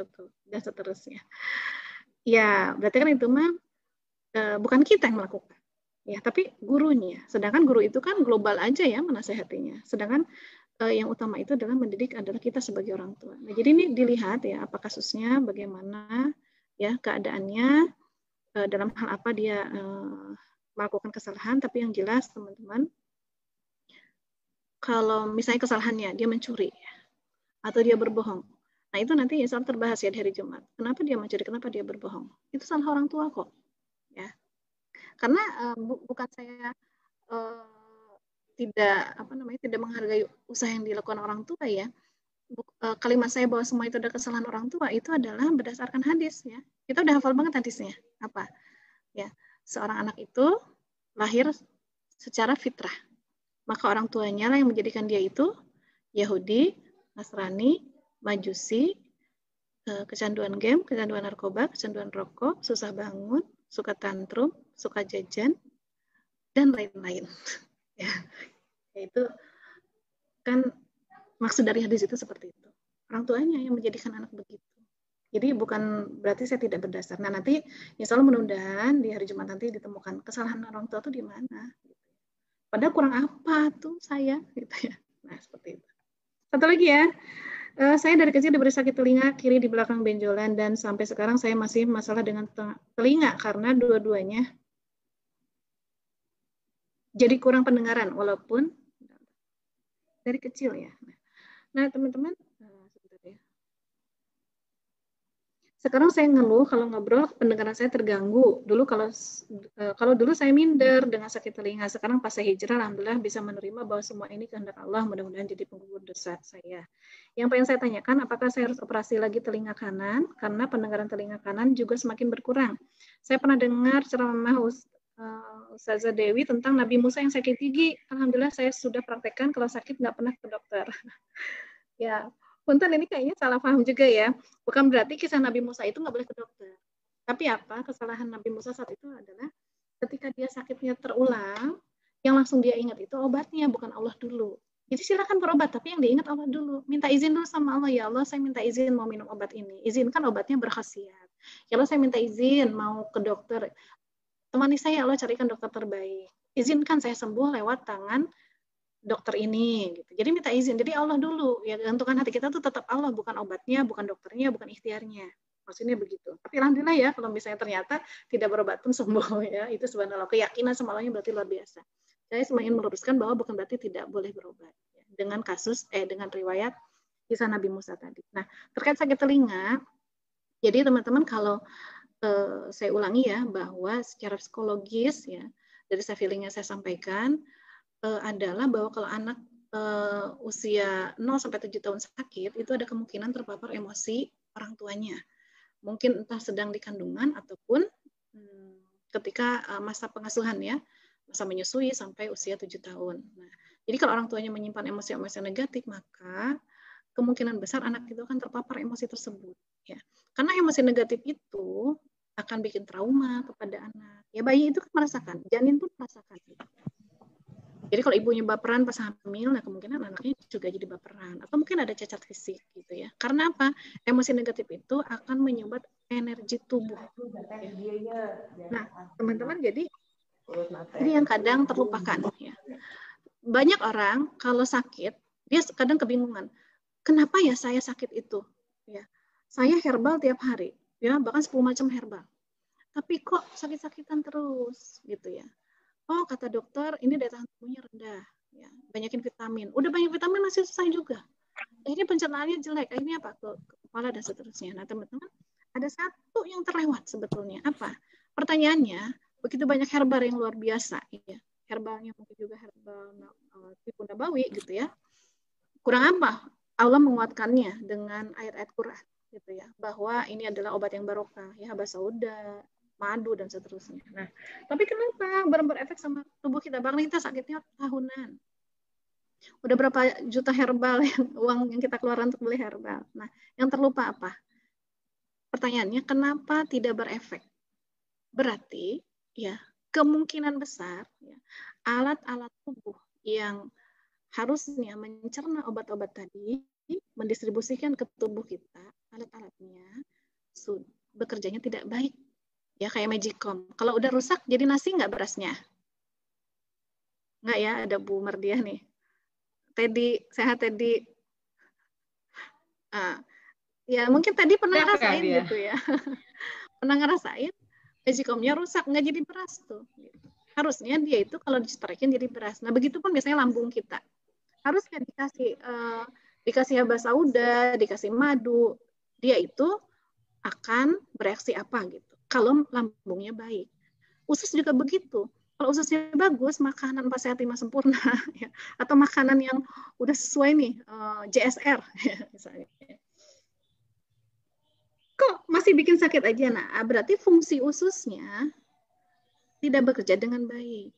dan seterusnya. Ya, berarti kan itu mah bukan kita yang melakukan. Ya, tapi gurunya. Sedangkan guru itu kan global aja ya menasehatinya. Sedangkan yang utama itu adalah mendidik adalah kita sebagai orang tua. Nah, jadi ini dilihat ya apa kasusnya, bagaimana ya keadaannya, dalam hal apa dia melakukan kesalahan. Tapi yang jelas teman-teman, kalau misalnya kesalahannya dia mencuri ya, atau dia berbohong, nah itu nanti insya Allah terbahas ya di hari Jumat. Kenapa dia mencuri? Kenapa dia berbohong? Itu salah orang tua kok, ya. Karena bukan saya tidak menghargai usaha yang dilakukan orang tua ya. Kalimat saya bahwa semua itu adalah kesalahan orang tua itu adalah berdasarkan hadis ya. Kita udah hafal banget hadisnya. Apa? Ya, seorang anak itu lahir secara fitrah. Maka orang tuanya lah yang menjadikan dia itu Yahudi, Nasrani, Majusi, kecanduan game, kecanduan narkoba, kecanduan rokok, susah bangun, suka tantrum, suka jajan, dan lain-lain. Ya, itu kan maksud dari hadis itu seperti itu. Orang tuanya yang menjadikan anak begitu. Jadi bukan berarti saya tidak berdasar. Nah nanti insya Allah mudah-mudahan di hari Jumat nanti ditemukan kesalahan orang tua itu di mana. Padahal kurang apa tuh saya, gitu ya. Nah seperti itu. Satu lagi ya. Saya dari kecil diberi sakit telinga kiri di belakang benjolan dan sampai sekarang saya masih masalah dengan telinga karena dua-duanya jadi kurang pendengaran walaupun dari kecil ya. Nah teman-teman, Sekarang saya ngeluh kalau ngobrol pendengaran saya terganggu. Kalau dulu saya minder dengan sakit telinga. Sekarang pas saya hijrah, alhamdulillah bisa menerima bahwa semua ini kehendak Allah. Mudah-mudahan jadi penggugur dosa saya. Yang pengen saya tanyakan, apakah saya harus operasi lagi telinga kanan? Karena pendengaran telinga kanan juga semakin berkurang. Saya pernah dengar ceramah Ustazah Dewi tentang Nabi Musa yang sakit gigi. Alhamdulillah saya sudah praktekkan, kalau sakit nggak pernah ke dokter. Ya, punten ini kayaknya salah paham juga ya. Bukan berarti kisah Nabi Musa itu nggak boleh ke dokter. Tapi apa, kesalahan Nabi Musa saat itu adalah ketika dia sakitnya terulang, yang langsung dia ingat itu obatnya, bukan Allah dulu. Jadi silakan berobat, tapi yang diingat Allah dulu. Minta izin dulu sama Allah, ya Allah saya minta izin mau minum obat ini. Izinkan obatnya berkhasiat. Ya Allah saya minta izin mau ke dokter. Temani saya, Allah carikan dokter terbaik. Izinkan saya sembuh lewat tangan dokter ini gitu. Jadi minta izin. Jadi Allah dulu ya, gantungkan hati kita tuh tetap Allah, bukan obatnya, bukan dokternya, bukan ikhtiarnya. Maksudnya begitu. Tapi alhamdulillah ya kalau misalnya ternyata tidak berobat pun sembuh ya. Itu subhanallah, keyakinan sama Allahnya berarti luar biasa. Saya semakin meluruskan bahwa bukan berarti tidak boleh berobat ya. Dengan riwayat kisah Nabi Musa tadi. Nah, terkait sakit telinga, jadi teman-teman kalau saya ulangi ya bahwa secara psikologis ya dari feeling yang saya sampaikan adalah bahwa kalau anak usia 0 sampai 7 tahun sakit, itu ada kemungkinan terpapar emosi orang tuanya. Mungkin entah sedang di kandungan ataupun ketika masa pengasuhan ya, masa menyusui sampai usia 7 tahun. Nah, jadi kalau orang tuanya menyimpan emosi-emosi negatif, maka kemungkinan besar anak itu akan terpapar emosi tersebut. Ya. Karena emosi negatif itu akan bikin trauma kepada anak. Ya bayi itu kan merasakan, janin pun merasakan. Jadi kalau ibunya baperan pas hamil, nah kemungkinan anaknya juga jadi baperan. Atau mungkin ada cacat fisik gitu ya. Karena apa? Emosi negatif itu akan menyumbat energi tubuh. Nah, teman-teman jadi ini yang kadang terlupakan ya. Banyak orang kalau sakit, dia kadang kebingungan. Kenapa ya saya sakit itu? Ya. Saya herbal tiap hari, ya bahkan 10 macam herbal. Tapi kok sakit-sakitan terus gitu ya. Oh, kata dokter, ini daya tahan tubuhnya rendah. Ya, banyakin vitamin. Udah banyak vitamin masih susah juga. Ini pencernaannya jelek. Ini apa? Ke kepala dan seterusnya. Nah, teman-teman, ada satu yang terlewat sebetulnya. Apa? Pertanyaannya, begitu banyak herbal yang luar biasa. Ya. Herbalnya mungkin juga herbal tipu nabawi gitu ya. Kurang apa? Allah menguatkannya dengan ayat-ayat Quran gitu ya. Bahwa ini adalah obat yang barokah. Ya, habas sauda, madu dan seterusnya. Nah, tapi kenapa berefek sama tubuh kita? Bahkan kita sakitnya tahunan. Udah berapa juta herbal uang yang kita keluarkan untuk beli herbal. Nah, yang terlupa apa? Pertanyaannya, kenapa tidak berefek? Berarti ya kemungkinan besar ya, alat-alat tubuh yang harusnya mencerna obat-obat tadi mendistribusikan ke tubuh kita, alat-alatnya bekerjanya tidak baik. Ya kayak Magicom. Kalau udah rusak jadi nasi nggak berasnya? Nggak ya, ada Bu Mardiah nih. Teddy, sehat Teddy. Ya mungkin tadi pernah ngerasain gitu ya. Pernah ngerasain Magicomnya rusak, nggak jadi beras tuh. Harusnya dia itu kalau diceterekin jadi beras. Nah begitupun biasanya lambung kita. Harusnya dikasih habas sauda, dikasih madu. Dia itu akan bereaksi apa gitu. Kalau lambungnya baik. Usus juga begitu. Kalau ususnya bagus, makanan pas sehat 5 sempurna, ya. Atau makanan yang udah sesuai nih, JSR, ya, misalnya. Kok masih bikin sakit aja? Nah, berarti fungsi ususnya tidak bekerja dengan baik.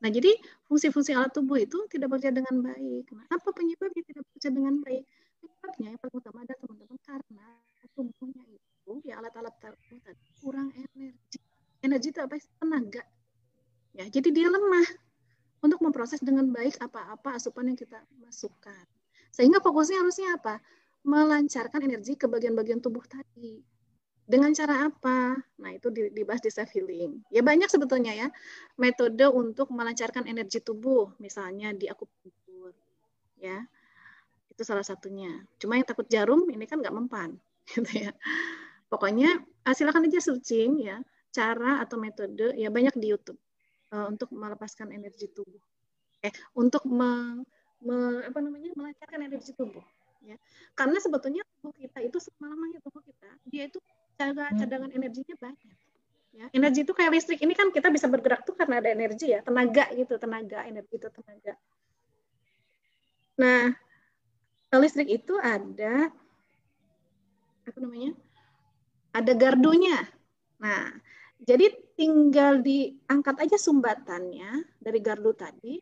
Nah, jadi fungsi-fungsi alat tubuh itu tidak bekerja dengan baik. Nah, apa penyebabnya tidak bekerja dengan baik? Penyebabnya yang paling utama adalah teman-teman karena tubuhnya itu, ya alat-alat tubuh tadi kurang energi. Energi itu apa? Tenaga. Ya, jadi dia lemah untuk memproses dengan baik apa-apa asupan yang kita masukkan. Sehingga fokusnya harusnya apa? Melancarkan energi ke bagian-bagian tubuh tadi. Dengan cara apa? Nah, itu dibahas di self healing. Ya banyak sebetulnya ya metode untuk melancarkan energi tubuh, misalnya di akupunktur. Ya. Itu salah satunya. Cuma yang takut jarum ini kan nggak mempan, gitu ya. Pokoknya silakan aja searching ya, cara atau metode ya banyak di YouTube untuk melepaskan energi tubuh. Untuk melancarkan energi tubuh. Ya. Karena sebetulnya tubuh kita itu semalamnya tubuh kita, dia itu cadangan energinya banyak. Ya, energi itu kayak listrik. Ini kan kita bisa bergerak tuh karena ada energi ya, tenaga gitu, energi itu tenaga. Nah, listrik itu ada apa namanya? Ada gardunya. Nah, jadi tinggal diangkat aja sumbatannya dari gardu tadi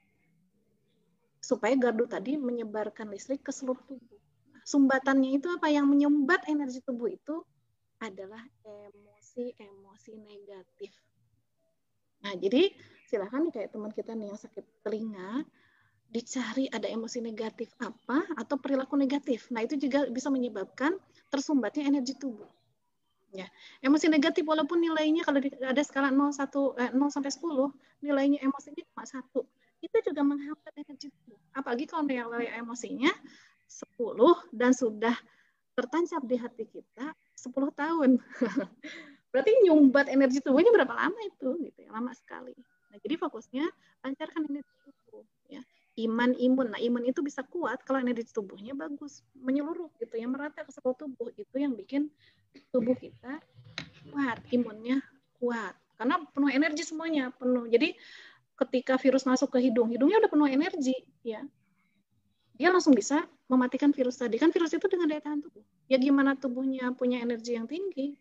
supaya gardu tadi menyebarkan listrik ke seluruh tubuh. Nah, sumbatannya itu apa yang menyumbat energi tubuh itu adalah emosi negatif. Nah, jadi silakan kayak teman kita nih yang sakit telinga, dicari ada emosi negatif apa atau perilaku negatif. Nah, itu juga bisa menyebabkan tersumbatnya energi tubuh. Ya, emosi negatif walaupun nilainya kalau ada skala 0 sampai 10, nilainya emosinya cuma 1. Itu juga menghambat energi tubuh. Apalagi kalau nilai emosinya 10 dan sudah tertancap di hati kita 10 tahun. Berarti nyumbat energi tubuhnya berapa lama itu gitu ya, lama sekali. Nah, jadi fokusnya lancarkan energi tubuh ya. Imun. Nah, imun itu bisa kuat kalau energi tubuhnya bagus, menyeluruh gitu ya, merata ke seluruh tubuh. Itu yang bikin tubuh kita kuat, imunnya kuat. Karena penuh energi semuanya, penuh. Jadi ketika virus masuk ke hidungnya udah penuh energi ya. Dia langsung bisa mematikan virus tadi. Kan virus itu dengan daya tahan tubuh. Ya gimana tubuhnya punya energi yang tinggi,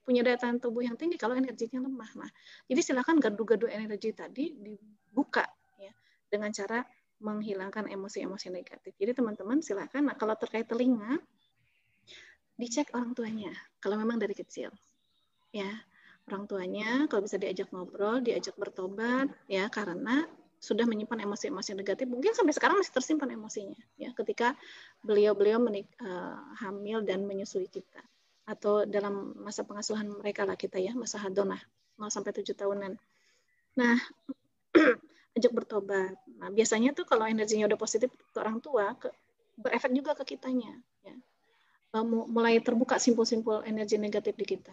punya daya tahan tubuh yang tinggi kalau energinya lemah. Nah, jadi silakan gardu-gardu energi tadi dibuka ya dengan cara menghilangkan emosi-emosi negatif. Jadi teman-teman silakan. Nah, kalau terkait telinga, dicek orang tuanya. Kalau memang dari kecil, ya orang tuanya kalau bisa diajak ngobrol, diajak bertobat, ya karena sudah menyimpan emosi-emosi negatif, mungkin sampai sekarang masih tersimpan emosinya, ya ketika beliau hamil dan menyusui kita, atau dalam masa pengasuhan mereka lah kita ya, masa hadonah 0 sampai 7 tahunan. Nah, ajak bertobat. Nah, biasanya tuh kalau energinya udah positif ke orang tua, berefek juga ke kitanya, ya. Mulai terbuka simpul-simpul energi negatif di kita.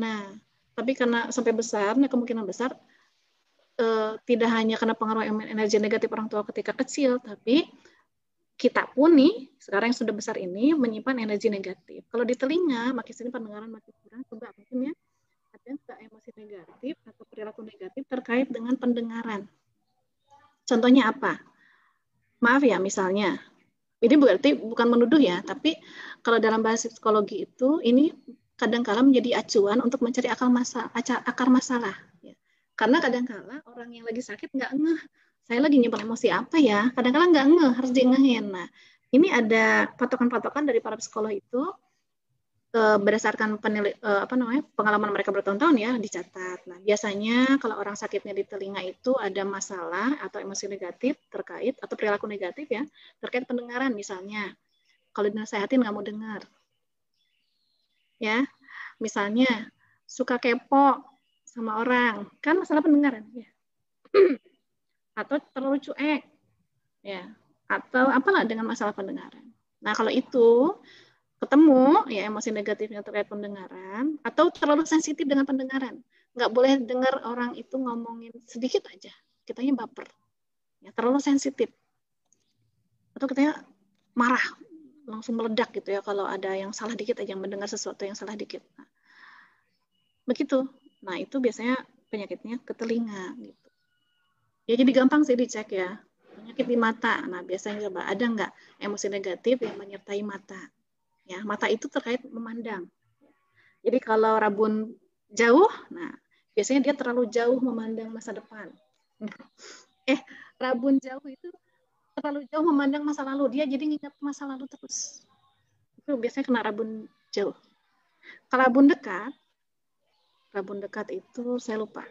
Nah, tapi karena sampai besar, nah kemungkinan besar tidak hanya karena pengaruh energi negatif orang tua ketika kecil, tapi kita pun nih, sekarang yang sudah besar ini, menyimpan energi negatif. Kalau di telinga, makin sini pendengaran makin kurang, coba mungkin ya, ada nggak emosi negatif atau perilaku negatif terkait dengan pendengaran. Contohnya apa? Maaf ya, misalnya, ini berarti bukan menuduh ya, tapi kalau dalam bahasa psikologi itu, ini kadang-kala menjadi acuan untuk mencari akar masalah. Ya. Karena kadang-kala orang yang lagi sakit nggak ngeh, saya lagi nyimpan emosi apa ya, kadang-kala nggak ngeh, harus diengehin. Nah, ini ada patokan-patokan dari para psikolog itu, berdasarkan pengalaman mereka bertahun-tahun ya, dicatat. Nah, biasanya kalau orang sakitnya di telinga itu ada masalah atau emosi negatif terkait, atau perilaku negatif ya, terkait pendengaran misalnya. Kalau dinasehatin nggak mau dengar. Ya, misalnya suka kepo sama orang, kan masalah pendengaran ya. Atau terlalu cuek ya, atau apalah dengan masalah pendengaran. Nah, kalau itu ketemu ya emosi negatifnya terkait pendengaran, atau terlalu sensitif dengan pendengaran, nggak boleh dengar orang itu ngomongin sedikit aja, kitanya baper ya, terlalu sensitif, atau kitanya marah langsung meledak gitu ya kalau ada yang salah dikit aja, mendengar sesuatu yang salah dikit. Nah, begitu. Nah, itu biasanya penyakitnya ke telinga gitu. Ya jadi gampang sih dicek ya. Penyakit di mata. Nah, biasanya coba ada nggak emosi negatif yang menyertai mata. Ya, mata itu terkait memandang. Jadi kalau rabun jauh, nah biasanya dia terlalu jauh memandang masa depan. Rabun jauh itu terlalu jauh memandang masa lalu, dia jadi ngingat masa lalu terus. Itu biasanya kena rabun jauh. Kalau rabun dekat itu saya lupa.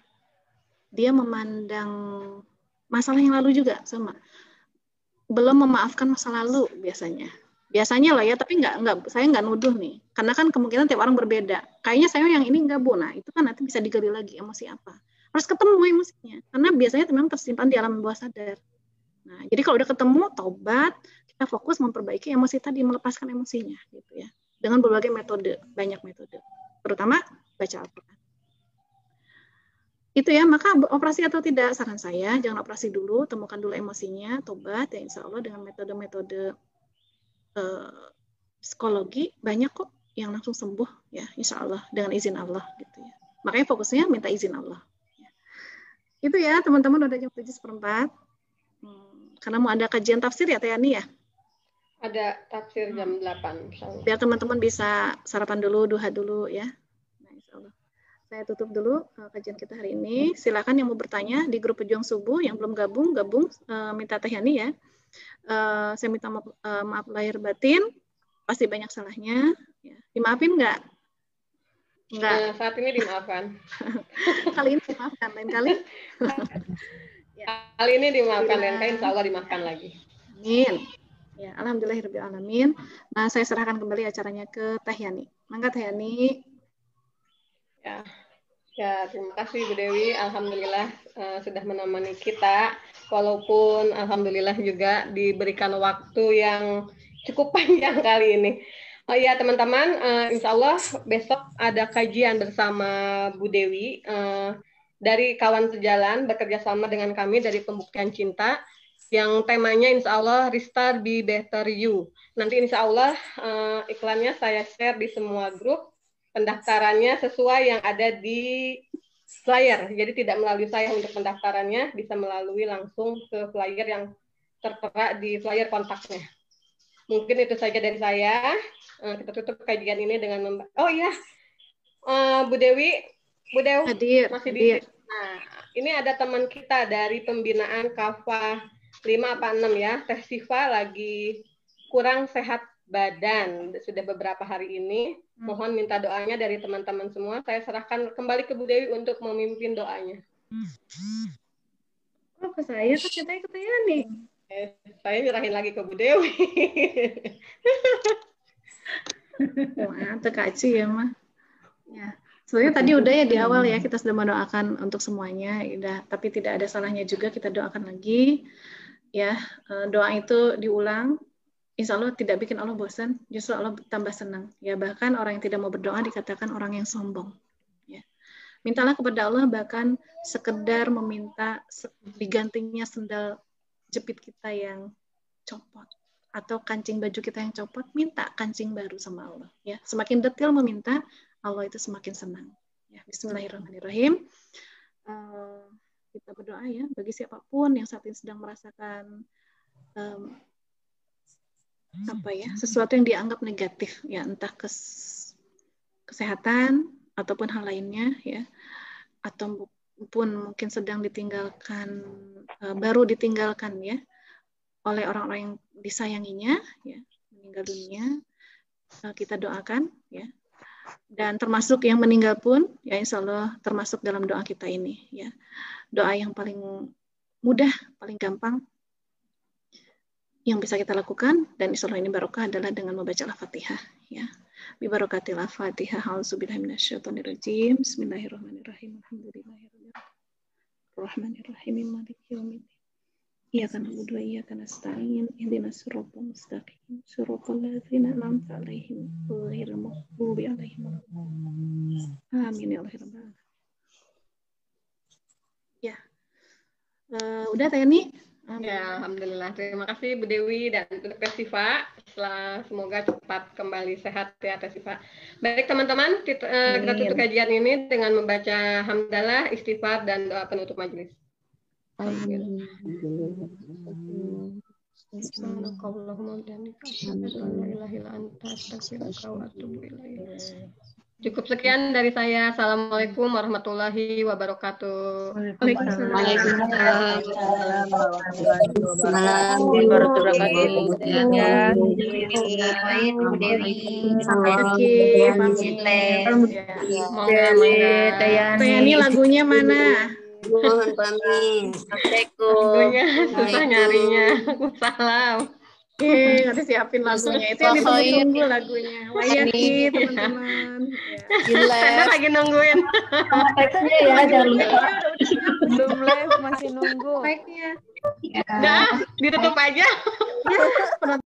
Dia memandang masalah yang lalu juga sama. Belum memaafkan masa lalu biasanya. Biasanya lah ya, tapi saya nggak nuduh nih. Karena kan kemungkinan tiap orang berbeda. Kayaknya saya yang ini nggak, Bu. Nah, itu kan nanti bisa digali lagi emosi apa. Harus ketemu emosinya. Karena biasanya memang tersimpan di alam bawah sadar. Nah, jadi kalau udah ketemu, tobat, kita fokus memperbaiki emosi tadi, melepaskan emosinya, gitu ya. Dengan berbagai metode, banyak metode. Terutama baca Al-Quran. Itu ya, maka operasi atau tidak, saran saya, jangan operasi dulu, temukan dulu emosinya, tobat, ya insya Allah dengan metode-metode psikologi, banyak kok yang langsung sembuh ya, insya Allah dengan izin Allah gitu ya. Makanya fokusnya minta izin Allah. Ya. Itu ya teman-teman, udah jam 7:04. Karena mau ada kajian tafsir ya Teh Yani ya. Ada tafsir jam 8. Biar teman-teman bisa sarapan dulu, duha dulu ya. Nah, insya Allah. Saya tutup dulu kajian kita hari ini. Silakan yang mau bertanya di grup Pejuang Subuh, yang belum gabung, minta Teh Yani ya. Saya minta maaf lahir batin. Pasti banyak salahnya. Ya. Dimaafin nggak? Nggak. Saat ini dimaafkan. Kali ini dimaafkan, lain kali. Ya. Kali ini dimaafkan, lain kali insya Allah dimaafkan lagi. Amin. Ya, alhamdulillahirrahmanirrahim. Nah, saya serahkan kembali acaranya ke Teh Yani. Mangga Teh Yani. Ya, terima kasih Bu Dewi. Alhamdulillah sudah menemani kita. Walaupun alhamdulillah juga diberikan waktu yang cukup panjang kali ini. Oh iya teman-teman, insya Allah besok ada kajian bersama Bu Dewi dari kawan sejalan bekerja sama dengan kami dari Pembuktian Cinta yang temanya insya Allah Restart Be Better You. Nanti insya Allah iklannya saya share di semua grup, pendaftarannya sesuai yang ada di flyer. Jadi tidak melalui saya untuk pendaftarannya, bisa melalui langsung ke flyer yang tertera di flyer kontaknya. Mungkin itu saja dari saya. Kita tutup kajian ini dengan oh iya, Bu Dewi hadir, masih hadir. Nah, ini ada teman kita dari pembinaan Kafa 5 apa 6 ya, Teh Siva lagi kurang sehat badan sudah beberapa hari ini. Mohon minta doanya dari teman-teman semua. Saya serahkan kembali ke Bu Dewi untuk memimpin doanya. Oh, ke saya kan katanya ke Teh Yani. Saya nyerahin lagi ke Bu Dewi. Wah, tekaci ya mah. Ya. Sebenarnya tadi udah ya di awal ya kita sudah mendoakan untuk semuanya, udah. Tapi tidak ada salahnya juga kita doakan lagi. Ya, doa itu diulang. Insya Allah tidak bikin Allah bosan, justru Allah tambah senang. Ya, bahkan orang yang tidak mau berdoa dikatakan orang yang sombong. Ya. Mintalah kepada Allah bahkan sekedar meminta digantinya sendal jepit kita yang copot atau kancing baju kita yang copot, minta kancing baru sama Allah. Ya, semakin detail meminta, Allah itu semakin senang. Ya, Bismillahirrahmanirrahim. Kita berdoa ya bagi siapapun yang saat ini sedang merasakan sesuatu yang dianggap negatif, ya entah kesehatan ataupun hal lainnya, ya, ataupun mungkin sedang ditinggalkan, baru ditinggalkan ya oleh orang-orang yang disayanginya, ya, meninggal dunia, kita doakan, ya, dan termasuk yang meninggal pun, ya insya Allah termasuk dalam doa kita ini, ya, doa yang paling mudah, paling gampang, yang bisa kita lakukan, dan insya Allah ini barokah adalah dengan membaca Al-Fatihah, ya, bi barakatil Al-Fatihah, auzubillahi minasyaitonirrajim, bismillahirrahmanirrahim, alhamdulillahirrahmanirrahim, maliki yaumiddin. Iyyaka na'budu wa iyyaka nasta'in ihdinas siratal mustaqim siratal ladzina an'amta 'alaihim ghairil maghdubi 'alaihim waladdallin. Amin ya Allah. Ya. Udah Teh Yani? Ya, alhamdulillah. Terima kasih Bu Dewi dan untuk Teh Siva. Semoga cepat kembali sehat ya Teh Siva. Baik teman-teman, kita tutup kajian ini dengan membaca hamdalah, istighfar dan doa penutup majelis. Cukup sekian dari saya. Assalamualaikum warahmatullahi wabarakatuh. Waalaikumsalam warahmatullahi wabarakatuh. Ini lagunya mana? Mohon pamit. Lagunya susah nyarinya. Salam. Nanti siapin lagunya. Itu yang ditunggu lagunya. Wayaki teman-teman. Anda lagi nungguin. Teksnya ya, jangan lupa. Belum live, masih nunggu. Baiknya. Udah, ditutup aja.